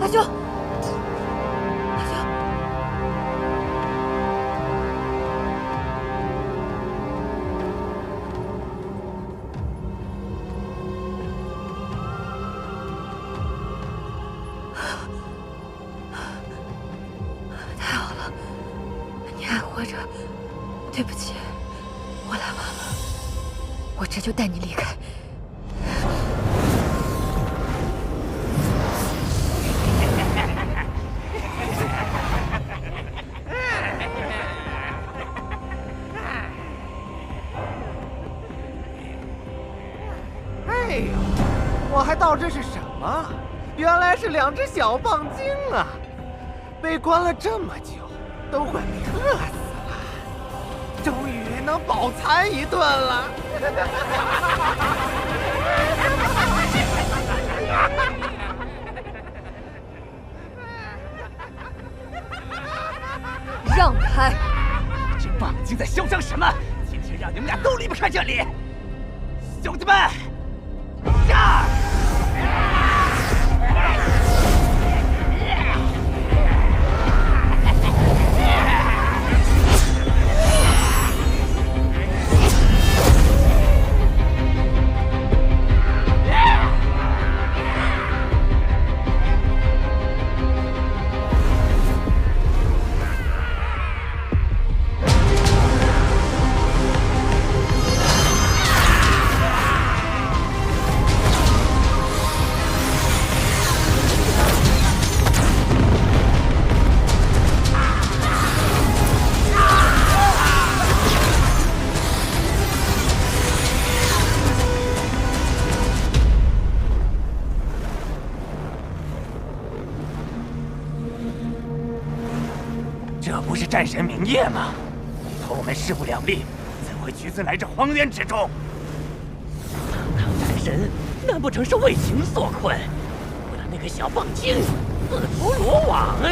阿修。对不起，我来晚了，我这就带你离开。哎呦，我还当这是什么？原来是两只小棒精啊！被关了这么久，都快被饿死了。终于能饱餐一顿了。让开！这棒精在嚣张什么？今天让你们俩都离不开这里！兄弟们，上！这不是战神明夜吗？同我们势不两立，怎会橘子来这荒原之中？堂堂战神，难不成是为情所困，为了那个小棒精自投罗网？可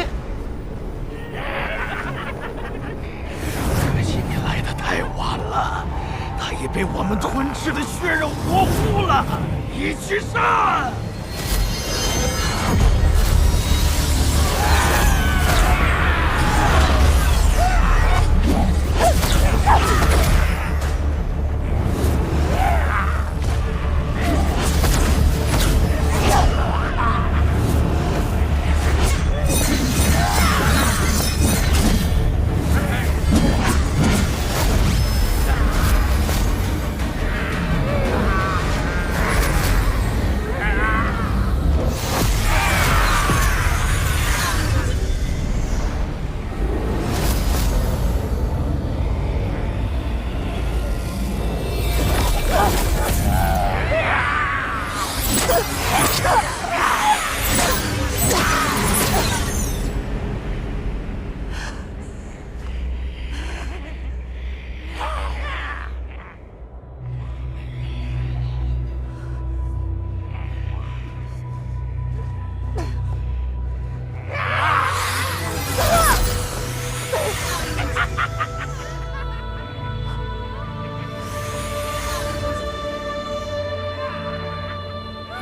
惜你来得太晚了，他已被我们吞噬的血肉模糊了。一起上！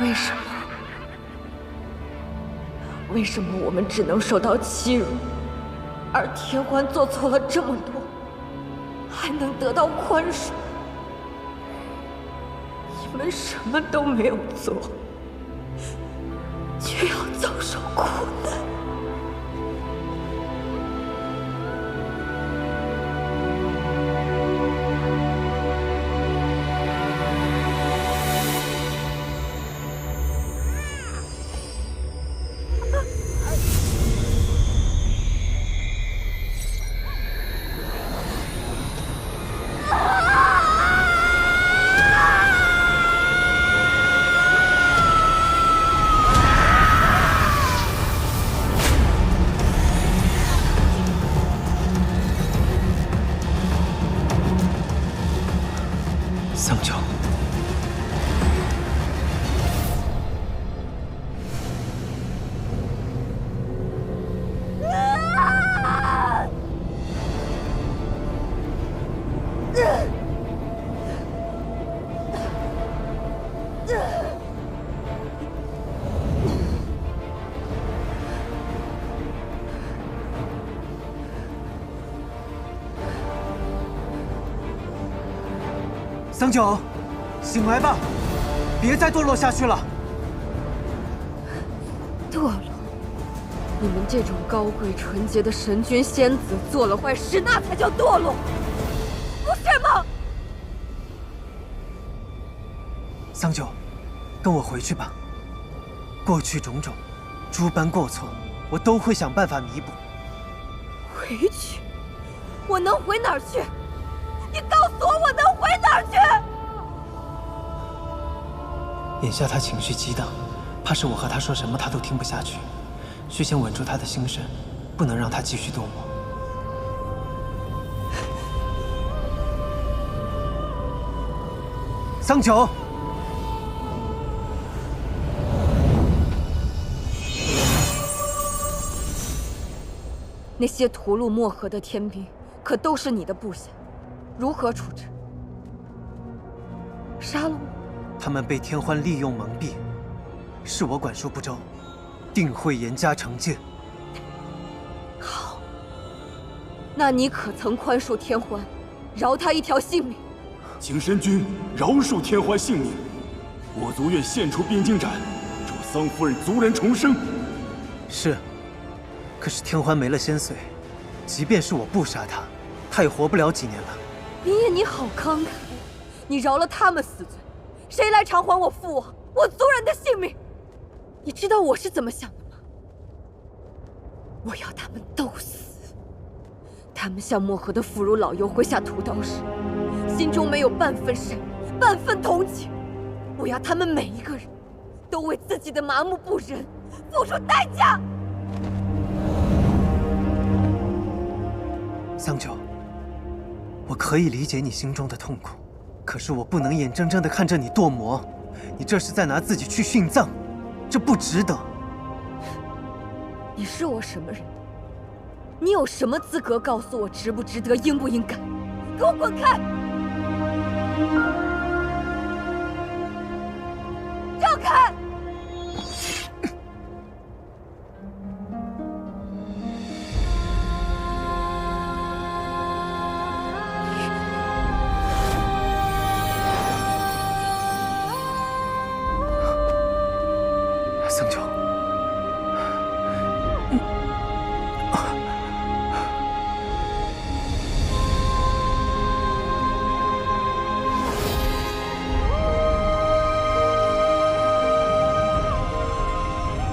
为什么？为什么我们只能受到欺辱，而天欢做错了这么多，还能得到宽恕？你们什么都没有做，却要遭受苦难。桑九，桑九，醒来吧，别再堕落下去了。堕落？你们这种高贵纯洁的神君仙子做了坏事，那才叫堕落，不是吗？桑九，跟我回去吧。过去种种，诸般过错，我都会想办法弥补。回去？我能回哪儿去？你告诉我，我能回哪儿去？眼下他情绪激荡，怕是我和他说什么他都听不下去。需先稳住他的心神，不能让他继续堕落。桑九，那些屠戮漠河的天兵，可都是你的部下，如何处置？杀了吗？他们被天欢利用蒙蔽，是我管束不周，定会严加惩戒。好，那你可曾宽恕天欢，饶他一条性命？请神君饶恕天欢性命，我族愿献出边境斩，助桑夫人族人重生。是，可是天欢没了仙髓，即便是我不杀他，他也活不了几年了。明夜，你好慷慨，你饶了他们死罪，谁来偿还我父王、我族人的性命？你知道我是怎么想的吗？我要他们都死。他们向漠河的妇孺老幼挥下屠刀时，心中没有半分善意、半分同情。我要他们每一个人都为自己的麻木不仁付出代价。桑九，我可以理解你心中的痛苦，可是我不能眼睁睁地看着你堕魔，你这是在拿自己去殉葬，这不值得。你是我什么人？你有什么资格告诉我值不值得、应不应该？给我滚开！让开！桑九，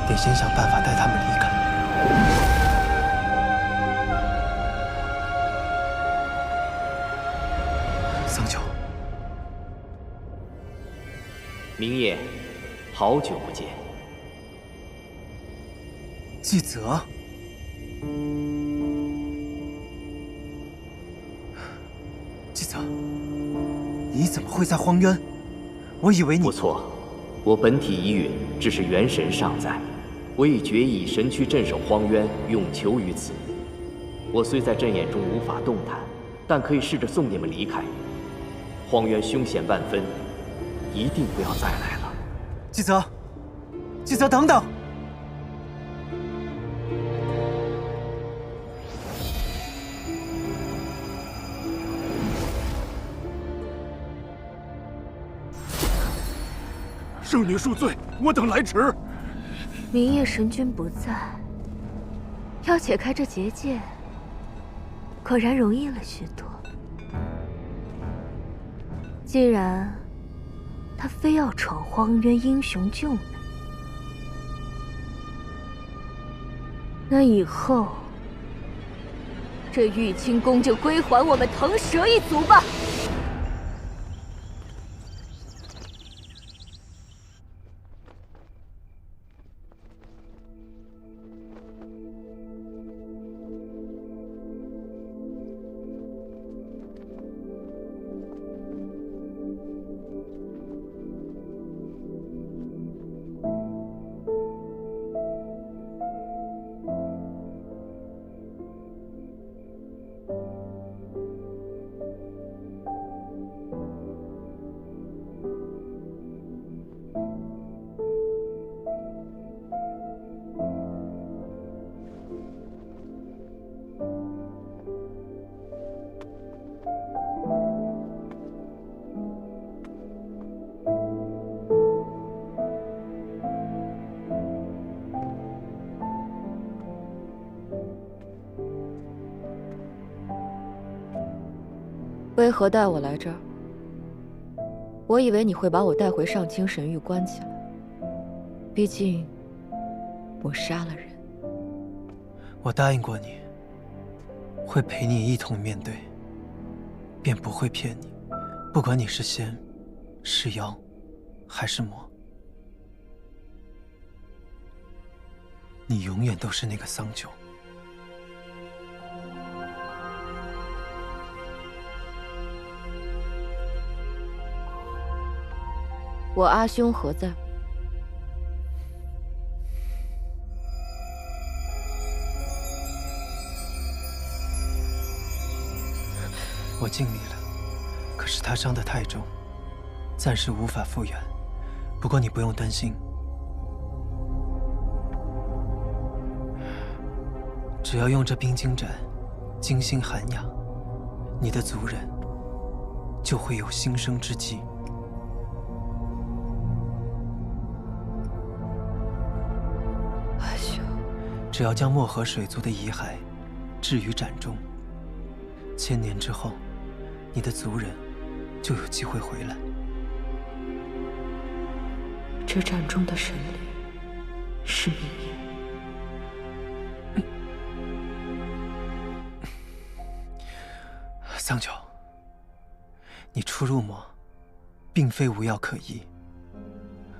得先想办法带他们离开。桑九，明夜，好久不见。季泽，季泽，你怎么会在荒渊？我以为你……不错，我本体已陨，只是元神尚在。我已决意以神躯镇守荒渊，永囚于此。我虽在阵眼中无法动弹，但可以试着送你们离开。荒渊凶险万分，一定不要再来了。纪泽，纪泽，等等！圣女恕罪，我等来迟。明夜神君不在，要解开这结界，果然容易了许多。既然他非要闯荒渊英雄救美，那以后这玉清宫就归还我们腾蛇一族吧。为何带我来这儿？我以为你会把我带回上清神域关起来，毕竟我杀了人。我答应过你，会陪你一同面对，便不会骗你。不管你是仙、是妖，还是魔，你永远都是那个桑九。我阿兄何在？我尽力了，可是他伤得太重，暂时无法复原。不过你不用担心，只要用这冰晶斩，精心涵养，你的族人就会有新生之机。只要将漠河水族的遗骸置于斩中，1000年之后，你的族人就有机会回来。这斩中的神灵是明夜。桑九，你初入魔，并非无药可医。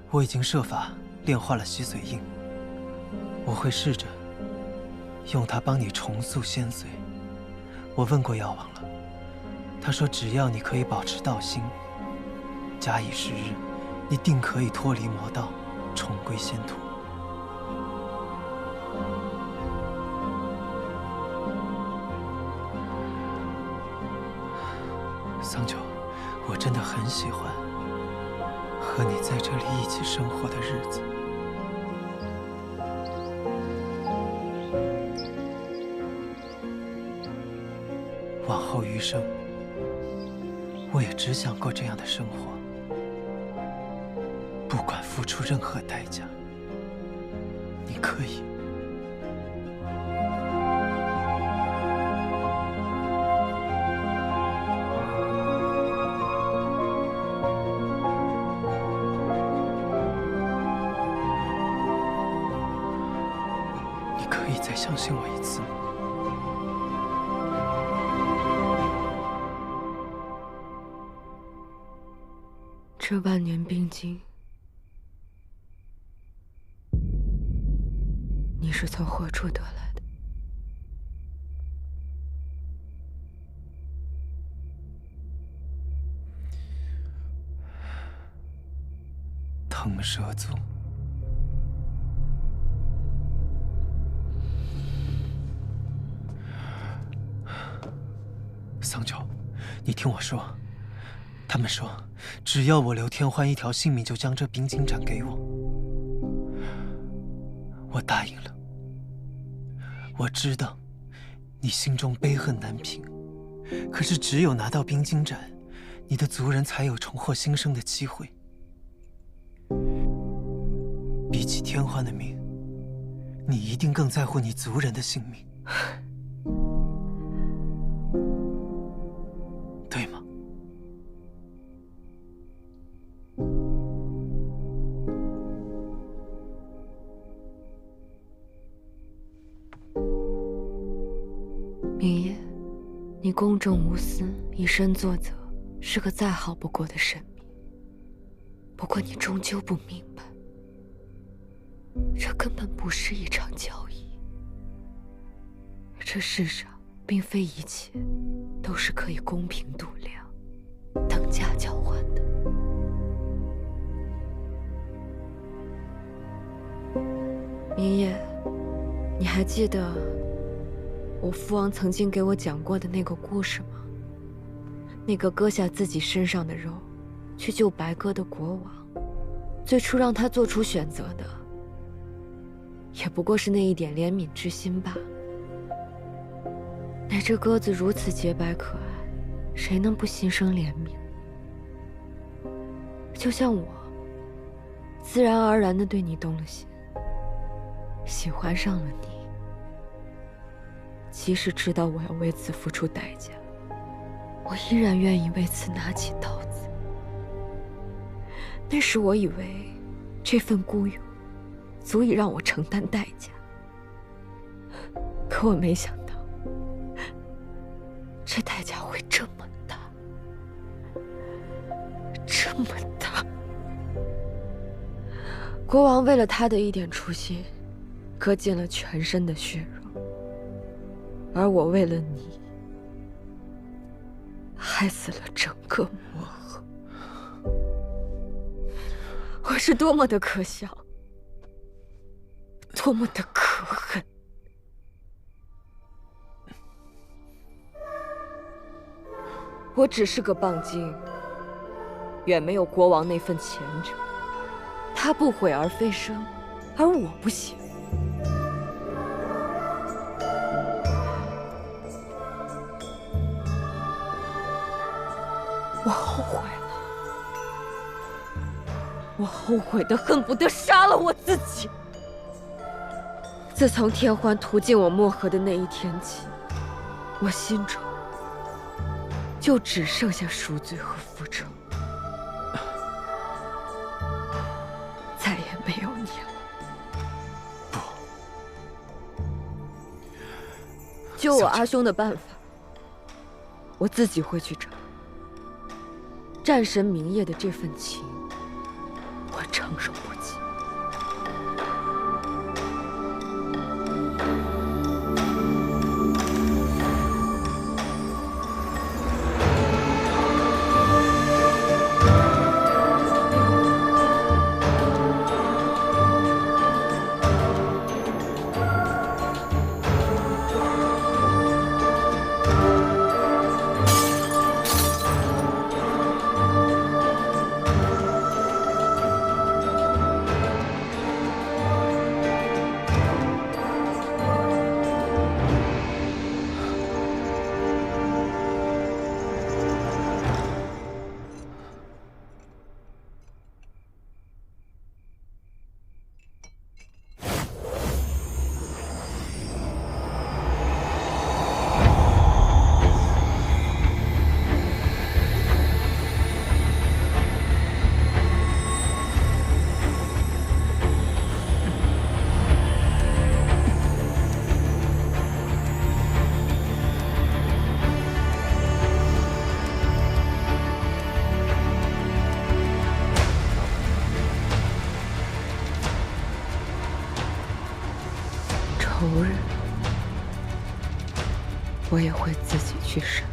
我已经设法炼化了洗髓印，我会试着用它帮你重塑仙髓。我问过药王了，他说只要你可以保持道心，假以时日，你定可以脱离魔道，重归仙途。桑九，我真的很喜欢和你在这里一起生活的日子。往后余生，我也只想过这样的生活，不管付出任何代价。你可以。你可以再相信我一次吗？这万年冰晶，你是从何处得来的？腾蛇族。桑九，你听我说，他们说，只要我留天欢一条性命，就将这冰晶斩给我。我答应了。我知道你心中悲恨难平，可是只有拿到冰晶盏，你的族人才有重获新生的机会。比起天欢的命，你一定更在乎你族人的性命，对吗？明夜，你公正无私，以身作则，是个再好不过的神明。不过你终究不明白，这根本不是一场交易。这世上并非一切都是可以公平度量、等价交换的。明夜，你还记得我父王曾经给我讲过的那个故事吗？那个割下自己身上的肉去救白鸽的国王，最初让他做出选择的，也不过是那一点怜悯之心罢了。那只鸽子如此洁白可爱，谁能不心生怜悯？就像我，自然而然地对你动了心，喜欢上了你。即使知道我要为此付出代价，我依然愿意为此拿起刀子。那时我以为这份孤勇足以让我承担代价，可我没想到这代价会这么大，这么大。国王为了他的一点初心，割尽了全身的血肉，而我为了你，害死了整个魔河。我是多么的可笑，多么的可恨！我只是个棒精，远没有国王那份前者。他不毁而飞升，而我不行。我后悔了，我后悔的恨不得杀了我自己。自从天欢屠尽我漠河的那一天起，我心中就只剩下赎罪和复仇，再也没有你了。不，救我阿兄的办法，我自己会去找。战神明夜的这份情，我承受不起。仇人，我也会自己去审。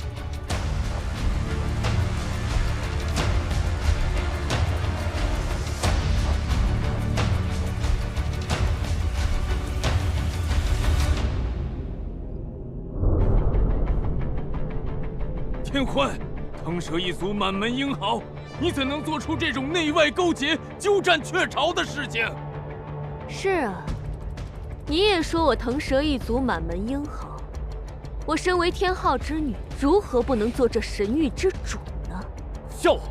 天欢，腾蛇一族满门英豪，你怎能做出这种内外勾结、鸠占鹊巢的事情？是啊，你也说我腾蛇一族满门英豪，我身为天昊之女，如何不能做这神域之主呢？笑话！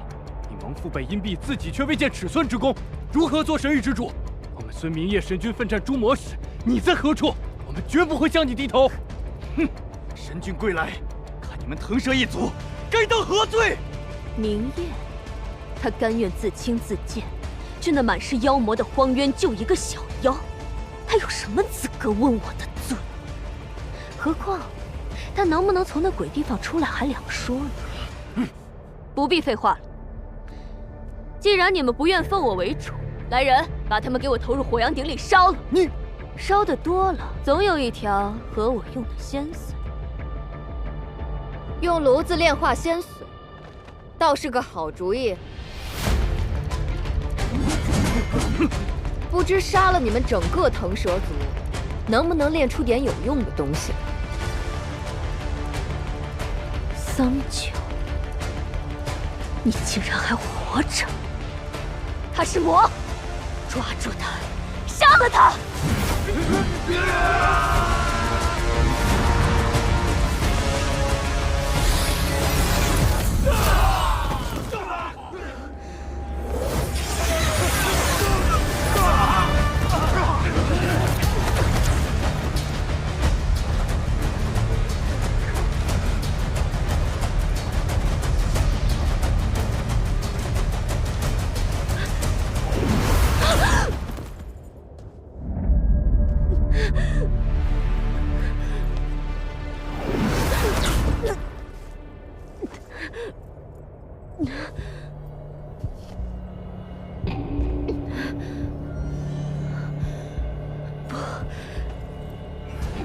你蒙父辈荫蔽，自己却未见尺寸之功，如何做神域之主？我们孙明夜神君奋战诸魔时，你在何处？我们绝不会向你低头。哼！神君归来，看你们腾蛇一族该当何罪？明夜，他甘愿自轻自贱，去那满是妖魔的荒渊救一个小妖，他有什么资格问我的罪？何况，他能不能从那鬼地方出来还两说呢。不必废话了，既然你们不愿奉我为主，来人，把他们给我投入火阳鼎里烧了。你烧的多了，总有一条合我用的仙髓。用炉子炼化仙髓，倒是个好主意。不知杀了你们整个腾蛇族，能不能炼出点有用的东西？桑九，你竟然还活着！他是魔，抓住他，杀了他！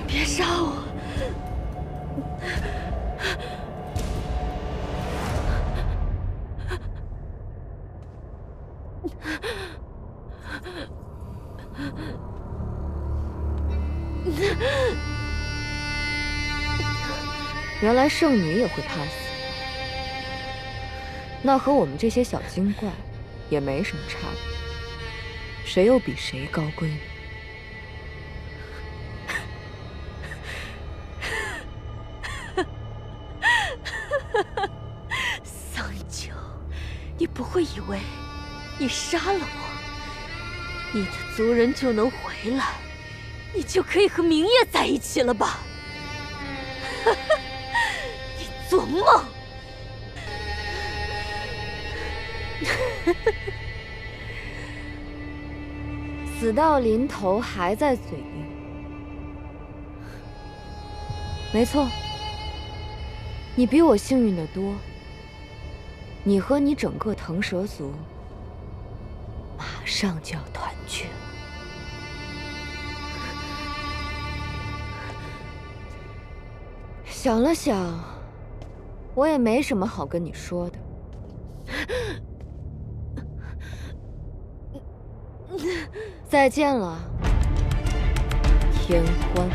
别杀我！原来圣女也会怕死，那和我们这些小精怪也没什么差别，谁又比谁高贵呢？桑九，你不会以为你杀了我，你的族人就能回来，你就可以和明夜在一起了吧？你做梦！死到临头还在嘴硬。没错，你比我幸运的多。你和你整个腾蛇族马上就要团聚了。想了想，我也没什么好跟你说的。再见了，天欢。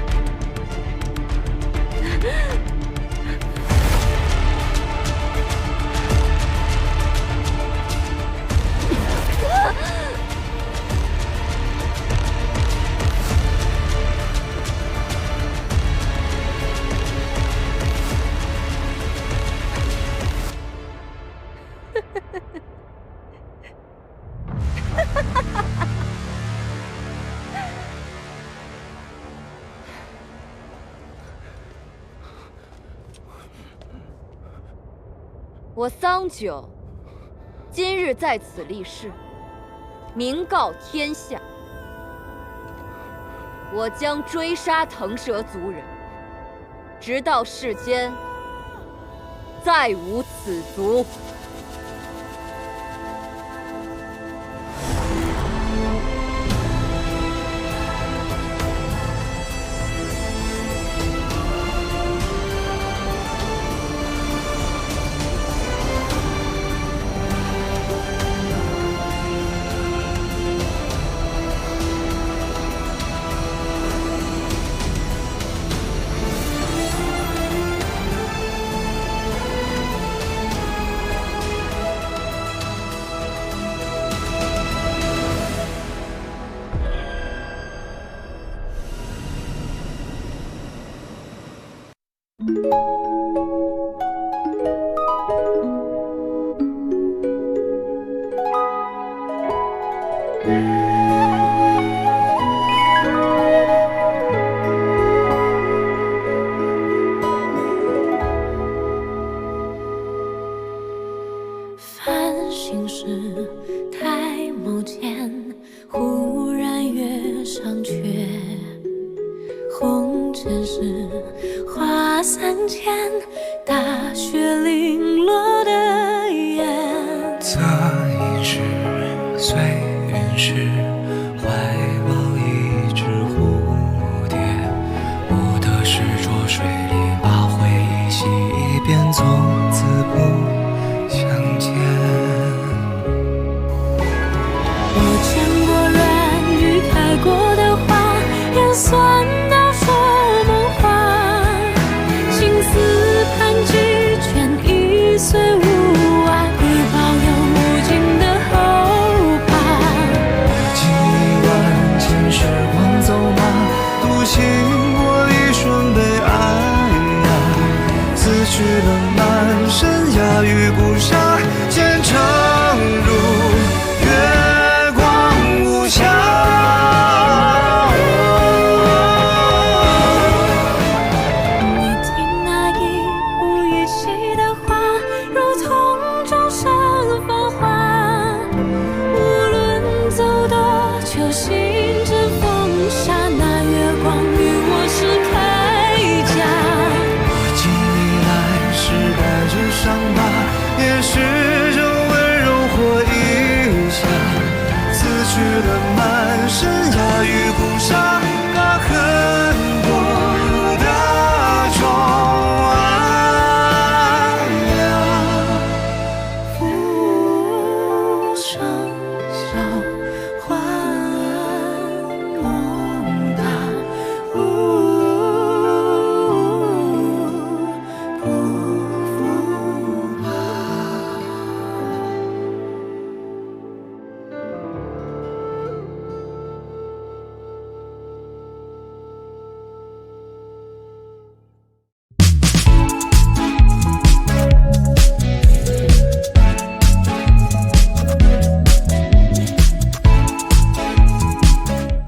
我桑九今日在此立誓，明告天下，我将追杀腾蛇族人，直到世间再无此族。繁星是抬眸间，忽然月上缺。红尘是花伞间，大雪零落的眼。侧影是随云是，怀抱一只蝴蝶。我的是浊水里把回忆洗一遍，从此不相见。我见过软语开过的花，也算到说梦话。情丝盘踞卷一岁无完，已保有无尽的后怕。几万千时光走马，独行过一瞬被爱呀。此去了满身鸦与孤沙，前程如月光无暇。你听那一呼一吸的话，如同众生繁华。无论走多久，心针风沙，那月光与我是铠甲。我记你来时带着伤疤，也试着温柔活一下。撕去了满身鸦与孤